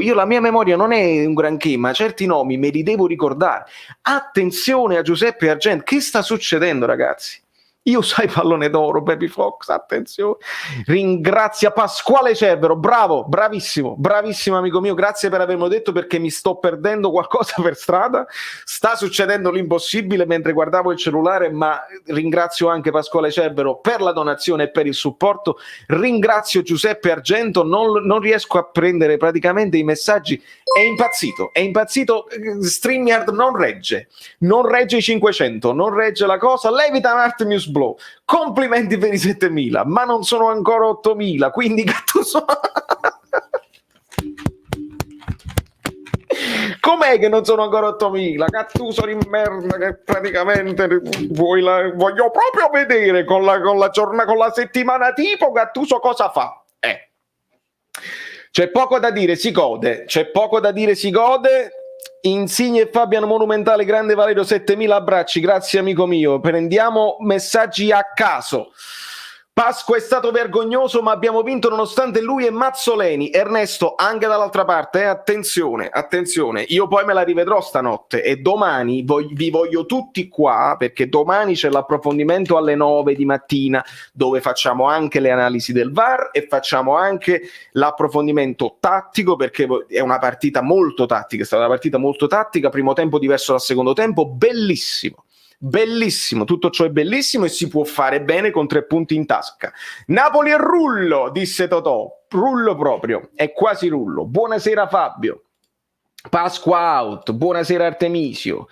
[SPEAKER 1] Io la mia memoria non è un granché, ma certi nomi me li devo ricordare. Attenzione a Giuseppe Argent, che sta succedendo ragazzi? Io sai pallone d'oro, Baby Fox, attenzione. Ringrazia Pasquale Cervero, bravissimo amico mio, grazie per avermelo detto perché mi sto perdendo qualcosa per strada. Sta succedendo l'impossibile mentre guardavo il cellulare, ma ringrazio anche Pasquale Cervero per la donazione e per il supporto. Ringrazio Giuseppe Argento, non riesco a prendere praticamente i messaggi. È impazzito. StreamYard non regge i 500, non regge la cosa. Levita Artemis Blow, complimenti per i 7000, ma non sono ancora 8000, quindi Gattuso com'è che non sono ancora 8000? Gattuso di merda, che praticamente voglio proprio vedere con la settimana tipo Gattuso cosa fa. C'è poco da dire, si gode. Insigne e Fabiano Monumentale, grande Valerio, 7000 abbracci, grazie amico mio. Prendiamo messaggi a caso. Pasqua è stato vergognoso, ma abbiamo vinto nonostante lui e Mazzoleni. Ernesto, anche dall'altra parte, attenzione. Io poi me la rivedrò stanotte e domani vi voglio tutti qua, perché domani c'è l'approfondimento alle 9 di mattina, dove facciamo anche le analisi del VAR e facciamo anche l'approfondimento tattico, perché è una partita molto tattica, è stata una partita molto tattica, primo tempo diverso dal secondo tempo, bellissimo. Bellissimo, tutto ciò è bellissimo e si può fare bene con 3 punti in tasca. Napoli è rullo, disse Totò, rullo proprio, è quasi rullo. Buonasera Fabio, Pasqua out, buonasera Artemisio.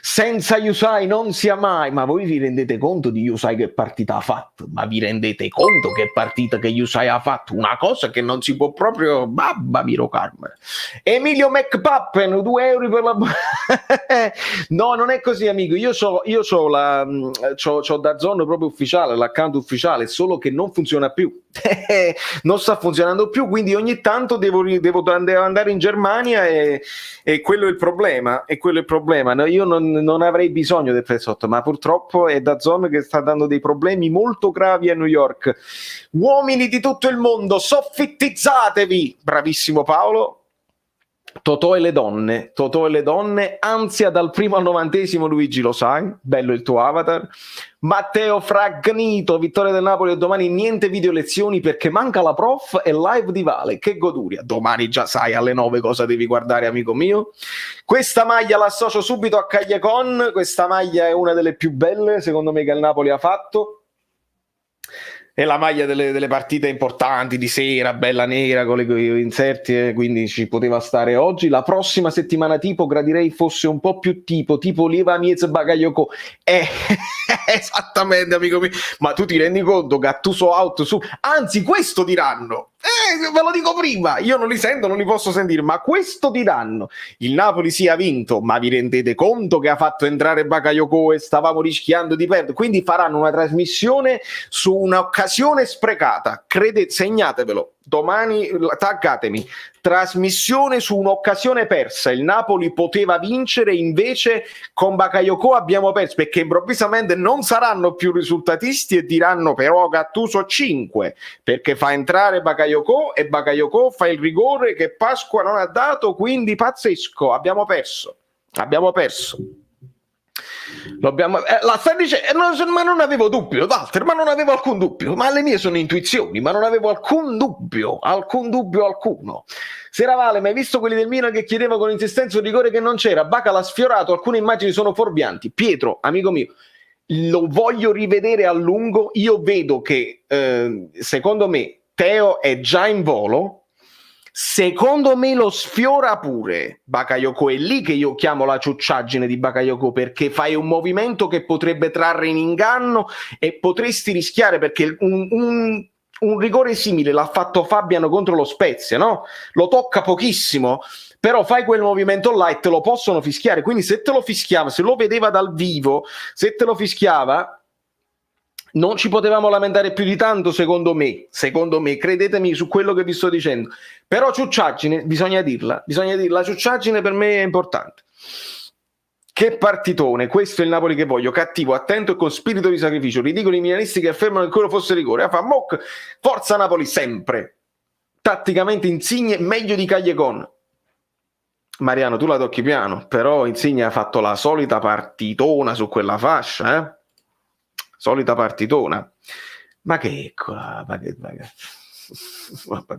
[SPEAKER 1] Senza Yusai non sia mai. Ma voi vi rendete conto di Yusai che partita ha fatto? Ma vi rendete conto che partita che Yusai ha fatto? Una cosa che non si può proprio. Babba Miro Carmen. Emilio McPappen, 2 euro per la. No, non è così, amico. Io c'ho DAZN proprio ufficiale, l'account ufficiale, solo che non funziona più. Non sta funzionando più, quindi ogni tanto devo andare in Germania e quello è il problema. No, io non avrei bisogno del Frezzotto, ma purtroppo è DAZN che sta dando dei problemi molto gravi a New York. Uomini di tutto il mondo, soffittizzatevi! Bravissimo Paolo. Totò e le donne, ansia dal primo al 90° Luigi lo sai, bello il tuo avatar. Matteo Fragnito, vittoria del Napoli e domani niente video lezioni perché manca la prof e live di Vale, che goduria, domani già sai alle 9 cosa devi guardare amico mio. Questa maglia l'associo subito a Cagliacon, questa maglia è una delle più belle secondo me che il Napoli ha fatto. È la maglia delle partite importanti di sera, bella nera con le inserti, quindi ci poteva stare oggi. La prossima settimana tipo gradirei fosse un po' più tipo Lieva Miez Bagayoko. Esattamente amico mio, ma tu ti rendi conto Gattuso out su, anzi questo diranno, ve lo dico prima, io non li sento, non li posso sentire, ma questo diranno, il Napoli sì ha vinto, ma vi rendete conto che ha fatto entrare Bakayoko e stavamo rischiando di perdere, quindi faranno una trasmissione su un'occasione sprecata, segnatevelo, domani taggatemi, trasmissione su un'occasione persa, il Napoli poteva vincere, invece con Bakayoko abbiamo perso, perché improvvisamente non saranno più risultatisti e diranno però Gattuso 5, perché fa entrare Bakayoko e Bakayoko fa il rigore che Pasqua non ha dato, quindi pazzesco, abbiamo perso. La stai dicendo, ma non avevo dubbio, Walter, ma non avevo alcun dubbio, ma le mie sono intuizioni, ma non avevo alcun dubbio alcuno. Sera Vale, ma hai visto quelli del Milan che chiedeva con insistenza un rigore che non c'era? Baca l'ha sfiorato, alcune immagini sono fuorvianti. Pietro, amico mio, lo voglio rivedere a lungo, io vedo che secondo me Teo è già in volo. Secondo me lo sfiora pure Bakayoko, è lì che io chiamo la ciucciaggine di Bakayoko, perché fai un movimento che potrebbe trarre in inganno e potresti rischiare, perché un rigore simile l'ha fatto Fabiano contro lo Spezia, no? Lo tocca pochissimo, però fai quel movimento là e te lo possono fischiare, quindi se te lo fischiava, se lo vedeva dal vivo, se te lo fischiava non ci potevamo lamentare più di tanto, secondo me, credetemi su quello che vi sto dicendo. Però ciucciaggine, bisogna dirla, la ciucciaggine per me è importante. Che partitone, questo è il Napoli che voglio, cattivo, attento e con spirito di sacrificio, ridicoli milanisti che affermano che quello fosse rigore. Forza Napoli sempre, tatticamente Insigne meglio di Cagliacon. Mariano, tu la tocchi piano, però Insigne ha fatto la solita partitona su quella fascia, solita partitona, ma che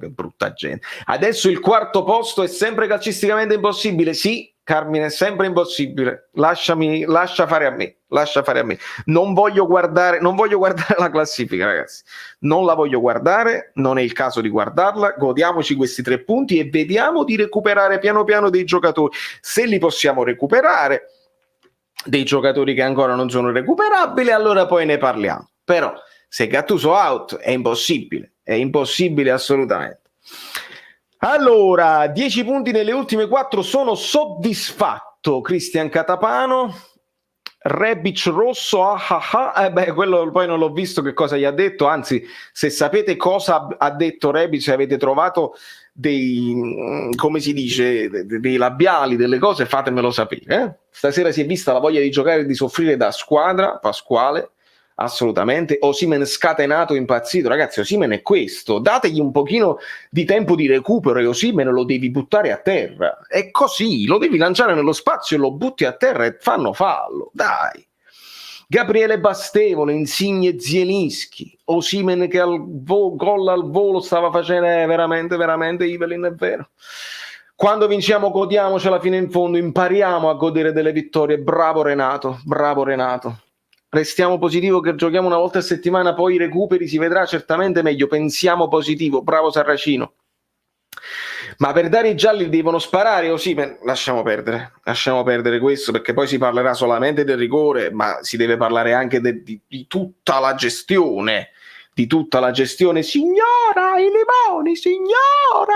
[SPEAKER 1] brutta gente. Adesso il quarto posto è sempre calcisticamente impossibile, sì Carmine, è sempre impossibile, lascia fare a me, non voglio guardare la classifica, ragazzi, non la voglio guardare, non è il caso di guardarla, godiamoci questi 3 punti e vediamo di recuperare piano piano dei giocatori, se li possiamo recuperare, dei giocatori che ancora non sono recuperabili, allora poi ne parliamo. Però se Gattuso out è impossibile assolutamente. Allora, 10 punti nelle ultime 4, sono soddisfatto. Cristian Catapano, Rebic rosso, quello poi non l'ho visto che cosa gli ha detto, anzi se sapete cosa ha detto Rebic, se avete trovato dei, come si dice, dei labiali, delle cose, fatemelo sapere. Stasera si è vista la voglia di giocare e di soffrire da squadra, Pasquale, assolutamente. Osimhen scatenato, impazzito, ragazzi, Osimhen è questo, dategli un pochino di tempo di recupero e Osimhen lo devi buttare a terra, è così, lo devi lanciare nello spazio e lo butti a terra e fanno fallo, dai. Gabriele Bastevole, Insigne Zielinski, Osimhen che gol al volo stava facendo veramente Evelyn, è vero. Quando vinciamo godiamocela fino in fondo, impariamo a godere delle vittorie. Bravo Renato, bravo Renato. Restiamo positivo che giochiamo una volta a settimana, poi i recuperi si vedrà certamente meglio. Pensiamo positivo, bravo Sarracino. Ma per dare i gialli devono sparare o sì? Lasciamo perdere questo, perché poi si parlerà solamente del rigore, ma si deve parlare anche di tutta la gestione. Di tutta la gestione. Signora, i limoni, signora!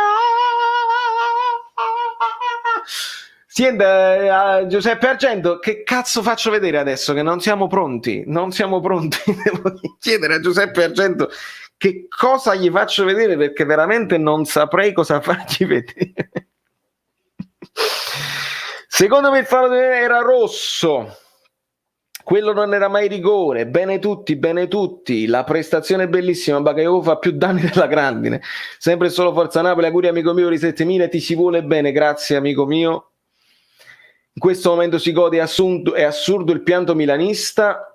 [SPEAKER 1] Senta, Giuseppe Argento, che cazzo faccio vedere adesso che non siamo pronti? Non siamo pronti. Devo chiedere a Giuseppe Argento che cosa gli faccio vedere, perché veramente non saprei cosa fargli vedere. Secondo me il fallo era rosso. Quello non era mai rigore. Bene tutti. La prestazione è bellissima. Bakayoko fa più danni della grandine. Sempre e solo Forza Napoli. Auguri amico mio, di 7000, ti si vuole bene. Grazie amico mio. In questo momento si gode, è assurdo il pianto milanista.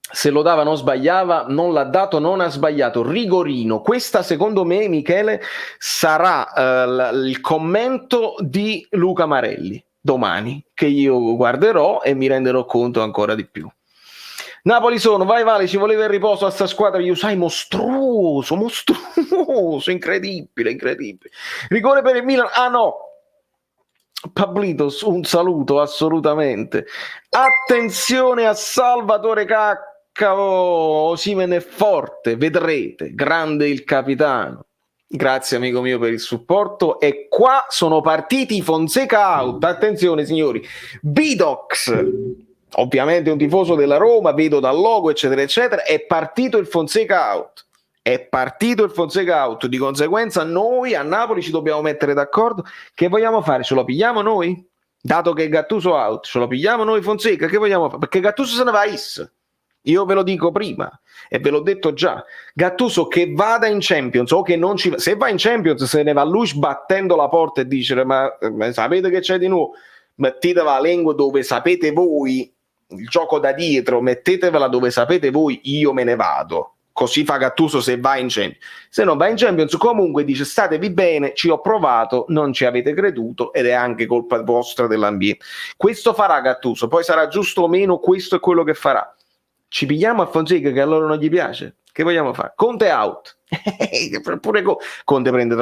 [SPEAKER 1] Se lo dava non sbagliava, non l'ha dato, non ha sbagliato. Rigorino. Questa secondo me, Michele, sarà il commento di Luca Marelli domani, che io guarderò e mi renderò conto ancora di più. Napoli sono, vai Vale, ci voleva il riposo a sta squadra, io sai, mostruoso, incredibile. Rigore per il Milan, ah no, Pablitos, un saluto assolutamente. Attenzione a Salvatore Caccavo, Osimhen è forte, vedrete, grande il capitano. Grazie amico mio per il supporto. E qua sono partiti Fonseca out. Attenzione signori, Vidox, ovviamente un tifoso della Roma, vedo dal logo eccetera eccetera, è partito il Fonseca out. Di conseguenza noi a Napoli ci dobbiamo mettere d'accordo. Che vogliamo fare? Ce lo pigliamo noi? Dato che Gattuso out, ce lo pigliamo noi Fonseca? Che vogliamo fare? Perché Gattuso se ne va a Is. Io ve lo dico prima e ve l'ho detto già. Gattuso che vada in Champions o che non ci va, se va in Champions se ne va lui sbattendo la porta e dice ma sapete che c'è di nuovo? Mettetevela la lingua dove sapete voi, il gioco da dietro, mettetevela dove sapete voi, io me ne vado. Così fa Gattuso se va in Champions. Se non va in Champions comunque dice statevi bene, ci ho provato, non ci avete creduto ed è anche colpa vostra dell'ambiente. Questo farà Gattuso, poi sarà giusto o meno, questo è quello che farà. Ci pigliamo a Fonseca che a loro non gli piace, che vogliamo fare? Conte out. Pure Conte prende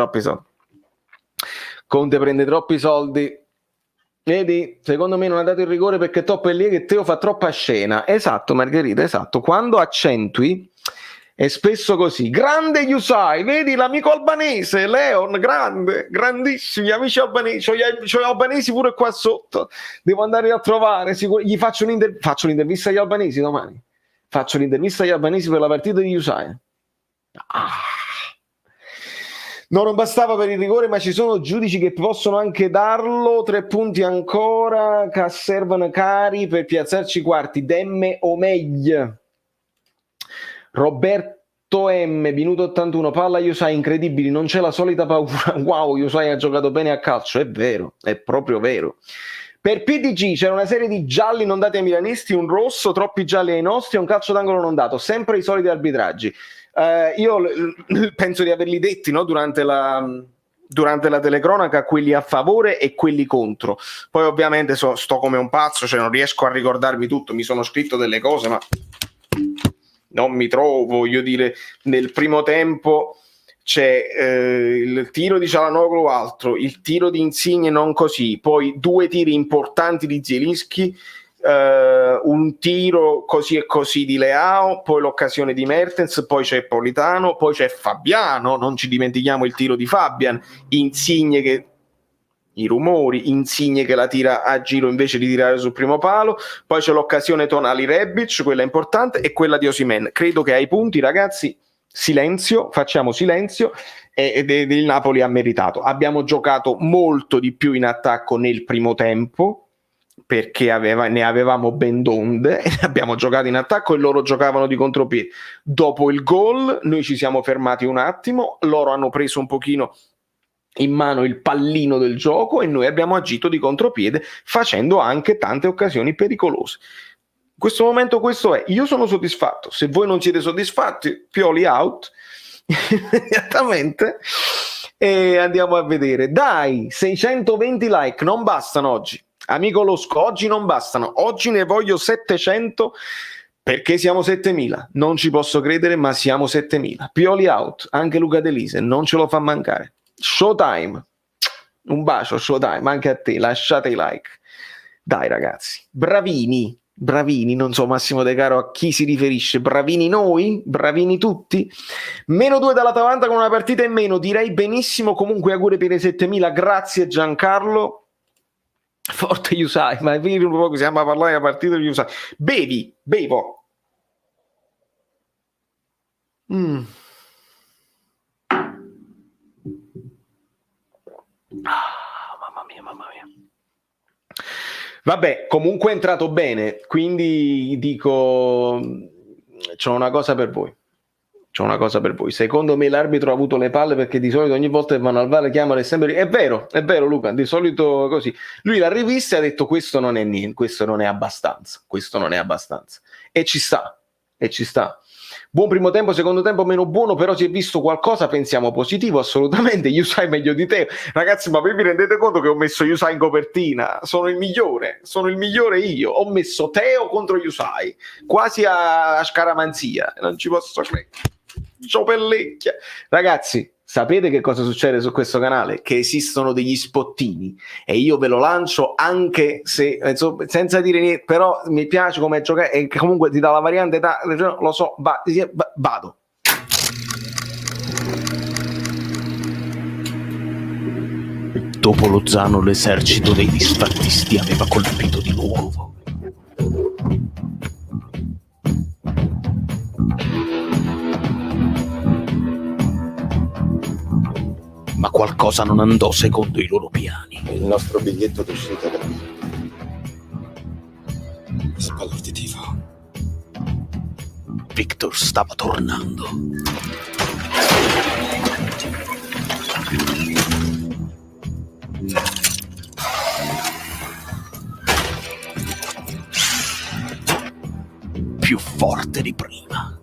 [SPEAKER 1] troppi soldi. Vedi, secondo me non ha dato il rigore perché Toppo è lì che Teo fa troppa scena. Esatto Margherita, esatto, quando accentui è spesso così. Grande Yusai, vedi l'amico albanese Leon, grande, grandissimi amici albanesi, c'ho gli albanesi pure qua sotto, devo andare a trovare, gli faccio l'intervista agli albanesi domani. Faccio l'intervista agli albanesi per la partita di Yusai. No, non bastava per il rigore, ma ci sono giudici che possono anche darlo. 3 punti ancora, che servono cari per piazzarci quarti. Demme o meglio. Roberto M, minuto 81, palla Yusai, incredibili, non c'è la solita paura. Wow, Yusai ha giocato bene a calcio, è vero, è proprio vero. Per PDG c'era una serie di gialli non dati ai milanisti, un rosso, troppi gialli ai nostri e un calcio d'angolo non dato, sempre i soliti arbitraggi. Io penso di averli detti, no? Durante la telecronaca, quelli a favore e quelli contro. Poi ovviamente sto come un pazzo, cioè non riesco a ricordarmi tutto, mi sono scritto delle cose ma non mi trovo, voglio dire, nel primo tempo c'è il tiro di Cialanoglu altro, il tiro di Insigne non così, poi 2 tiri importanti di Zielinski, un tiro così e così di Leao, poi l'occasione di Mertens, poi c'è Politano, poi c'è Fabiano, non ci dimentichiamo il tiro di Fabian, Insigne che i rumori, Insigne che la tira a giro invece di tirare sul primo palo, poi c'è l'occasione Tonali Rebic, quella importante, e quella di Osimhen. Credo che ai punti, ragazzi, silenzio, facciamo silenzio, ed il Napoli ha meritato. Abbiamo giocato molto di più in attacco nel primo tempo, perché ne avevamo ben donde, e abbiamo giocato in attacco e loro giocavano di contropiede. Dopo il gol noi ci siamo fermati un attimo, loro hanno preso un pochino in mano il pallino del gioco e noi abbiamo agito di contropiede facendo anche tante occasioni pericolose. In questo momento questo è, io sono soddisfatto, se voi non siete soddisfatti Pioli out immediatamente e andiamo a vedere. Dai, 620 like, non bastano oggi. Amico Losco, oggi non bastano. Oggi ne voglio 700 perché siamo 7000. Non ci posso credere, ma siamo 7000. Pioli out, anche Luca Delise, non ce lo fa mancare. Showtime. Un bacio, Showtime, anche a te. Lasciate i like. Dai ragazzi, bravini. Bravini, non so Massimo De Caro a chi si riferisce, bravini noi, bravini tutti, -2 dall'Atalanta con una partita in meno, direi benissimo, comunque auguri per i 7000, grazie Giancarlo, forte Yusai, ma è vero un po' che siamo a parlare della partita di Yusai, bevo. Mamma mia. Vabbè, comunque è entrato bene, quindi dico, c'ho una cosa per voi. Secondo me l'arbitro ha avuto le palle perché di solito ogni volta che vanno al VAR chiamano e sempre... È vero Luca, di solito così. Lui l'ha rivista e ha detto questo non è niente, questo non è abbastanza. E ci sta. Buon primo tempo, secondo tempo meno buono, però si è visto qualcosa, pensiamo positivo, assolutamente. Yusai meglio di te. Ragazzi, ma voi vi rendete conto che ho messo Yusai in copertina? Sono il migliore io. Ho messo Teo contro Yusai, quasi a scaramanzia. Non ci posso credere. C'ho pellecchia. Ragazzi, sapete che cosa succede su questo canale? Che esistono degli spottini e io ve lo lancio anche se senza dire niente, però mi piace come giocare e comunque ti dà la variante lo so, vado. Dopo Lozano l'esercito dei disfattisti aveva colpito di nuovo. Ma qualcosa non andò secondo i loro piani.
[SPEAKER 3] Il nostro biglietto d'uscita da qui. Spalla uditivo.
[SPEAKER 1] Victor stava tornando. Più forte di prima.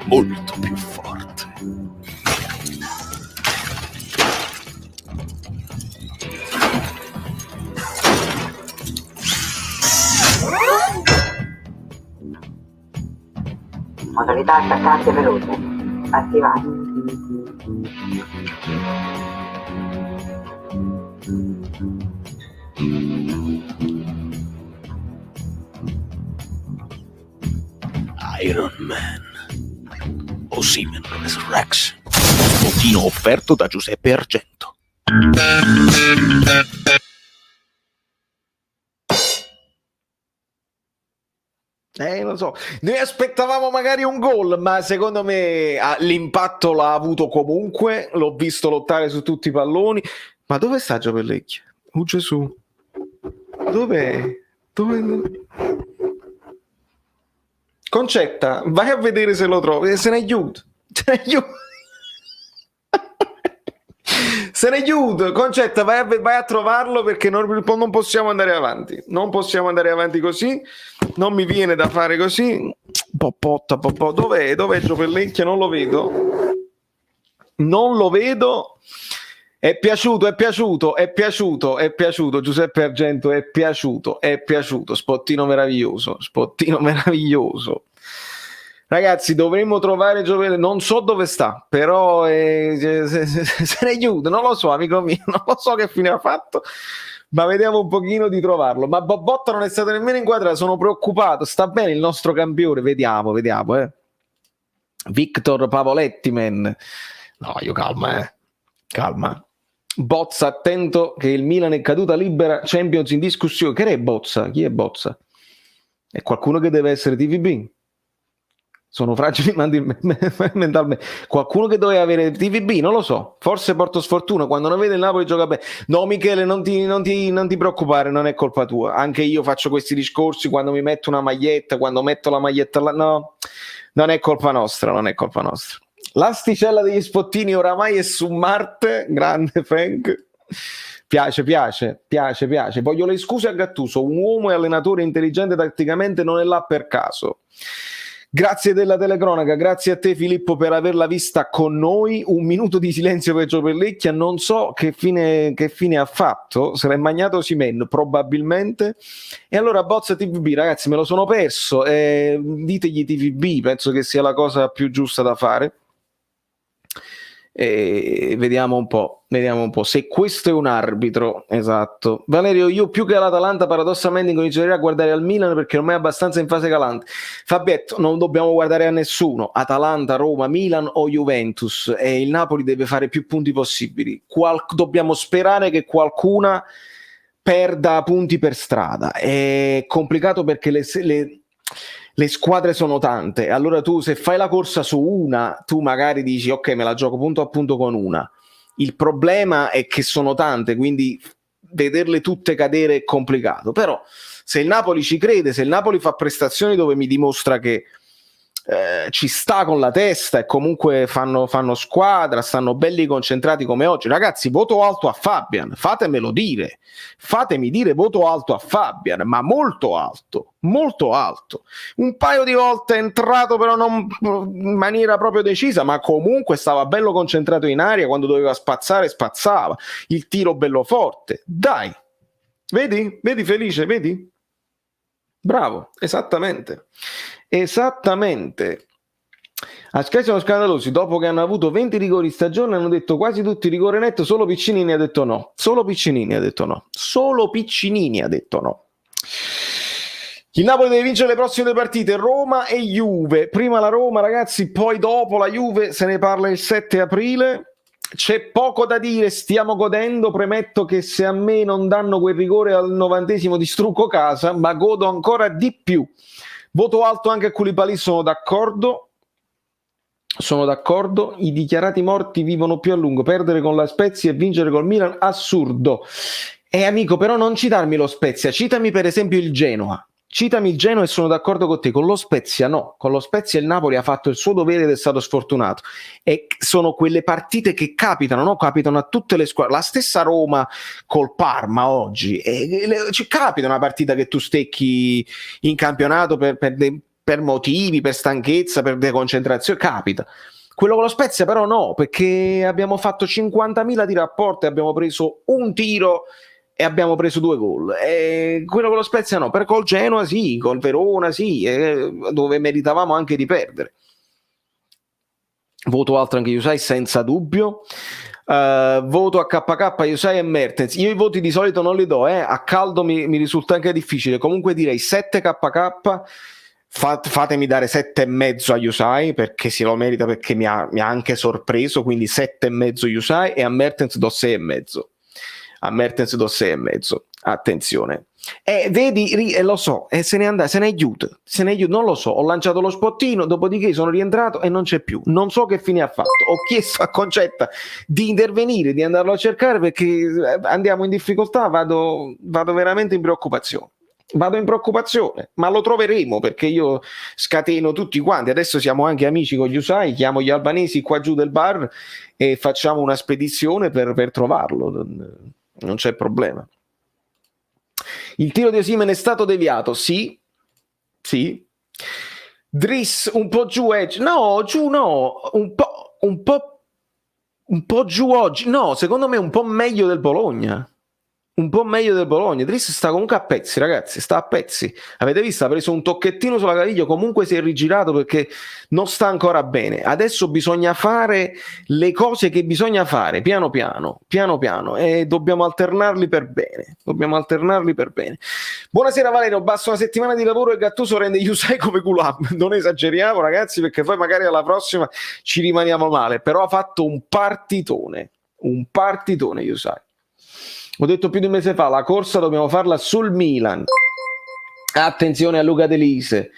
[SPEAKER 1] Molto più forte.
[SPEAKER 4] Modalità attaccante veloce. Attivate.
[SPEAKER 1] Iron Man. Osimhen Resurrection. Bottino offerto da Giuseppe Argento. Non so, noi aspettavamo magari un gol, ma secondo me l'impatto l'ha avuto comunque, l'ho visto lottare su tutti i palloni, ma dove sta Gio Pellecchia? Oh Gesù, dove? Concetta, vai a vedere se lo trovi, se ne aiuto. Se ne aiuto, Concetta, vai a trovarlo perché non possiamo andare avanti. Non possiamo andare avanti così. Non mi viene da fare così. Popotta. Dov'è Gio Pellecchia? Non lo vedo. È piaciuto. Giuseppe Argento, è piaciuto. Spottino meraviglioso. Ragazzi, dovremmo trovare Giovelli, non so dove sta, però se ne aiuta, non lo so, amico mio, non lo so che fine ha fatto, ma vediamo un pochino di trovarlo. Ma Bobotta non è stato nemmeno inquadrato, sono preoccupato, sta bene il nostro campione, vediamo. Victor Pavoletti, man. No, io calma. Bozza, attento che il Milan è caduta libera, Champions in discussione. Che è Bozza? Chi è Bozza? È qualcuno che deve essere TVB. Sono fragili mentalmente. Qualcuno che doveva avere TVB, non lo so. Forse porto sfortuna. Quando non vede il Napoli gioca bene. No, Michele, non ti preoccupare, non è colpa tua. Anche io faccio questi discorsi quando mi metto una maglietta, quando metto la maglietta là. No, non è colpa nostra. L'asticella degli spottini oramai è su Marte. Grande Frank. Piace. Voglio le scuse a Gattuso. Un uomo e allenatore intelligente tatticamente non è là per caso. Grazie della telecronaca, grazie a te Filippo per averla vista con noi. Un minuto di silenzio per Gio Pellecchia, non so che fine ha fatto, se l'è magnato Osimhen probabilmente. E allora Bozza TVB, ragazzi, me lo sono perso, ditegli TVB, penso che sia la cosa più giusta da fare. E vediamo un po' se questo è un arbitro. Esatto, Valerio, io più che l'Atalanta paradossalmente inizierei a guardare al Milan perché ormai è abbastanza in fase calante. Fabietto, non dobbiamo guardare a nessuno, Atalanta, Roma, Milan o Juventus, e il Napoli deve fare più punti possibili. Dobbiamo sperare che qualcuna perda punti per strada. È complicato perché le squadre sono tante, allora tu se fai la corsa su una, tu magari dici ok, me la gioco punto a punto con una. Il problema è che sono tante, quindi vederle tutte cadere è complicato. Però se il Napoli ci crede, se il Napoli fa prestazioni dove mi dimostra che ci sta con la testa e comunque fanno squadra, stanno belli concentrati come oggi, ragazzi, voto alto a Fabian, fatemelo dire, fatemi dire voto alto a Fabian, ma molto alto, un paio di volte è entrato però non in maniera proprio decisa, ma comunque stava bello concentrato in aria, quando doveva spazzare spazzava, il tiro bello forte, dai, vedi Felice, vedi? Bravo, esattamente. A Sky sono scandalosi, dopo che hanno avuto 20 rigori in stagione hanno detto quasi tutti rigore netto, solo Piccinini ha detto no. Il Napoli deve vincere le prossime 2 partite, Roma e Juve. Prima la Roma, ragazzi, poi dopo la Juve, se ne parla il 7 aprile. C'è poco da dire, stiamo godendo, premetto che se a me non danno quel rigore al 90° distruggo casa, ma godo ancora di più. Voto alto anche a Koulibaly, sono d'accordo, i dichiarati morti vivono più a lungo, perdere con la Spezia e vincere col Milan, assurdo. Amico, però non citarmi lo Spezia, citami per esempio il Genoa. E sono d'accordo con te, con lo Spezia no, con lo Spezia il Napoli ha fatto il suo dovere ed è stato sfortunato, e sono quelle partite che capitano, no? Capitano a tutte le squadre, la stessa Roma col Parma oggi, ci capita una partita che tu stecchi in campionato per motivi, per stanchezza, per deconcentrazione, capita. Quello con lo Spezia però no, perché abbiamo fatto 50.000 tiri a porta e abbiamo preso un tiro e abbiamo preso 2 gol. Quello con lo Spezia no, per col Genoa sì, col Verona sì, dove meritavamo anche di perdere. Voto alto anche Yusai senza dubbio. Voto a KK, Yusai e Mertens. Io i voti di solito non li do, a caldo mi risulta anche difficile, comunque direi 7 KK. Fatemi dare 7,5 a Yusai perché se lo merita, perché mi ha anche sorpreso, quindi 7,5 Yusai, e a Mertens do 6,5. Attenzione, vedi, lo so, se ne è aiuto, non lo so, ho lanciato lo spottino, dopodiché sono rientrato e non c'è più, non so che fine ha fatto. Ho chiesto a Concetta di intervenire, di andarlo a cercare perché andiamo in difficoltà, vado veramente in preoccupazione. Ma lo troveremo perché io scateno tutti quanti. Adesso siamo anche amici con gli Usai, chiamo gli albanesi qua giù del bar e facciamo una spedizione per trovarlo, non c'è problema. Il tiro di Osimhen è stato deviato, sì. Driss un po' giù, un po' giù oggi, no, secondo me un po' meglio del Bologna. Driss sta comunque a pezzi, ragazzi, sta a pezzi. Avete visto? Ha preso un tocchettino sulla caviglia, comunque si è rigirato perché non sta ancora bene. Adesso bisogna fare le cose che bisogna fare, piano piano, e dobbiamo alternarli per bene. Buonasera Valerio, basta una settimana di lavoro e Gattuso rende Yusai come Gulam. Non esageriamo, ragazzi, perché poi magari alla prossima ci rimaniamo male, però ha fatto un partitone Yusai. Ho detto più di un mese fa, la corsa dobbiamo farla sul Milan. Attenzione a Luca Delise.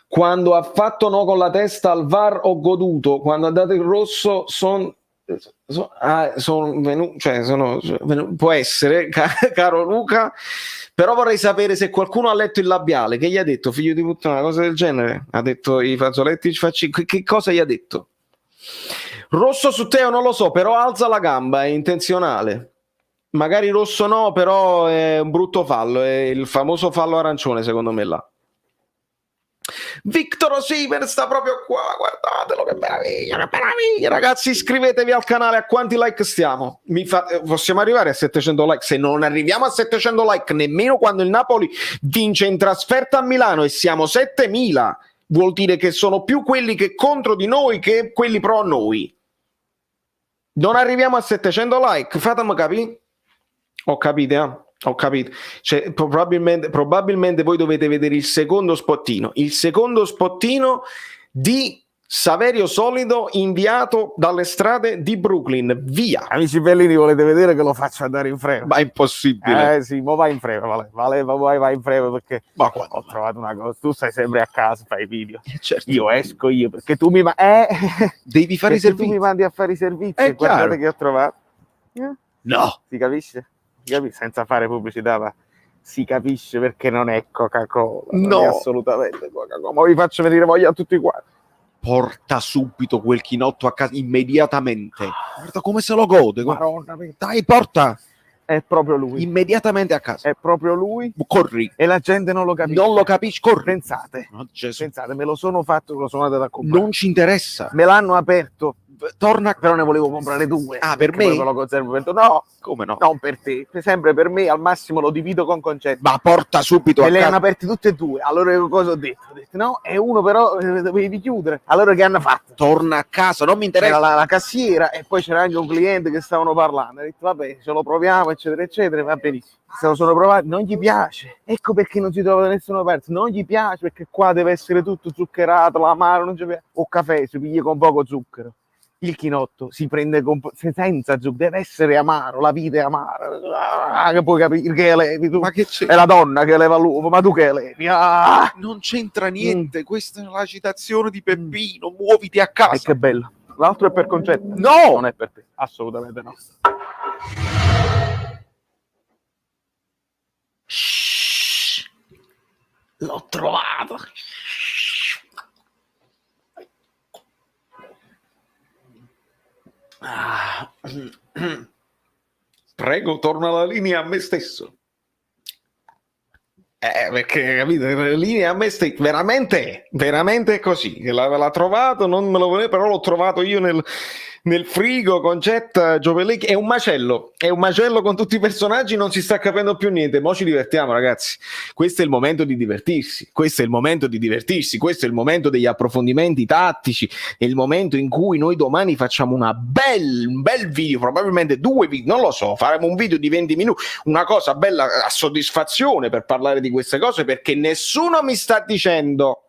[SPEAKER 1] Quando ha fatto no con la testa al VAR ho goduto. Quando ha dato il rosso può essere, caro Luca. Però vorrei sapere se qualcuno ha letto il labiale. Che gli ha detto, figlio di puttana, una cosa del genere? Ha detto i fazzoletti, che cosa gli ha detto? Rosso su Teo non lo so, però alza la gamba, è intenzionale. Magari rosso no, però è un brutto fallo, è il famoso fallo arancione secondo me là. Victor Osimhen sta proprio qua, guardatelo, che meraviglia, ragazzi, iscrivetevi al canale. A quanti like stiamo? Possiamo arrivare a 700 like? Se non arriviamo a 700 like nemmeno quando il Napoli vince in trasferta a Milano e siamo 7000, vuol dire che sono più quelli che contro di noi che quelli pro noi. Non arriviamo a 700 like, fatemi capire. Ho capito, ho capito. Cioè, probabilmente voi dovete vedere il secondo spottino di Saverio Solido inviato dalle strade di Brooklyn. Via.
[SPEAKER 2] Amici bellini, volete vedere che lo faccio andare in freno?
[SPEAKER 1] Ma è impossibile.
[SPEAKER 2] Sì, ma vai in freno, vai in freno, perché
[SPEAKER 1] Ma
[SPEAKER 2] ho trovato una cosa. Tu stai sempre a casa, fai video.
[SPEAKER 1] certo.
[SPEAKER 2] Io esco perché tu mi
[SPEAKER 1] devi fare i
[SPEAKER 2] tu
[SPEAKER 1] servizi.
[SPEAKER 2] mi mandi a fare i servizi.
[SPEAKER 1] È
[SPEAKER 2] Guardate
[SPEAKER 1] chiaro.
[SPEAKER 2] che ho trovato.
[SPEAKER 1] No.
[SPEAKER 2] Si capisce? Senza fare pubblicità, ma si capisce perché non è Coca-Cola.
[SPEAKER 1] No.
[SPEAKER 2] Non è assolutamente Coca-Cola. Ma vi faccio venire voglia a tutti quanti.
[SPEAKER 1] Porta subito quel chinotto a casa immediatamente. Guarda come se lo gode.
[SPEAKER 2] Madonna,
[SPEAKER 1] Dai, porta
[SPEAKER 2] è proprio lui.
[SPEAKER 1] immediatamente a casa.
[SPEAKER 2] È proprio lui.
[SPEAKER 1] Corri.
[SPEAKER 2] E la gente non lo capisce.
[SPEAKER 1] Non lo capisci, corri.
[SPEAKER 2] Pensate,
[SPEAKER 1] No, Gesù.
[SPEAKER 2] me lo sono fatto, me lo sono andato a comprare.
[SPEAKER 1] Non ci interessa.
[SPEAKER 2] Me l'hanno aperto.
[SPEAKER 1] Torna.
[SPEAKER 2] Però ne volevo comprare 2.
[SPEAKER 1] Ah, per
[SPEAKER 2] perché
[SPEAKER 1] me?
[SPEAKER 2] poi me lo conservo per no,
[SPEAKER 1] Come no?
[SPEAKER 2] non per te, sempre per me. Al massimo lo divido con Concetto.
[SPEAKER 1] Ma porta subito
[SPEAKER 2] Me
[SPEAKER 1] a
[SPEAKER 2] le hanno
[SPEAKER 1] casa.
[SPEAKER 2] aperti tutte e 2. Allora cosa ho detto? Ho detto no, è uno però dovevi chiudere. Allora che hanno fatto?
[SPEAKER 1] Torna a casa, non mi interessa.
[SPEAKER 2] Era la cassiera e poi c'era anche un cliente che stavano parlando. Ho detto vabbè, ce lo proviamo, eccetera, eccetera, va benissimo. Se lo sono provato, non gli piace. Ecco perché non si trova da nessuna parte. Non gli piace perché qua deve essere tutto zuccherato, l'amaro, non ci piace. O caffè, si piglia con poco zucchero. Il chinotto si prende senza zucchero, deve essere amaro, la vita è amara. Che puoi capire che elevi tu?
[SPEAKER 1] Ma che c'è?
[SPEAKER 2] È la donna che eleva l'uovo, ma tu che elevi?
[SPEAKER 1] Non c'entra niente. Questa è la citazione di Peppino. Muoviti a casa.
[SPEAKER 2] Che bello. L'altro è per Concetto.
[SPEAKER 1] No!
[SPEAKER 2] Non è per te, assolutamente no.
[SPEAKER 1] Shhh. L'ho trovato. Ah. Prego, torna alla linea a me stesso. Perché capite, la linea a me stesso, veramente è così. L'ha trovato, non me lo volevo, però l'ho trovato io nel frigo. Concetta, Giovellecchi, è un macello con tutti i personaggi, non si sta capendo più niente. Mo ci divertiamo, ragazzi. Questo è il momento di divertirsi, questo è il momento degli approfondimenti tattici, è il momento in cui noi domani facciamo un bel video, probabilmente 2 video, non lo so, faremo un video di 20 minuti, una cosa bella a soddisfazione per parlare di queste cose, perché nessuno mi sta dicendo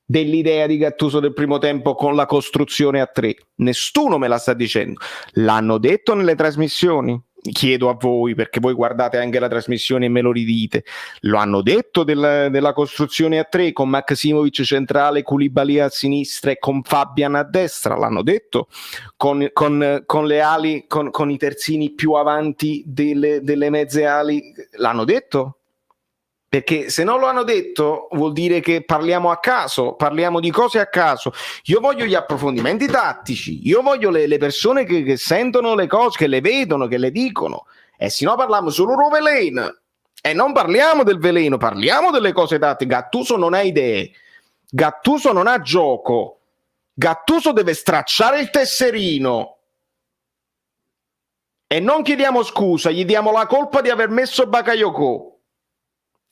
[SPEAKER 1] dell'idea di Gattuso del primo tempo con la costruzione a 3. Nessuno me la sta dicendo. L'hanno detto nelle trasmissioni? Chiedo a voi, perché voi guardate anche la trasmissione e me lo ridite. Lo hanno detto della costruzione a 3 con Maksimovic centrale, Koulibaly a sinistra e con Fabian a destra? L'hanno detto con le ali, con i terzini più avanti delle mezze ali? L'hanno detto? Perché se non lo hanno detto vuol dire che parliamo a caso, parliamo di cose a caso. Io voglio gli approfondimenti tattici, io voglio le persone che sentono le cose, che le vedono, che le dicono. E se no parliamo solo del veleno. E non parliamo del veleno, parliamo delle cose tattiche. Gattuso non ha idee, Gattuso non ha gioco, Gattuso deve stracciare il tesserino. E non chiediamo scusa, gli diamo la colpa di aver messo Bakayoko.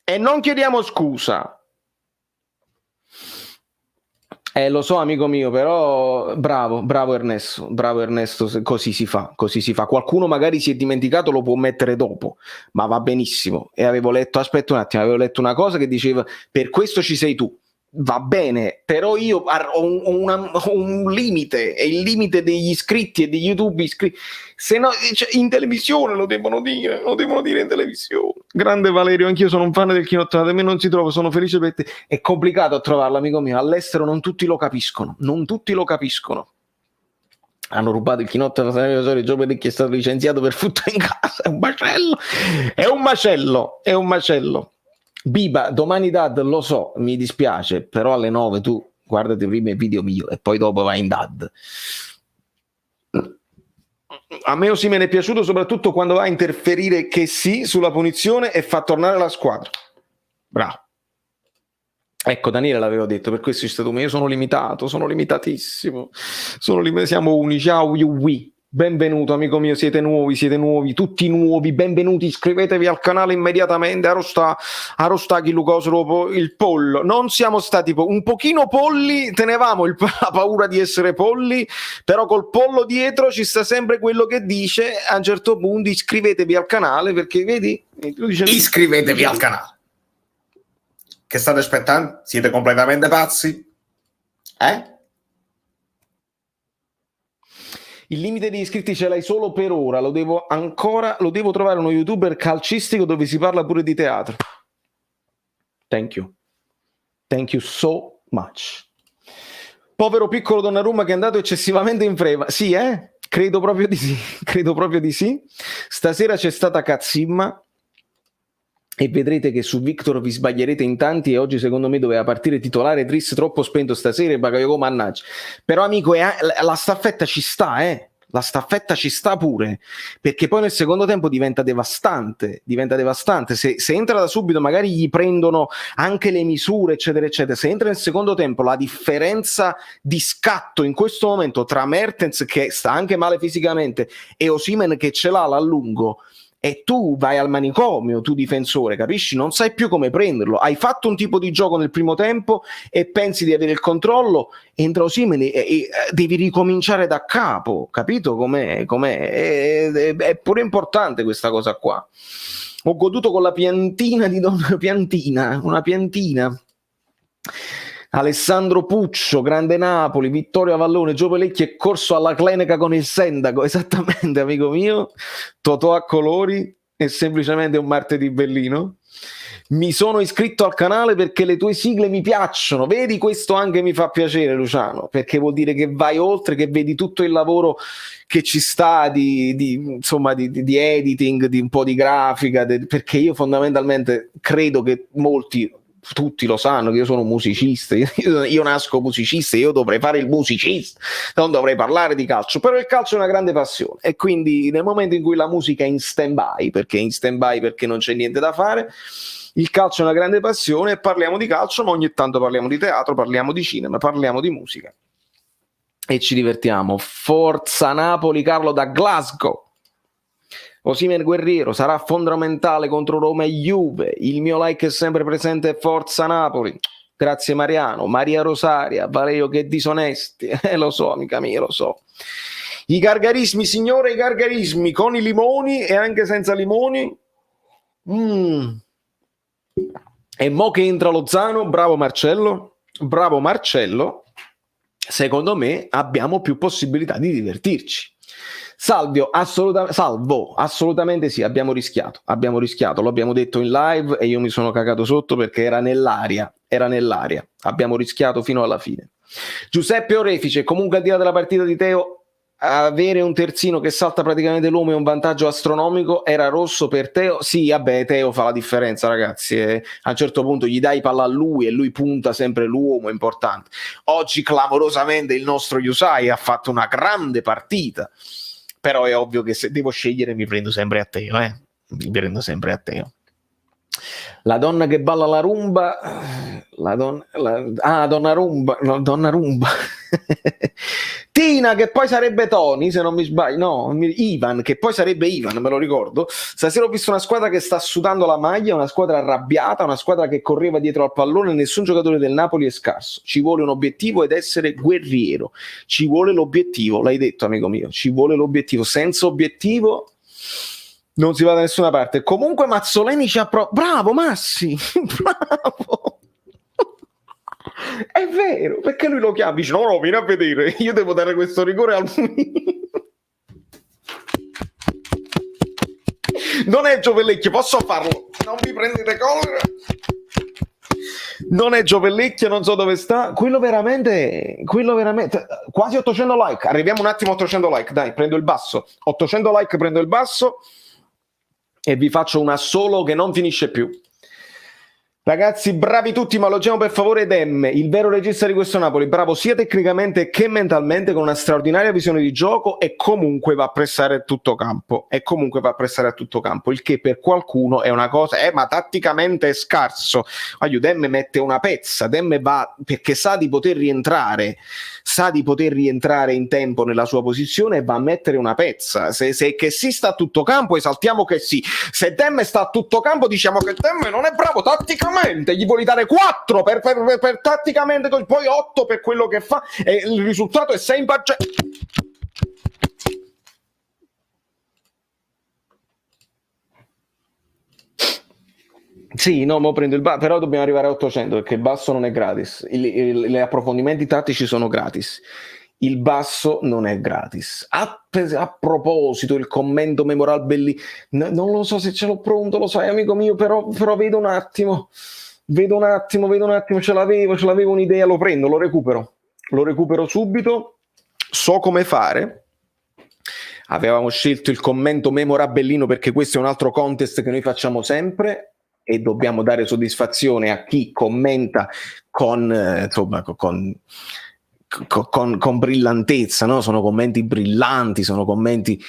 [SPEAKER 1] E non chiediamo scusa. Lo so, amico mio, però bravo Ernesto, così si fa. Qualcuno magari si è dimenticato, lo può mettere dopo, ma va benissimo. E avevo letto una cosa che diceva: per questo ci sei tu. Va bene, però io ho un limite, è il limite degli iscritti e degli YouTube iscritti. Se no, in televisione lo devono dire in televisione. Grande Valerio, anch'io sono un fan del chinotto, da me non si trova, sono felice per te. È complicato a trovarlo, amico mio, all'estero non tutti lo capiscono. Hanno rubato il chinotto alla Saverio Solido, Giovellecchi è stato licenziato per furto in casa. È un macello. Biba, domani Dad, lo so, mi dispiace, però alle 9 tu guardati prima il video mio e poi dopo vai in Dad. A me Osimhen è piaciuto soprattutto quando va a interferire che sì sulla punizione e fa tornare la squadra. Bravo. Ecco, Daniele l'avevo detto, per questo c'è stato io sono limitato, sono limitatissimo, siamo unici. Ciao Yui, benvenuto amico mio, siete nuovi, tutti nuovi, benvenuti, iscrivetevi al canale immediatamente, arostà chi Lucosro, il pollo, non siamo stati un pochino polli, tenevamo la paura di essere polli, però col pollo dietro ci sta sempre quello che dice a un certo punto iscrivetevi al canale, perché vedi, iscrivetevi al canale. Che state aspettando? Siete completamente pazzi? Il limite di iscritti ce l'hai solo per ora, lo devo trovare uno youtuber calcistico dove si parla pure di teatro. Thank you so much. Povero piccolo Donnarumma che è andato eccessivamente in freva. Sì, credo proprio di sì. Stasera c'è stata cazzimma e vedrete che su Victor vi sbaglierete in tanti, e oggi secondo me doveva partire titolare Driss, troppo spento stasera e Bakayoko, mannaggia. Però amico, la staffetta ci sta, la staffetta ci sta pure, perché poi nel secondo tempo diventa devastante. Se entra da subito magari gli prendono anche le misure eccetera eccetera, se entra nel secondo tempo la differenza di scatto in questo momento tra Mertens, che sta anche male fisicamente, e Osimhen che ce l'ha a lungo, e tu vai al manicomio, tu difensore, capisci? Non sai più come prenderlo. Hai fatto un tipo di gioco nel primo tempo e pensi di avere il controllo, entra Osimhen e devi ricominciare da capo, capito com'è? È pure importante questa cosa qua. Ho goduto con la piantina di una piantina. Alessandro Puccio, grande Napoli, Vittorio Avallone, Gio Pelecchi è corso alla clinica con il sindaco, esattamente amico mio, Totò a colori, è semplicemente un martedì bellino. Mi sono iscritto al canale perché le tue sigle mi piacciono, vedi, questo anche mi fa piacere Luciano, perché vuol dire che vai oltre, che vedi tutto il lavoro che ci sta di editing, di un po' di grafica, perché io fondamentalmente credo che tutti lo sanno che io sono musicista, io nasco musicista, io dovrei fare il musicista, non dovrei parlare di calcio, però il calcio è una grande passione e quindi nel momento in cui la musica è in stand-by perché non c'è niente da fare, il calcio è una grande passione e parliamo di calcio, ma ogni tanto parliamo di teatro, parliamo di cinema, parliamo di musica e ci divertiamo. Forza Napoli, Carlo da Glasgow. Osimhen Guerriero sarà fondamentale contro Roma e Juve. Il mio like è sempre presente. Forza Napoli. Grazie Mariano. Maria Rosaria, Valeo, che disonesti. Lo so, amica mia, lo so. I gargarismi, signore, i gargarismi con i limoni e anche senza limoni. E mo che entra Lozano, bravo Marcello. Secondo me abbiamo più possibilità di divertirci. Salvo, assolutamente sì, abbiamo rischiato, lo abbiamo detto in live e io mi sono cagato sotto perché era nell'aria, abbiamo rischiato fino alla fine. Giuseppe Orefice, comunque al di là della partita di Teo, avere un terzino che salta praticamente l'uomo è un vantaggio astronomico. Era rosso per Teo? Sì, vabbè, Teo fa la differenza ragazzi, a un certo punto gli dai palla a lui e lui punta sempre l'uomo, è importante. Oggi clamorosamente il nostro Yusai ha fatto una grande partita, però è ovvio che se devo scegliere mi prendo sempre a Teo, La donna che balla la rumba, Donna Rumba. Tina, che poi sarebbe Tony, se non mi sbaglio, no, Ivan, che poi sarebbe Ivan, me lo ricordo. Stasera ho visto una squadra che sta sudando la maglia, una squadra arrabbiata, una squadra che correva dietro al pallone, nessun giocatore del Napoli è scarso. Ci vuole un obiettivo ed essere guerriero. Ci vuole l'obiettivo, l'hai detto amico mio, ci vuole l'obiettivo. Senza obiettivo non si va da nessuna parte. Comunque Mazzoleni ci ha bravo Massi, bravo. È vero, perché lui lo chiama, dice no, vieni a vedere, io devo dare questo rigore a lui. Non è Giovellecchio, posso farlo? Non vi prendete collera? Non è Giovellecchio, non so dove sta. Quello veramente quasi 800 like. Arriviamo un attimo a 800 like, dai, prendo il basso. 800 like, prendo il basso e vi faccio una solo che non finisce più. Ragazzi, bravi tutti, ma elogiamo per favore Demme, il vero regista di questo Napoli, bravo sia tecnicamente che mentalmente, con una straordinaria visione di gioco, e comunque va a pressare a tutto campo, il che per qualcuno è una cosa, ma tatticamente è scarso. Demme mette una pezza, Demme va perché sa di poter rientrare in tempo nella sua posizione e va a mettere una pezza. Se che si sta a tutto campo, esaltiamo che sì. Se Demme sta a tutto campo, diciamo che Demme non è bravo tatticamente, gli vuoi dare 4 per tatticamente, poi 8 per quello che fa, e il risultato è 6 in pace. Sì, no, mo prendo il basso, però dobbiamo arrivare a 800 perché il basso non è gratis, gli approfondimenti tattici sono gratis, il basso non è gratis. A proposito, il commento memorabile, non lo so se ce l'ho pronto, lo sai amico mio, però vedo un attimo, ce l'avevo un'idea, lo prendo, lo recupero subito, so come fare. Avevamo scelto il commento memorabellino perché questo è un altro contest che noi facciamo sempre e dobbiamo dare soddisfazione a chi commenta con brillantezza, no? Sono commenti brillanti, sono commenti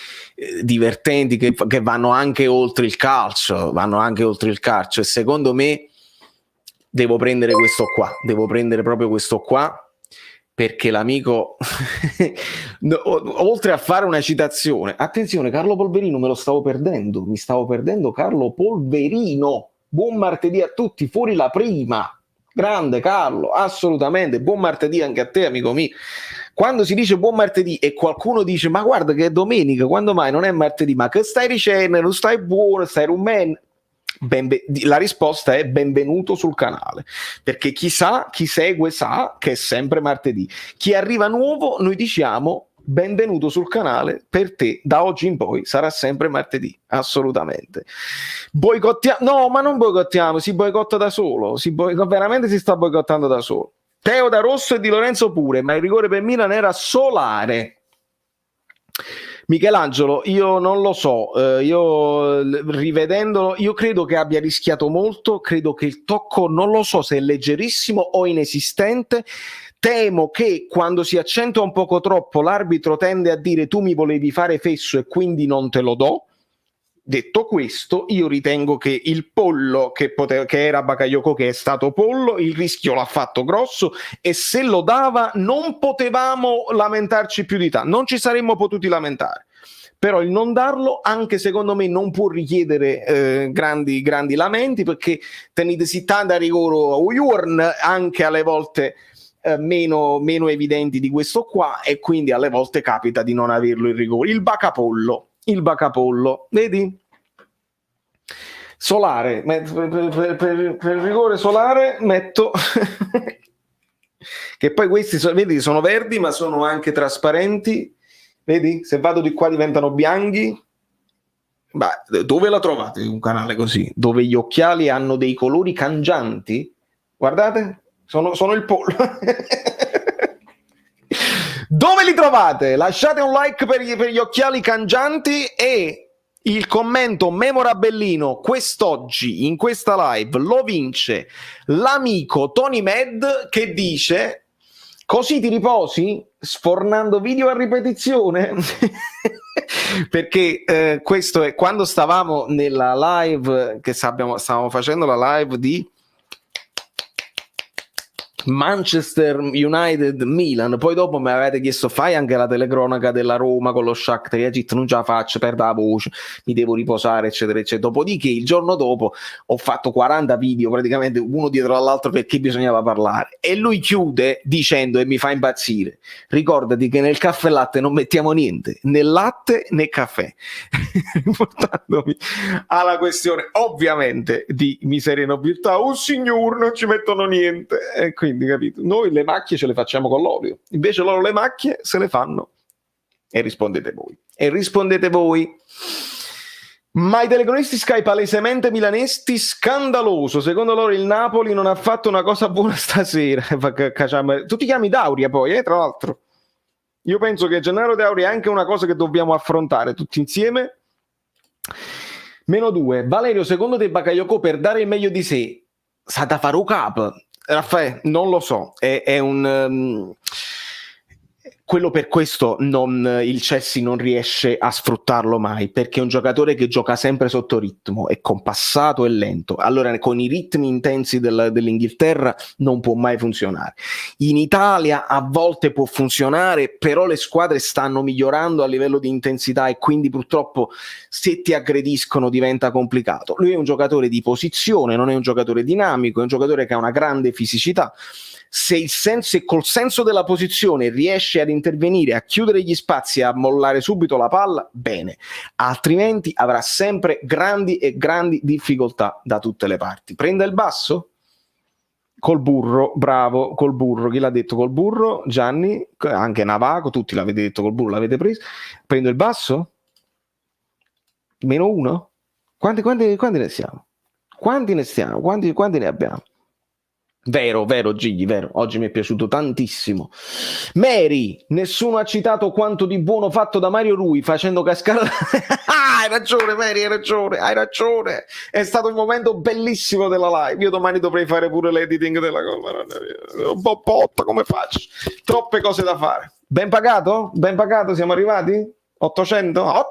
[SPEAKER 1] divertenti che vanno anche oltre il calcio, e secondo me devo prendere proprio questo qua, perché l'amico oltre a fare una citazione, attenzione, Carlo Polverino mi stavo perdendo Carlo Polverino, buon martedì a tutti, fuori la prima, grande Carlo, assolutamente, buon martedì anche a te amico mio. Quando si dice buon martedì e qualcuno dice ma guarda che è domenica, quando mai non è martedì, ma che stai dicendo, non stai buono, stai rumeno? La risposta è benvenuto sul canale, perché chi segue sa che è sempre martedì. Chi arriva nuovo, noi diciamo benvenuto sul canale, per te da oggi in poi sarà sempre martedì, assolutamente. No, ma non boicottiamo, si boicotta da solo, veramente si sta boicottando da solo. Teo da Rosso e Di Lorenzo pure, ma il rigore per Milan era solare. Michelangelo, io non lo so, io rivedendolo, io credo che abbia rischiato molto, credo che il tocco, non lo so se è leggerissimo o inesistente, temo che quando si accentua un poco troppo l'arbitro tende a dire tu mi volevi fare fesso e quindi non te lo do. Detto questo, io ritengo che il pollo che era Bakayoko, che è stato pollo, il rischio l'ha fatto grosso e se lo dava non potevamo lamentarci più di tanto, non ci saremmo potuti lamentare. Però il non darlo, anche secondo me, non può richiedere grandi lamenti, perché tenete tanta rigore anche alle volte meno evidenti di questo qua, e quindi alle volte capita di non averlo il rigore. Il bacapollo, vedi? Solare, per il rigore solare metto che poi questi vedi, sono verdi ma sono anche trasparenti, vedi? Se vado di qua diventano bianchi. Beh, dove la trovate un canale così? Dove gli occhiali hanno dei colori cangianti? Guardate, sono il pollo. Dove li trovate? Lasciate un like per gli occhiali cangianti e il commento memorabellino quest'oggi in questa live lo vince l'amico Tony Med, che dice: così ti riposi sfornando video a ripetizione? Perché questo è quando stavamo nella live che stavamo facendo la live di Manchester United Milan, poi dopo mi avete chiesto fai anche la telecronaca della Roma con lo Shakhtar, io ho detto non ce la faccio, perdo la voce, mi devo riposare eccetera eccetera. Dopodiché il giorno dopo ho fatto 40 video praticamente uno dietro all'altro perché bisognava parlare, e lui chiude dicendo, e mi fa impazzire: ricordati che nel caffè latte non mettiamo niente, né latte né caffè. Portandomi alla questione ovviamente di miseria nobiltà, oh signor, non ci mettono niente, e quindi capito, noi le macchie ce le facciamo con l'olio, invece loro le macchie se le fanno. E rispondete voi. Ma i telecronisti Sky palesemente milanesti, scandaloso, secondo loro il Napoli non ha fatto una cosa buona stasera. Tu ti chiami Dauria poi, tra l'altro. Io penso che Gennaro Dauria è anche una cosa che dobbiamo affrontare tutti insieme. -2. Valerio, secondo te Bakayoko per dare il meglio di sé Stata fare un capo, Raffaele, non lo so, è un quello per questo il Chelsea non riesce a sfruttarlo mai, perché è un giocatore che gioca sempre sotto ritmo, è compassato e lento. Allora con i ritmi intensi dell'Inghilterra non può mai funzionare. In Italia a volte può funzionare, però le squadre stanno migliorando a livello di intensità e quindi purtroppo se ti aggrediscono diventa complicato. Lui è un giocatore di posizione, non è un giocatore dinamico, è un giocatore che ha una grande fisicità. Se col senso della posizione riesce ad intervenire, a chiudere gli spazi, a mollare subito la palla, bene, altrimenti avrà sempre grandi difficoltà da tutte le parti. Prende il basso? Col burro, bravo, col burro. Chi l'ha detto col burro? Gianni, anche Navaco, tutti l'avete detto col burro, l'avete preso. Prendo il basso? -1? Quanti ne siamo? Quanti ne abbiamo? Vero, Gigli, vero. Oggi mi è piaciuto tantissimo. Mary, nessuno ha citato quanto di buono fatto da Mario Rui facendo cascare. Hai ragione, Mary, hai ragione. È stato un momento bellissimo della live. Io domani dovrei fare pure l'editing della cosa. Un po' botta, come faccio? Troppe cose da fare. Ben pagato? Siamo arrivati? 800?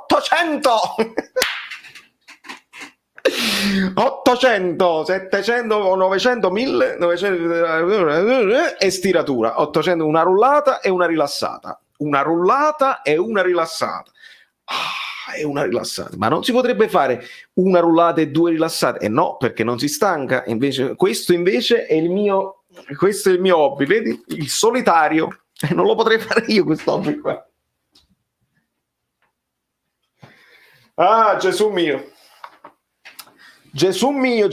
[SPEAKER 1] 800, 700, 900, 1000, 900 e stiratura. 800, una rullata e una rilassata. Una rullata e una rilassata. E una rilassata. Ma non si potrebbe fare una rullata e 2 rilassate? No, perché non si stanca. Questo invece è il mio hobby, vedi? Il solitario. Non lo potrei fare io questo hobby qua. Ah, Gesù mio. Gesù mio.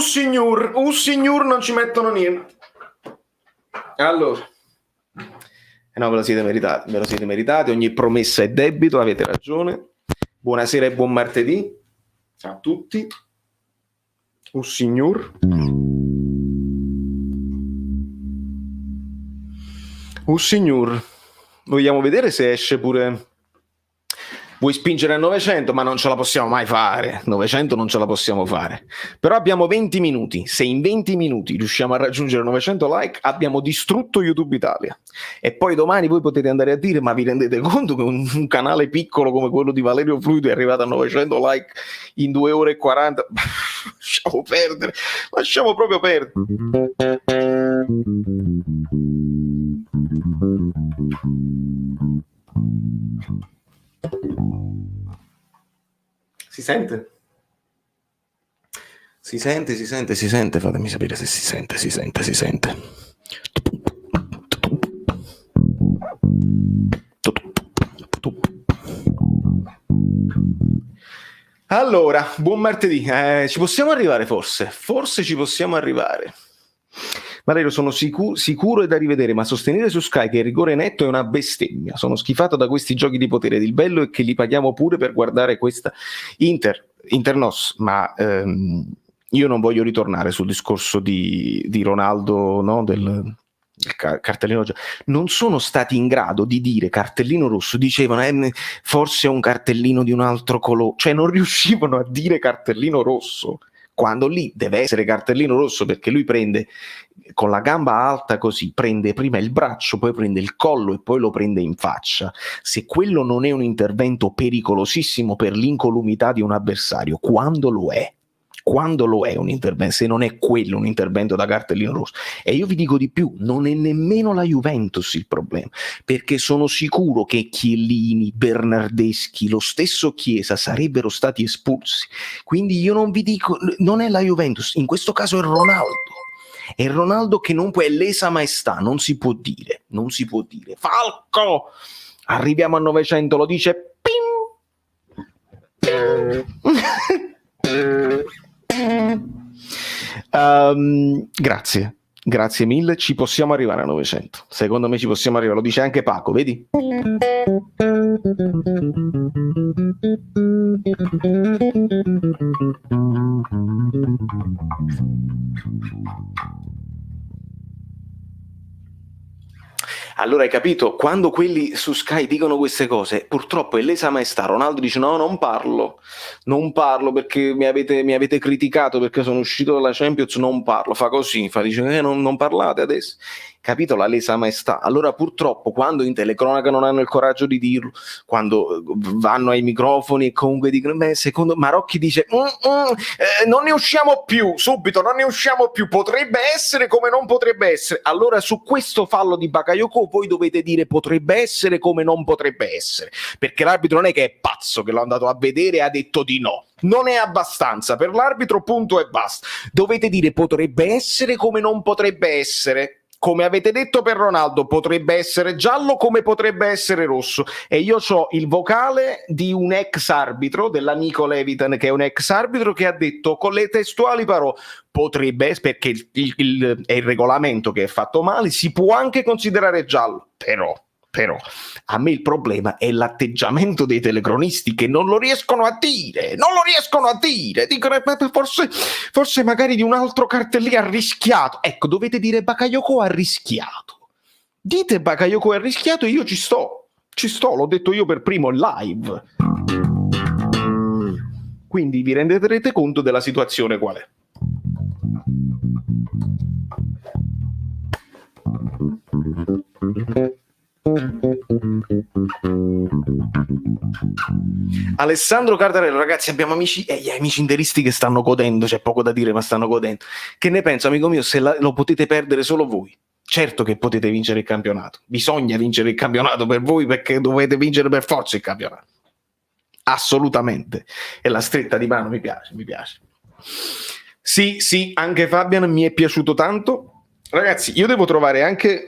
[SPEAKER 1] Signor, non ci mettono niente. Allora. No, ve lo siete meritati. Ogni promessa è debito, avete ragione. Buonasera e buon martedì a tutti. Signor. Signor. Vogliamo vedere se esce pure. Vuoi spingere a 900, ma non ce la possiamo mai fare. 900 non ce la possiamo fare. Però abbiamo 20 minuti. Se in 20 minuti riusciamo a raggiungere 900 like, abbiamo distrutto YouTube Italia. E poi domani voi potete andare a dire, ma vi rendete conto che un canale piccolo come quello di Valerio Fluido è arrivato a 900 like in 2 ore e 40? Lasciamo proprio perdere. Si sente? Si sente, fatemi sapere se si sente. Allora, buon martedì. Ci possiamo arrivare forse ci possiamo arrivare. Valerio, sono sicuro è da rivedere, ma sostenere su Sky che il rigore netto è una bestemmia. Sono schifato da questi giochi di potere. Il bello è che li paghiamo pure per guardare questa Internos, ma io non voglio ritornare sul discorso di Ronaldo, no? Del cartellino rosso. Non sono stati in grado di dire cartellino rosso, dicevano forse è un cartellino di un altro colore, cioè non riuscivano a dire cartellino rosso, quando lì deve essere cartellino rosso, perché lui prende con la gamba alta così, prende prima il braccio, poi prende il collo e poi lo prende in faccia. Se quello non è un intervento pericolosissimo per l'incolumità di un avversario, quando lo è un intervento, se non è quello un intervento da cartellino rosso? E io vi dico di più, non è nemmeno la Juventus il problema, perché sono sicuro che Chiellini, Bernardeschi, lo stesso Chiesa sarebbero stati espulsi. Quindi io non vi dico, non è la Juventus, in questo caso è Ronaldo che non può, è lesa maestà, non si può dire. Falco, arriviamo a 900, lo dice grazie mille, ci possiamo arrivare a 900, secondo me ci possiamo arrivare, lo dice anche Paco, vedi? Allora hai capito, quando quelli su Sky dicono queste cose, purtroppo è lesa maestà. Ronaldo dice no, non parlo perché mi avete criticato perché sono uscito dalla Champions, non parlo, fa così, dice non parlate adesso. Capito la lesa maestà? Allora purtroppo quando in telecronaca non hanno il coraggio di dirlo, quando vanno ai microfoni e comunque dicono secondo Marocchi dice non ne usciamo più, subito non ne usciamo più, potrebbe essere come non potrebbe essere. Allora su questo fallo di Bakayoko voi dovete dire potrebbe essere come non potrebbe essere, perché l'arbitro non è che è pazzo che l'ho andato a vedere e ha detto di no. Non è abbastanza per l'arbitro, punto e basta. Dovete dire potrebbe essere come non potrebbe essere. Come avete detto per Ronaldo, potrebbe essere giallo come potrebbe essere rosso. E io ho il vocale di un ex arbitro, dell'amico Levitan, che è un ex arbitro, che ha detto con le testuali parole potrebbe, perché è il regolamento che è fatto male, si può anche considerare giallo, però a me il problema è l'atteggiamento dei telecronisti che non lo riescono a dire, dicono forse magari di un altro cartellino ha rischiato. Ecco, dovete dire Bakayoko ha rischiato, dite Bakayoko ha rischiato e io ci sto, l'ho detto io per primo in live, quindi vi renderete conto della situazione qual è. Alessandro Cardarello, ragazzi, abbiamo amici e gli amici interisti che stanno godendo, c'è poco da dire ma stanno godendo. Che ne penso, amico mio, se lo potete perdere solo voi? Certo che potete vincere il campionato, bisogna vincere il campionato per voi perché dovete vincere per forza il campionato, assolutamente. E la stretta di mano mi piace. Sì, anche Fabian mi è piaciuto tanto. Ragazzi, io devo trovare anche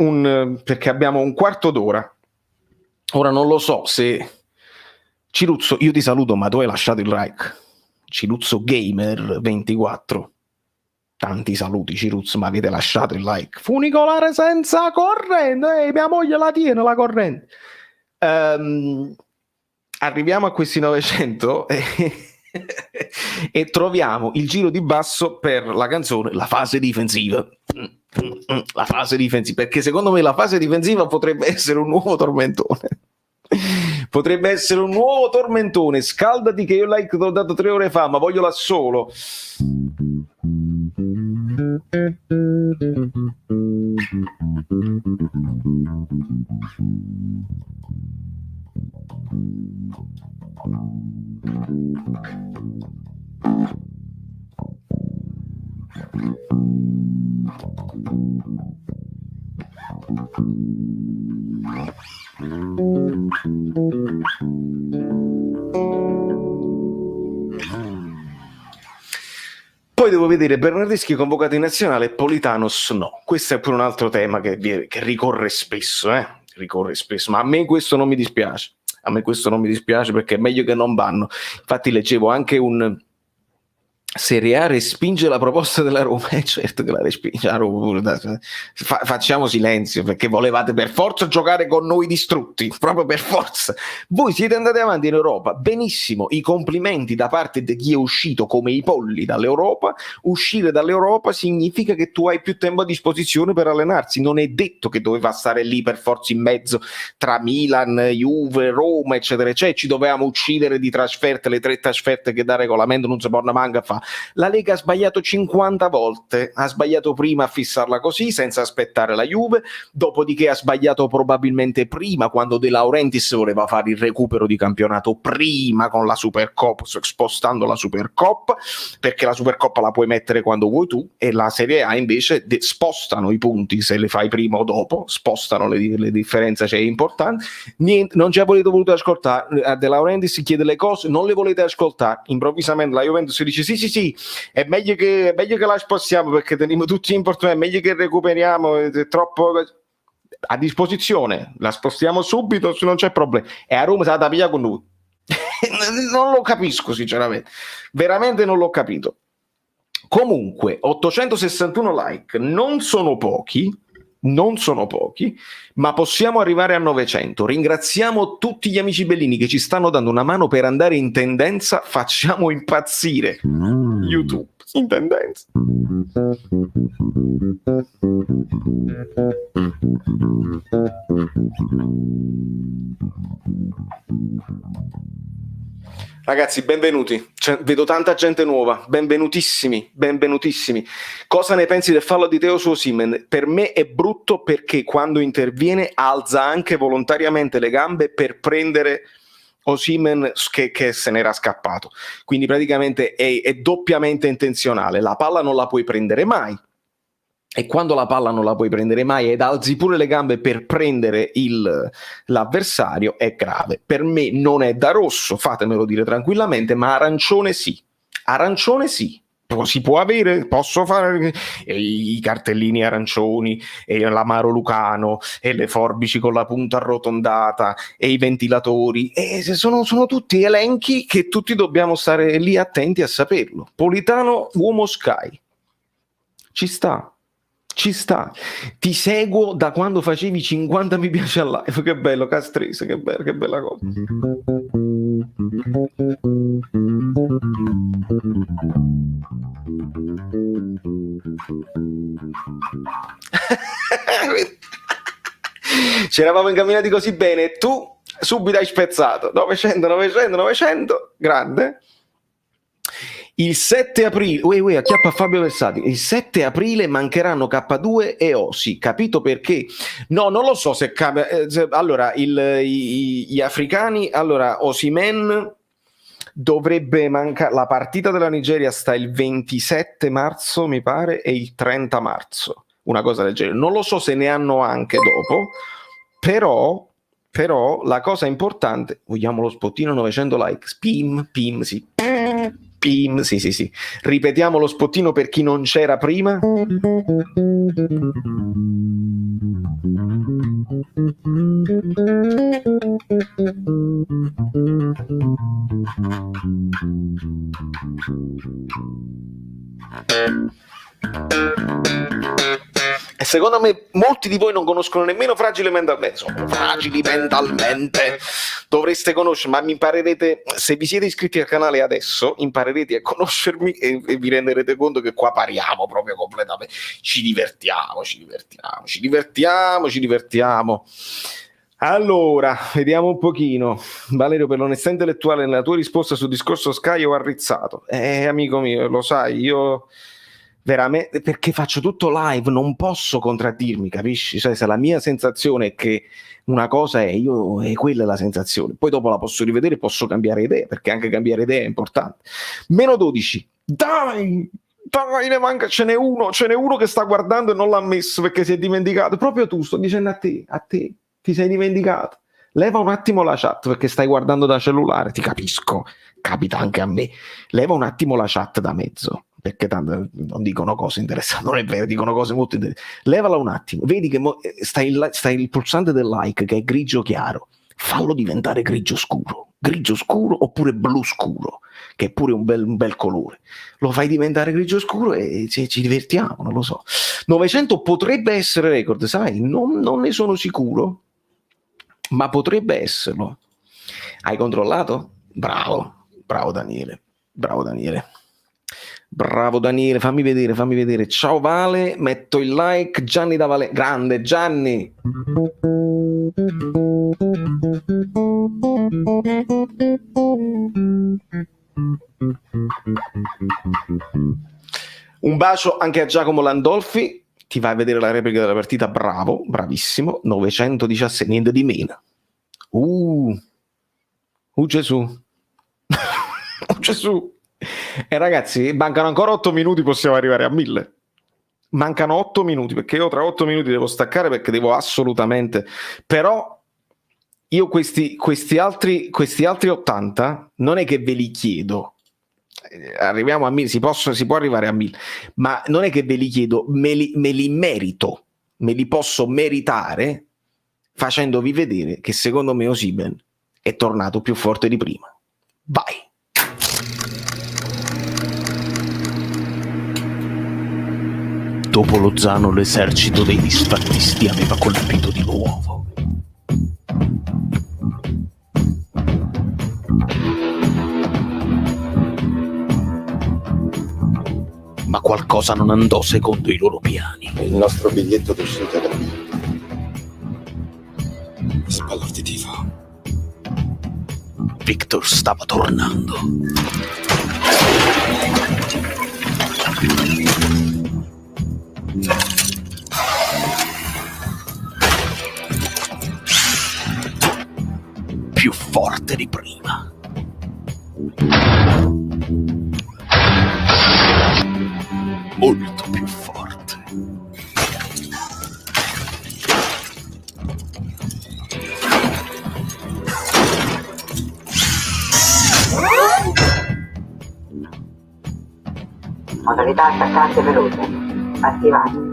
[SPEAKER 1] perché abbiamo un quarto d'ora. Ora non lo so se Ciruzzo, io ti saluto, ma tu hai lasciato il like. Ciruzzo Gamer 24. Tanti saluti Ciruzzo, ma avete lasciato il like. Funicolare senza corrente, mia moglie la tiene la corrente. Arriviamo a questi 900 e troviamo il giro di basso per la canzone La fase difensiva. La fase difensiva, perché secondo me la fase difensiva potrebbe essere un nuovo tormentone. Scaldati che io like te l'ho dato 3 ore fa, ma voglio l'assolo. Poi devo vedere Bernardeschi convocato in nazionale e Politanos no. Questo è pure un altro tema che ricorre spesso, ma a me questo non mi dispiace. Perché è meglio che non vanno. Infatti leggevo anche un Serie A respinge la proposta della Roma, certo che la respinge la Roma. Facciamo silenzio perché volevate per forza giocare con noi distrutti, proprio per forza. Voi siete andati avanti in Europa, benissimo, i complimenti da parte di chi è uscito come i polli dall'Europa. Uscire dall'Europa significa che tu hai più tempo a disposizione per allenarsi, non è detto che doveva stare lì per forza in mezzo tra Milan, Juve, Roma eccetera eccetera. Ci dovevamo uccidere di trasferte, le 3 trasferte che da regolamento non si può manca fa. La Lega ha sbagliato 50 volte, ha sbagliato prima a fissarla così senza aspettare la Juve, dopodiché ha sbagliato probabilmente prima quando De Laurentiis voleva fare il recupero di campionato prima con la Supercoppa, spostando la Supercoppa, perché la Supercoppa la puoi mettere quando vuoi tu e la Serie A invece spostano i punti se le fai prima o dopo, spostano le differenze, cioè è importante. Niente, non ci avete voluto ascoltare, a De Laurentiis chiede le cose, non le volete ascoltare, improvvisamente la Juventus dice sì, è meglio che la spostiamo perché teniamo tutti importanti, è meglio che recuperiamo, è troppo a disposizione, la spostiamo subito, non c'è problema. E a Roma se la da pigliare con lui. Non lo capisco sinceramente, veramente non l'ho capito. Comunque 861 like non sono pochi, ma possiamo arrivare a 900. Ringraziamo tutti gli amici bellini che ci stanno dando una mano per andare in tendenza. Facciamo impazzire YouTube in tendenza. Ragazzi, benvenuti. Vedo tanta gente nuova. Benvenutissimi, benvenutissimi. Cosa ne pensi del fallo di Teo su Osimhen? Per me è brutto perché quando interviene alza anche volontariamente le gambe per prendere Osimhen che se n'era scappato. Quindi praticamente è doppiamente intenzionale. La palla non la puoi prendere mai. E quando la palla non la puoi prendere mai ed alzi pure le gambe per prendere l'avversario, è grave. Per me non è da rosso, fatemelo dire tranquillamente, ma arancione sì. Arancione sì. Si può avere, posso fare i cartellini arancioni e l'amaro lucano e le forbici con la punta arrotondata e i ventilatori, e sono tutti elenchi che tutti dobbiamo stare lì attenti a saperlo. Politano, uomo Sky, ci sta. Ci sta, ti seguo da quando facevi 50 mi piace al live, che bello Castrese, che bella cosa. Ci eravamo incamminati così bene, tu subito hai spezzato, 900, grande. Il 7 aprile, acchiappa Fabio Versati, il 7 aprile mancheranno K2 e Osi, capito perché? No, non lo so se allora, gli africani, allora Osimhen dovrebbe mancare, la partita della Nigeria sta il 27 marzo, mi pare, e il 30 marzo, una cosa del genere. Non lo so se ne hanno anche dopo, però la cosa importante, vogliamo lo spottino 900 likes, pim, sì. Pim, sì. Ripetiamo lo spottino per chi non c'era prima. E secondo me molti di voi non conoscono nemmeno Fragili Mentalmente. Sono fragili mentalmente. Dovreste conoscermi, ma mi imparerete, se vi siete iscritti al canale adesso, imparerete a conoscermi e vi renderete conto che qua pariamo proprio completamente. Ci divertiamo. Allora, vediamo un pochino. Valerio, per l'onestà intellettuale, nella tua risposta sul discorso Sky ho arrizzato. Amico mio, lo sai, io veramente, perché faccio tutto live, non posso contraddirmi, capisci? Cioè, se la mia sensazione è che una cosa è quella è la sensazione, poi dopo la posso rivedere, posso cambiare idea, perché anche cambiare idea è importante. Meno 12, dai, ne manca, ce n'è uno che sta guardando e non l'ha messo perché si è dimenticato, proprio tu, sto dicendo a te, ti sei dimenticato. Leva un attimo la chat perché stai guardando da cellulare, ti capisco, capita anche a me. Leva un attimo la chat da mezzo, perché tanto non dicono cose interessanti, non è vero, dicono cose molto interessanti. Levala un attimo, vedi che stai il pulsante del like che è grigio chiaro, fallo diventare grigio scuro oppure blu scuro, che è pure un bel colore. Lo fai diventare grigio scuro e ci divertiamo, non lo so. 900 potrebbe essere record, sai, non ne sono sicuro, ma potrebbe esserlo. Hai controllato? Bravo Daniele. Fammi vedere. Ciao Vale, metto il like. Gianni da Vale, grande Gianni. Un bacio anche a Giacomo Landolfi. Ti vai a vedere la replica della partita, bravo, bravissimo. 917, niente di meno. Gesù. Gesù. E ragazzi, mancano ancora 8 minuti, possiamo arrivare a 1000. Mancano 8 minuti, perché io tra 8 minuti devo staccare, perché devo assolutamente... Però io questi altri 80 non è che ve li chiedo. Arriviamo a 1000, si può arrivare a 1000, ma non è che ve li chiedo, me li merito, me li posso meritare facendovi vedere che secondo me Osimhen è tornato più forte di prima. Vai! Dopo Lozano l'esercito dei disfattisti aveva colpito di nuovo.
[SPEAKER 5] Ma qualcosa non andò secondo i loro piani.
[SPEAKER 3] Il nostro biglietto d'uscita era Spalordi Tifo.
[SPEAKER 5] Victor stava tornando. Più forte di prima. Molto più forte.
[SPEAKER 4] Modalità attaccante veloce. Attivate.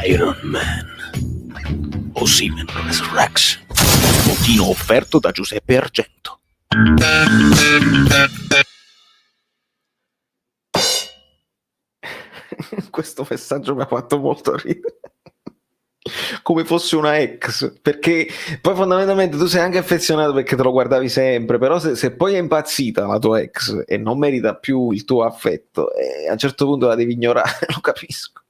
[SPEAKER 5] Iron Man. Osimen Resurrection. Bottino offerto da Giuseppe Argento.
[SPEAKER 1] Questo messaggio mi ha fatto molto ridere. Come fosse una ex, perché poi fondamentalmente tu sei anche affezionato perché te lo guardavi sempre, però se poi è impazzita la tua ex e non merita più il tuo affetto, a un certo punto la devi ignorare. Lo capisco.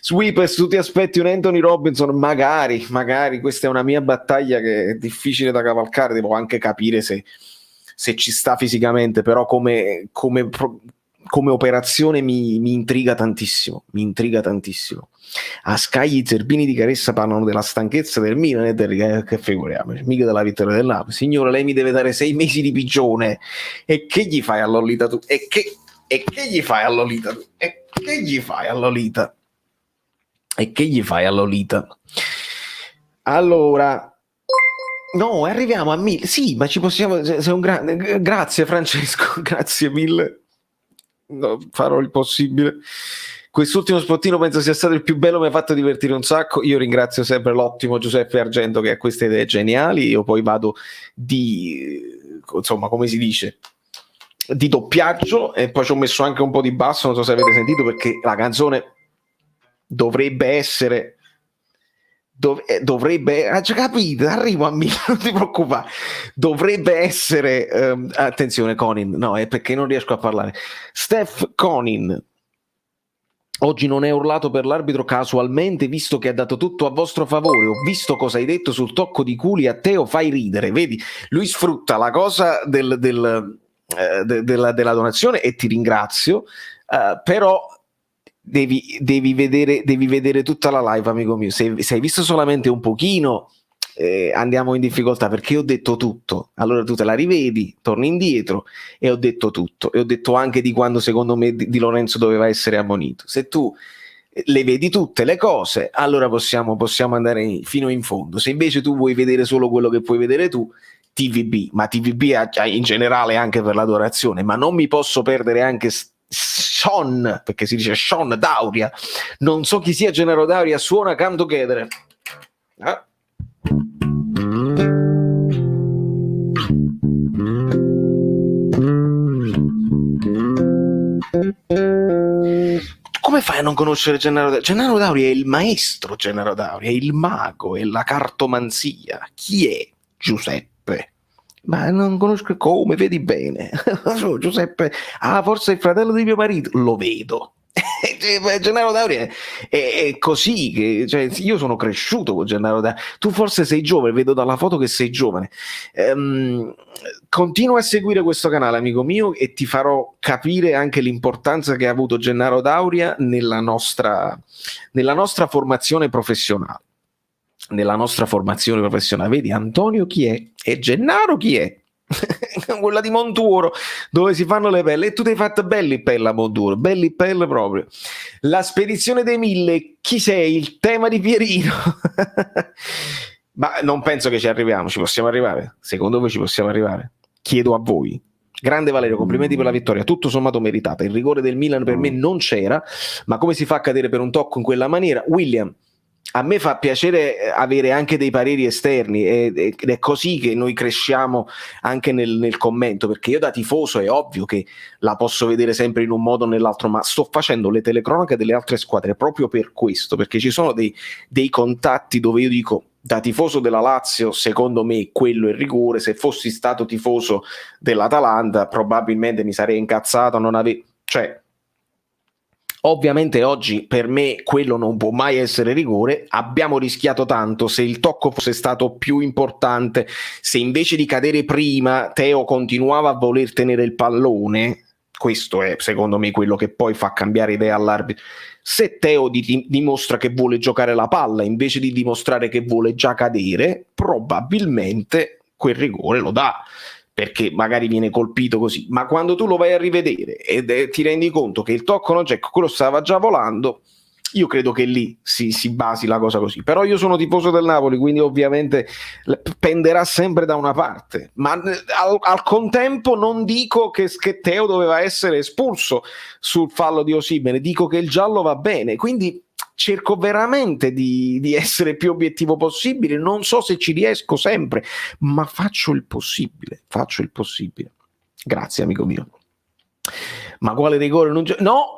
[SPEAKER 1] Sweepers, tu ti aspetti un Anthony Robinson? Magari, questa è una mia battaglia che è difficile da cavalcare, devo anche capire se ci sta fisicamente, però come operazione mi intriga tantissimo, A Sky i zerbini di Caressa parlano della stanchezza del Milan e che figuriamo, mica della vittoria del Napoli. Signore, lei mi deve dare 6 mesi di pigione, e che gli fai a Lolita tu? E che gli fai a Lolita tu? E che gli fai a Lolita? E che gli fai a Lolita? Allora, no, arriviamo a 1000. Sì, ma ci possiamo. Sei un grande. Grazie, Francesco, grazie mille. No, farò il possibile. Quest'ultimo spottino penso sia stato il più bello, mi ha fatto divertire un sacco. Io ringrazio sempre l'ottimo Giuseppe Argento che ha queste idee geniali. Io poi vado insomma, come si dice, di doppiaggio, e poi ci ho messo anche un po' di basso, non so se avete sentito, perché la canzone dovrebbe essere già capito, arrivo a me, non ti preoccupare, dovrebbe essere attenzione Conin, no, è perché non riesco a parlare. Steph Conin oggi non è urlato per l'arbitro casualmente, visto che ha dato tutto a vostro favore. Ho visto cosa hai detto sul tocco di culi a Teo, fai ridere. Vedi, lui sfrutta la cosa della donazione, e ti ringrazio, però devi vedere tutta la live, amico mio. Se hai visto solamente un pochino, andiamo in difficoltà, perché ho detto tutto. Allora tu te la rivedi, torni indietro, e ho detto tutto, e ho detto anche di quando secondo me Di Lorenzo doveva essere ammonito. Se tu le vedi tutte le cose, allora possiamo andare fino in fondo. Se invece tu vuoi vedere solo quello che puoi vedere tu, TVB, ma TVB in generale anche per l'adorazione, ma non mi posso perdere anche Sean, perché si dice Sean Dauria, non so chi sia Gennaro Dauria, suona Come Together. Come fai a non conoscere Gennaro Dauria? Gennaro Dauria è il maestro, Gennaro Dauria è il mago, è la cartomanzia. Chi è Giuseppe? Ma non conosco, come vedi bene. Giuseppe, forse è il fratello di mio marito, lo vedo. Gennaro Dauria è così, che, cioè, io sono cresciuto con Gennaro Dauria. Tu forse sei giovane, vedo dalla foto che sei giovane. Continua a seguire questo canale, amico mio, e ti farò capire anche l'importanza che ha avuto Gennaro Dauria nella nostra formazione professionale. Vedi, Antonio chi è? E Gennaro chi è? Quella di Montuoro, dove si fanno le pelle, e tu ti hai fatto belli pelle a Montuoro, belli pelle proprio. La spedizione dei 1000, chi sei? Il tema di Pierino. Ma non penso che ci arriviamo. Ci possiamo arrivare? Secondo voi ci possiamo arrivare? Chiedo a voi. Grande Valerio, complimenti per la vittoria, tutto sommato meritata. Il rigore del Milan per me non c'era, ma come si fa a cadere per un tocco in quella maniera? William, a me fa piacere avere anche dei pareri esterni ed è così che noi cresciamo anche nel commento, perché io da tifoso è ovvio che la posso vedere sempre in un modo o nell'altro, ma sto facendo le telecronache delle altre squadre proprio per questo, perché ci sono dei contatti dove io dico, da tifoso della Lazio secondo me quello è il rigore, se fossi stato tifoso dell'Atalanta probabilmente mi sarei incazzato, cioè ovviamente oggi per me quello non può mai essere rigore, abbiamo rischiato tanto, se il tocco fosse stato più importante, se invece di cadere prima Teo continuava a voler tenere il pallone, questo è secondo me quello che poi fa cambiare idea all'arbitro, se Teo dimostra che vuole giocare la palla invece di dimostrare che vuole già cadere, probabilmente quel rigore lo dà, perché magari viene colpito così, ma quando tu lo vai a rivedere e ti rendi conto che il tocco non c'è, quello stava già volando, io credo che lì si basi la cosa così. Però io sono tifoso del Napoli, quindi ovviamente penderà sempre da una parte, ma al contempo non dico che Teo doveva essere espulso sul fallo di Osimhen, dico che il giallo va bene, quindi cerco veramente di essere più obiettivo possibile, non so se ci riesco sempre, ma faccio il possibile. Grazie amico mio. Ma quale rigore? No,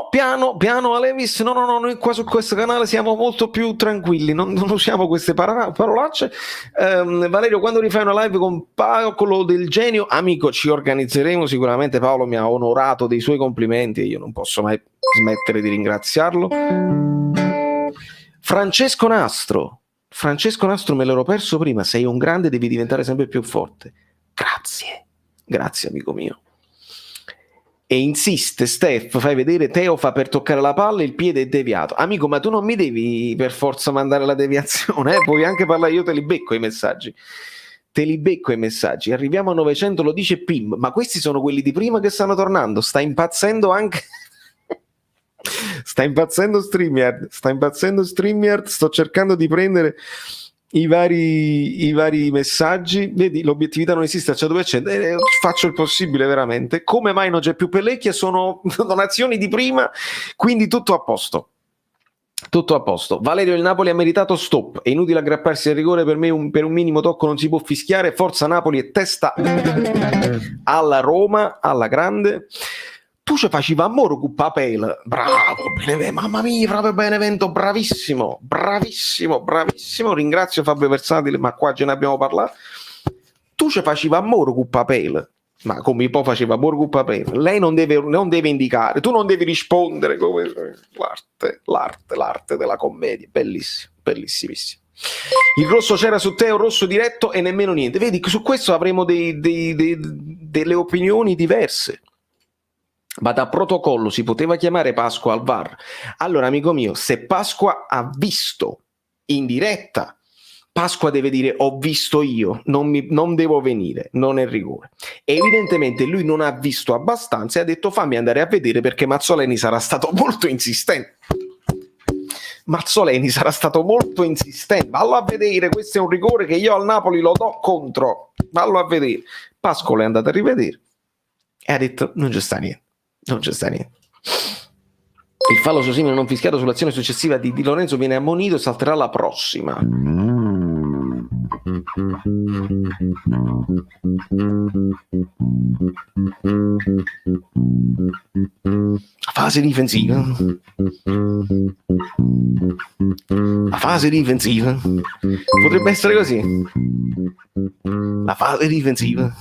[SPEAKER 1] piano Alevis, no, noi qua su questo canale siamo molto più tranquilli, non usiamo queste parolacce. Valerio, quando rifai una live con Paolo del Genio, amico, ci organizzeremo sicuramente. Paolo mi ha onorato dei suoi complimenti e io non posso mai smettere di ringraziarlo. Francesco Nastro, me l'ero perso prima, sei un grande, devi diventare sempre più forte. Grazie amico mio. E insiste Steph, fai vedere, Teo fa per toccare la palla, il piede è deviato. Amico, ma tu non mi devi per forza mandare la deviazione, puoi anche parlare, io te li becco i messaggi. Arriviamo a 900, lo dice Pim, ma questi sono quelli di prima che stanno tornando, sta impazzendo anche... sta impazzendo StreamYard, sto cercando di prendere i vari messaggi, vedi, l'obiettività non esiste al 100%, faccio il possibile veramente. Come mai non c'è più Pellecchia? Sono donazioni di prima, quindi tutto a posto. Valerio, il Napoli ha meritato stop, è inutile aggrapparsi al rigore, per me per un minimo tocco non si può fischiare, forza Napoli e testa alla Roma, alla grande. Tu ci facevi amore con Papel, bravo, mamma mia, proprio Benevento, bravissimo, ringrazio Fabio Versatile, ma qua ce ne abbiamo parlato. Tu ci facevi amore con Papel, ma come poi faceva amore con Papel? Lei non deve indicare, tu non devi rispondere, come l'arte della commedia, bellissimissimo. Il rosso c'era su Teo, rosso diretto e nemmeno niente, vedi, su questo avremo delle opinioni diverse. Ma da protocollo si poteva chiamare Pasqua al VAR. Allora, amico mio, se Pasqua ha visto in diretta, Pasqua deve dire ho visto io, non devo venire, non è rigore. E evidentemente lui non ha visto abbastanza e ha detto fammi andare a vedere, perché Mazzoleni sarà stato molto insistente. Vallo a vedere, questo è un rigore che io al Napoli lo do contro, vallo a vedere. Pasqua è andato a rivedere e ha detto non c'è sta niente. Il fallo su Osimhen non fischiato sull'azione successiva di Di Lorenzo viene ammonito e salterà la prossima. Fase difensiva. Potrebbe essere così. La fase difensiva.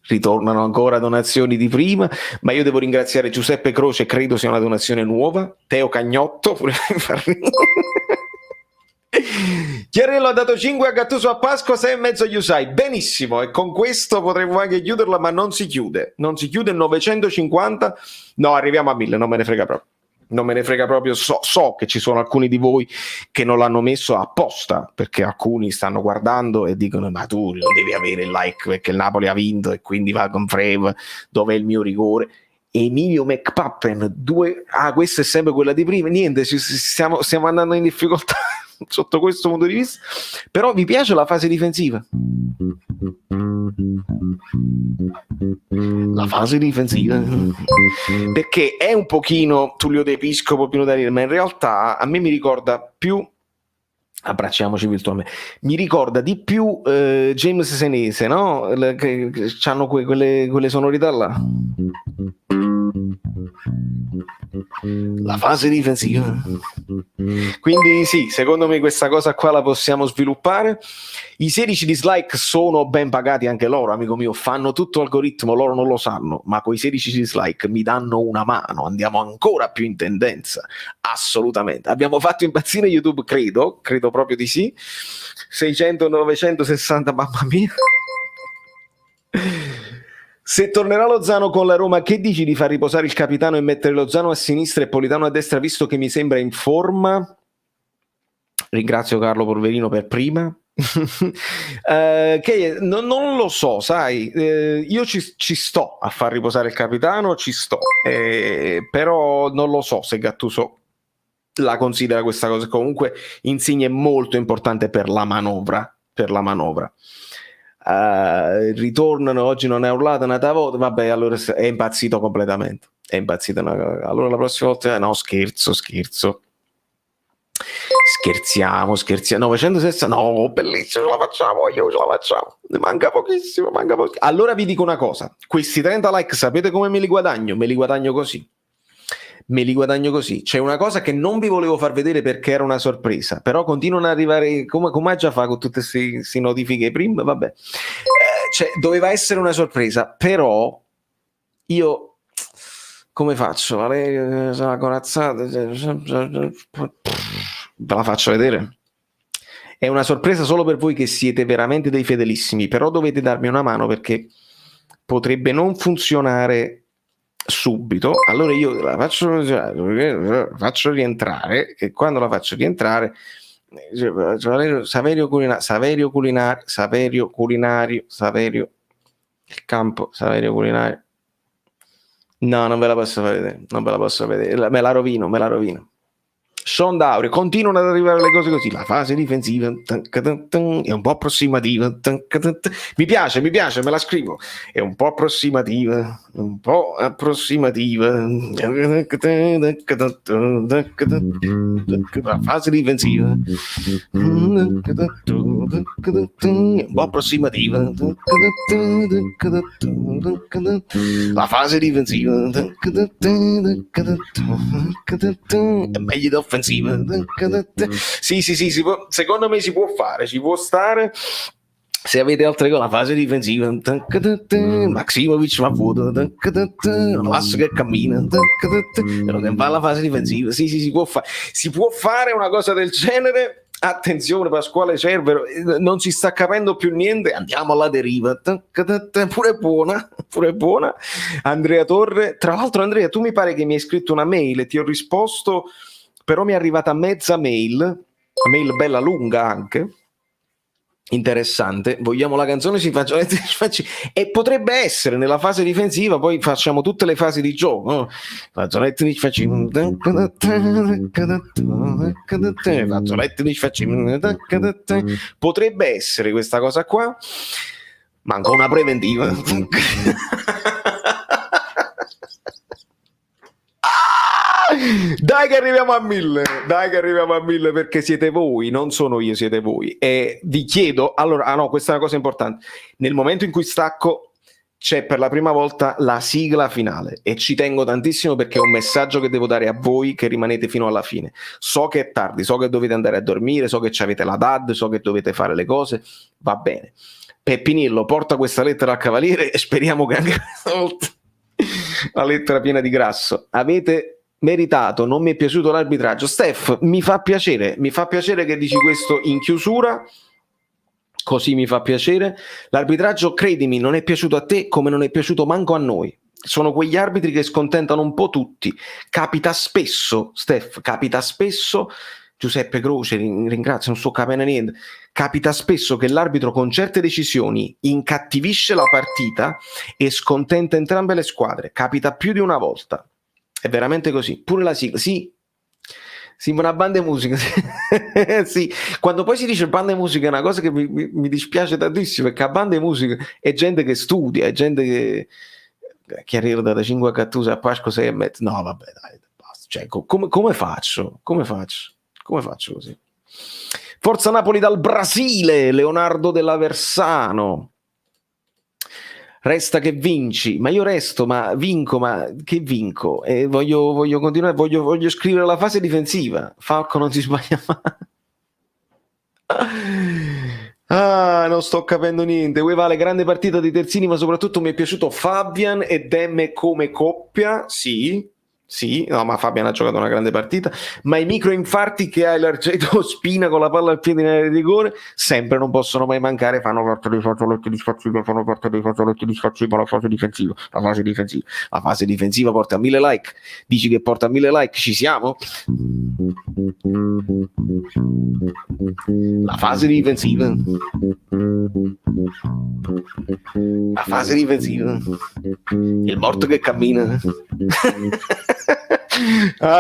[SPEAKER 1] Ritornano ancora donazioni di prima, ma io devo ringraziare Giuseppe Croce, credo sia una donazione nuova. Teo Cagnotto Chiarello ha dato 5 a Gattuso a Pasqua, 6,5 agli Usai. Benissimo, e con questo potremmo anche chiuderla, ma non si chiude 950. No, arriviamo a 1000, non me ne frega proprio. So che ci sono alcuni di voi che non l'hanno messo apposta, perché alcuni stanno guardando e dicono ma tu non devi avere il like perché il Napoli ha vinto e quindi va con Frev, dov'è il mio rigore? Emilio McPappen, questa è sempre quella di prima, niente, stiamo andando in difficoltà sotto questo punto di vista, però vi piace la fase difensiva?
[SPEAKER 5] La fase difensiva, perché è un pochino Tullio De Piscopo, Pino Daniele, ma in realtà a me mi ricorda più, abbracciamoci virtualmente, mi ricorda di più James Senese, no? Che hanno quelle sonorità là. La fase difensiva. Quindi sì, secondo me questa cosa qua la possiamo sviluppare. I 16 dislike sono ben pagati anche loro, amico mio, fanno tutto l'algoritmo, loro non lo sanno, ma con i 16 dislike mi danno una mano, andiamo ancora più in tendenza, assolutamente. Abbiamo fatto impazzire YouTube, credo proprio di sì. 600, 960, mamma mia. Se tornerà Lozano con la Roma, che dici di far riposare il capitano e mettere Lozano a sinistra e Politano a destra, visto che mi sembra in forma? Ringrazio Carlo Polverino per prima. Che non lo so, sai, io ci sto a far riposare il capitano, ci sto, però non lo so se Gattuso la considera questa cosa. Comunque Insigne è molto importante per la manovra. Ritornano, oggi non è urlato una volta, vabbè, allora è impazzito completamente, allora la prossima volta no, scherziamo 960, no, bellissimo, ce la facciamo, ne manca pochissimo. Allora vi dico una cosa, questi 30 like sapete come me li guadagno così. C'è una cosa che non vi volevo far vedere perché era una sorpresa, però continuano ad arrivare, come già fa con tutte queste notifiche prima, vabbè. Cioè, doveva essere una sorpresa, però io come faccio? Sono corazzata, ve la faccio vedere. È una sorpresa solo per voi che siete veramente dei fedelissimi, però dovete darmi una mano perché potrebbe non funzionare subito. Allora io la faccio rientrare, e quando la faccio rientrare Saverio culinario, il campo Saverio culinario, no, non ve la posso vedere, me la rovino. Sean Daure, continuano ad arrivare le cose così, la fase difensiva è un po' approssimativa, mi piace, me la scrivo, è un po' approssimativa, la fase difensiva è un po' approssimativa, la fase difensiva è meglio da offensiva. Sì, secondo me si può fare, ci può stare. Se avete altre cose, la fase difensiva, Maximovic va vuoto, Lasso che cammina, non fa la fase difensiva. Sì, si può fare una cosa del genere. Attenzione, Pasquale Cervero, non si sta capendo più niente, andiamo alla deriva, pure buona. Andrea Torre, tra l'altro Andrea, tu mi pare che mi hai scritto una mail e ti ho risposto, però mi è arrivata mezza mail bella lunga anche, interessante. Vogliamo la canzone, si faccia e potrebbe essere nella fase difensiva, poi facciamo tutte le fasi di gioco, no? Potrebbe essere questa cosa qua, manca una preventiva. Dai che arriviamo a 1000, perché siete voi, non sono io, siete voi. E vi chiedo, allora, no, questa è una cosa importante. Nel momento in cui stacco c'è per la prima volta la sigla finale e ci tengo tantissimo perché è un messaggio che devo dare a voi che rimanete fino alla fine. So che è tardi, so che dovete andare a dormire, so che avete la DAD, so che dovete fare le cose, va bene. Peppinillo, porta questa lettera al Cavaliere e speriamo che anche questa volta la lettera piena di grasso. Avete meritato, non mi è piaciuto l'arbitraggio. Steph, mi fa piacere che dici questo in chiusura, così mi fa piacere. L'arbitraggio, credimi, non è piaciuto a te come non è piaciuto manco a noi. Sono quegli arbitri che scontentano un po' tutti. Capita spesso, Steph, Giuseppe Croce, ringrazio, non sto capendo niente. Capita spesso che l'arbitro con certe decisioni incattivisce la partita e scontenta entrambe le squadre. Capita più di una volta. È veramente così. Pure la sigla, sì. Sì, ma una banda di musica. Sì, quando poi si dice banda di musica è una cosa che mi dispiace tantissimo, perché la banda di musica è gente che studia, è gente che arriva da 5 a Cattusa a Pasqua 6 e mezzo. No, vabbè, dai, basta. Cioè, come faccio? Come faccio così? Forza Napoli dal Brasile, Leonardo della Versano. Resta che vinci, ma io resto, ma vinco, ma che vinco? E voglio continuare, voglio scrivere la fase difensiva. Falco non si sbaglia mai. Non sto capendo niente. Vale, grande partita di terzini, ma soprattutto mi è piaciuto Fabian e Demme come coppia. Sì, no, ma Fabian ha giocato una grande partita, ma i microinfarti che ha l'Argeto Spina con la palla al piede nel rigore sempre non possono mai mancare, fanno parte dei fazzoletti di scazziva, la fase difensiva porta a 1000 like, dici che porta a 1000 like, ci siamo? La fase difensiva, il morto che cammina.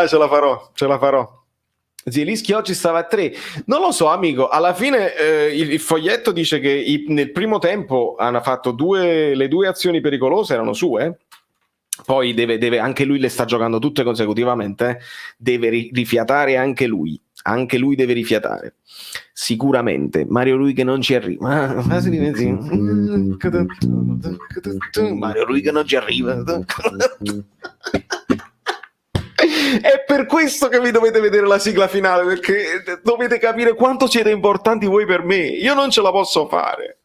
[SPEAKER 5] Ce la farò. Zielinski oggi stava a 3. Non lo so, amico. Alla fine il foglietto dice che nel primo tempo hanno fatto le due azioni pericolose, erano sue. Poi deve anche lui le sta giocando tutte consecutivamente. Deve rifiatare anche lui. Anche lui deve rifiatare. Sicuramente. Mario Rui che non ci arriva. Mario Rui che non ci arriva. È per questo che vi dovete vedere la sigla finale, perché dovete capire quanto siete importanti voi per me. Io non ce la posso fare,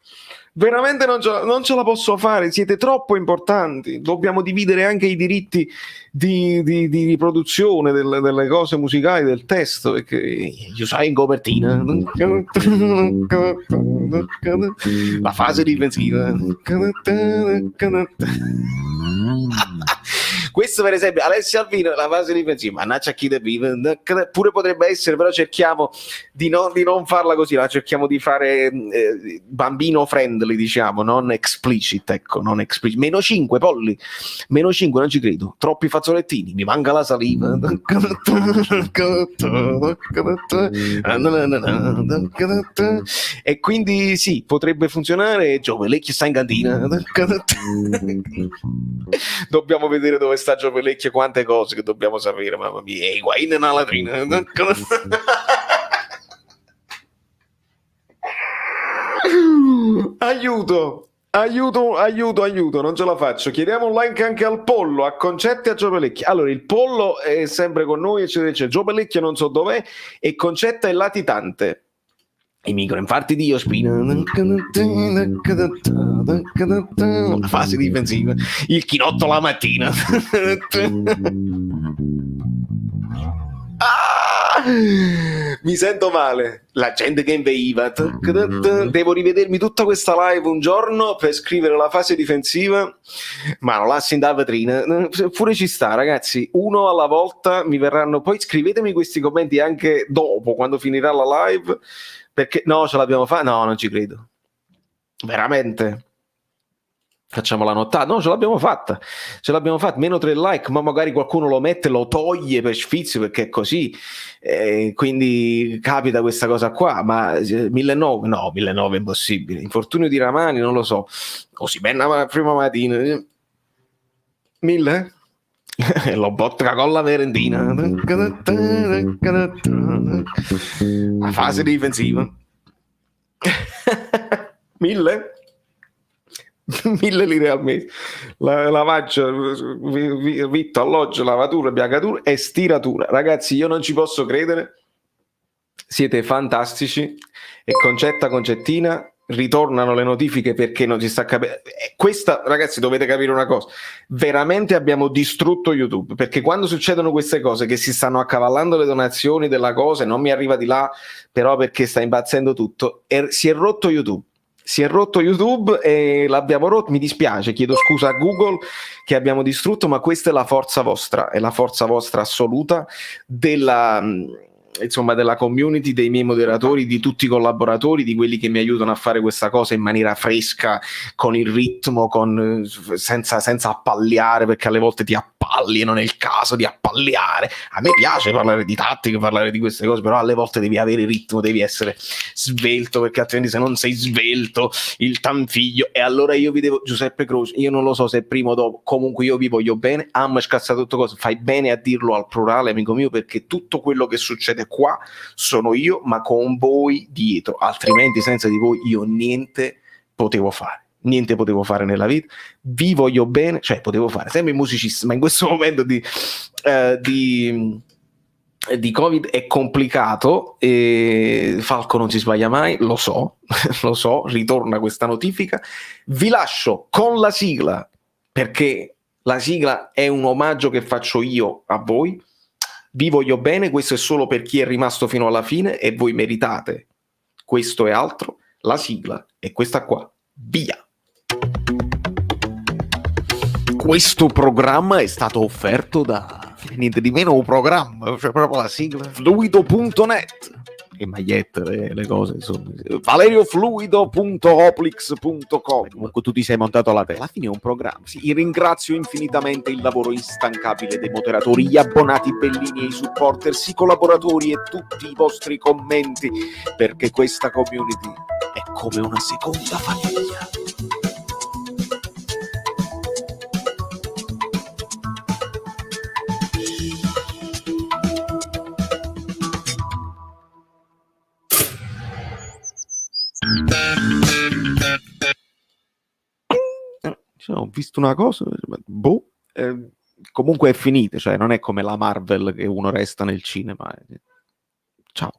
[SPEAKER 5] veramente non ce la posso fare, siete troppo importanti. Dobbiamo dividere anche i diritti di riproduzione delle cose musicali, del testo, perché io sai in copertina la fase difensiva. Questo per esempio Alessio Alvino, la fase difensiva, mannaggia chi vive, pure potrebbe essere, però cerchiamo di non farla così, la cerchiamo di fare bambino friendly, diciamo, non explicit, ecco, non explicit. -5 polli, -5, non ci credo, troppi fazzolettini, mi manca la saliva. E quindi sì, potrebbe funzionare. Giovelecchio sta in cantina. Dobbiamo vedere dove sta Giovelecchio, quante cose che dobbiamo sapere, mamma mia. E Higuain nella latrina. Aiuto, non ce la faccio. Chiediamo un like anche al Pollo, a Concetta e a Giovelecchio. Allora, il Pollo è sempre con noi, eccetera, eccetera. Giovelecchio non so dov'è, e Concetta è latitante. I microinfarti di Ospina, la fase difensiva, il chinotto la mattina. Mi sento male, la gente che inveiva. Devo rivedermi tutta questa live un giorno per scrivere la fase difensiva, ma non lassi in da vetrina. Pure ci sta, ragazzi, uno alla volta. Mi verranno, poi scrivetemi questi commenti anche dopo, quando finirà la live, perché no, ce l'abbiamo fatta, no, non ci credo, veramente. Facciamo la nottata, no, ce l'abbiamo fatta, -3 like, ma magari qualcuno lo mette, lo toglie per sfizio, perché è così, quindi capita questa cosa qua. Ma 1.900, no, 1.900 è impossibile. Infortunio di Ramani, non lo so, o si penna prima mattina. 1.000? Lo botta con la merendina. La fase difensiva. 1.000? 1.000 lire al mese, lavaggio, vitto, alloggio, lavatura, biagatura e stiratura. Ragazzi, io non ci posso credere, siete fantastici. E Concettina, ritornano le notifiche perché non si sta capendo. Questa, ragazzi, dovete capire una cosa: veramente abbiamo distrutto YouTube, perché quando succedono queste cose, che si stanno accavallando le donazioni della cosa e non mi arriva di là, però perché sta impazzendo tutto, si è rotto YouTube e l'abbiamo rotto. Mi dispiace, chiedo scusa a Google che abbiamo distrutto, ma questa è la forza vostra, è la forza vostra assoluta della community, dei miei moderatori, di tutti i collaboratori, di quelli che mi aiutano a fare questa cosa in maniera fresca, con il ritmo, senza appalliare, perché alle volte ti appalli appalli e non è il caso di appalliare. A me piace parlare di tattica, parlare di queste cose, però alle volte devi avere ritmo, devi essere svelto, perché altrimenti se non sei svelto il tanfiglio. E allora io vi devo, Giuseppe Croce, io non lo so se è prima o dopo, comunque io vi voglio bene, scazzato tutto cosa, fai bene a dirlo al plurale, amico mio, perché tutto quello che succede qua sono io, ma con voi dietro, altrimenti senza di voi io niente potevo fare nella vita. Vi voglio bene, cioè potevo fare sempre il musicista, ma in questo momento di Covid è complicato, e Falco non si sbaglia mai, lo so, ritorna questa notifica. Vi lascio con la sigla, perché la sigla è un omaggio che faccio io a voi. Vi voglio bene, questo è solo per chi è rimasto fino alla fine e voi meritate questo e altro. La sigla è questa qua, via.
[SPEAKER 2] Questo programma è stato offerto da niente di meno un programma, cioè proprio la sigla, fluido.net e magliette, le cose, insomma. valeriofluido.hoplix.com. Comunque tu ti sei montato alla testa. Alla fine è un programma. Sì, ringrazio infinitamente il lavoro instancabile dei moderatori, gli abbonati bellini e i supporters, i collaboratori e tutti i vostri commenti, perché questa community è come una seconda famiglia. Ho visto una cosa, comunque è finita, cioè non è come la Marvel che uno resta nel cinema. Ciao.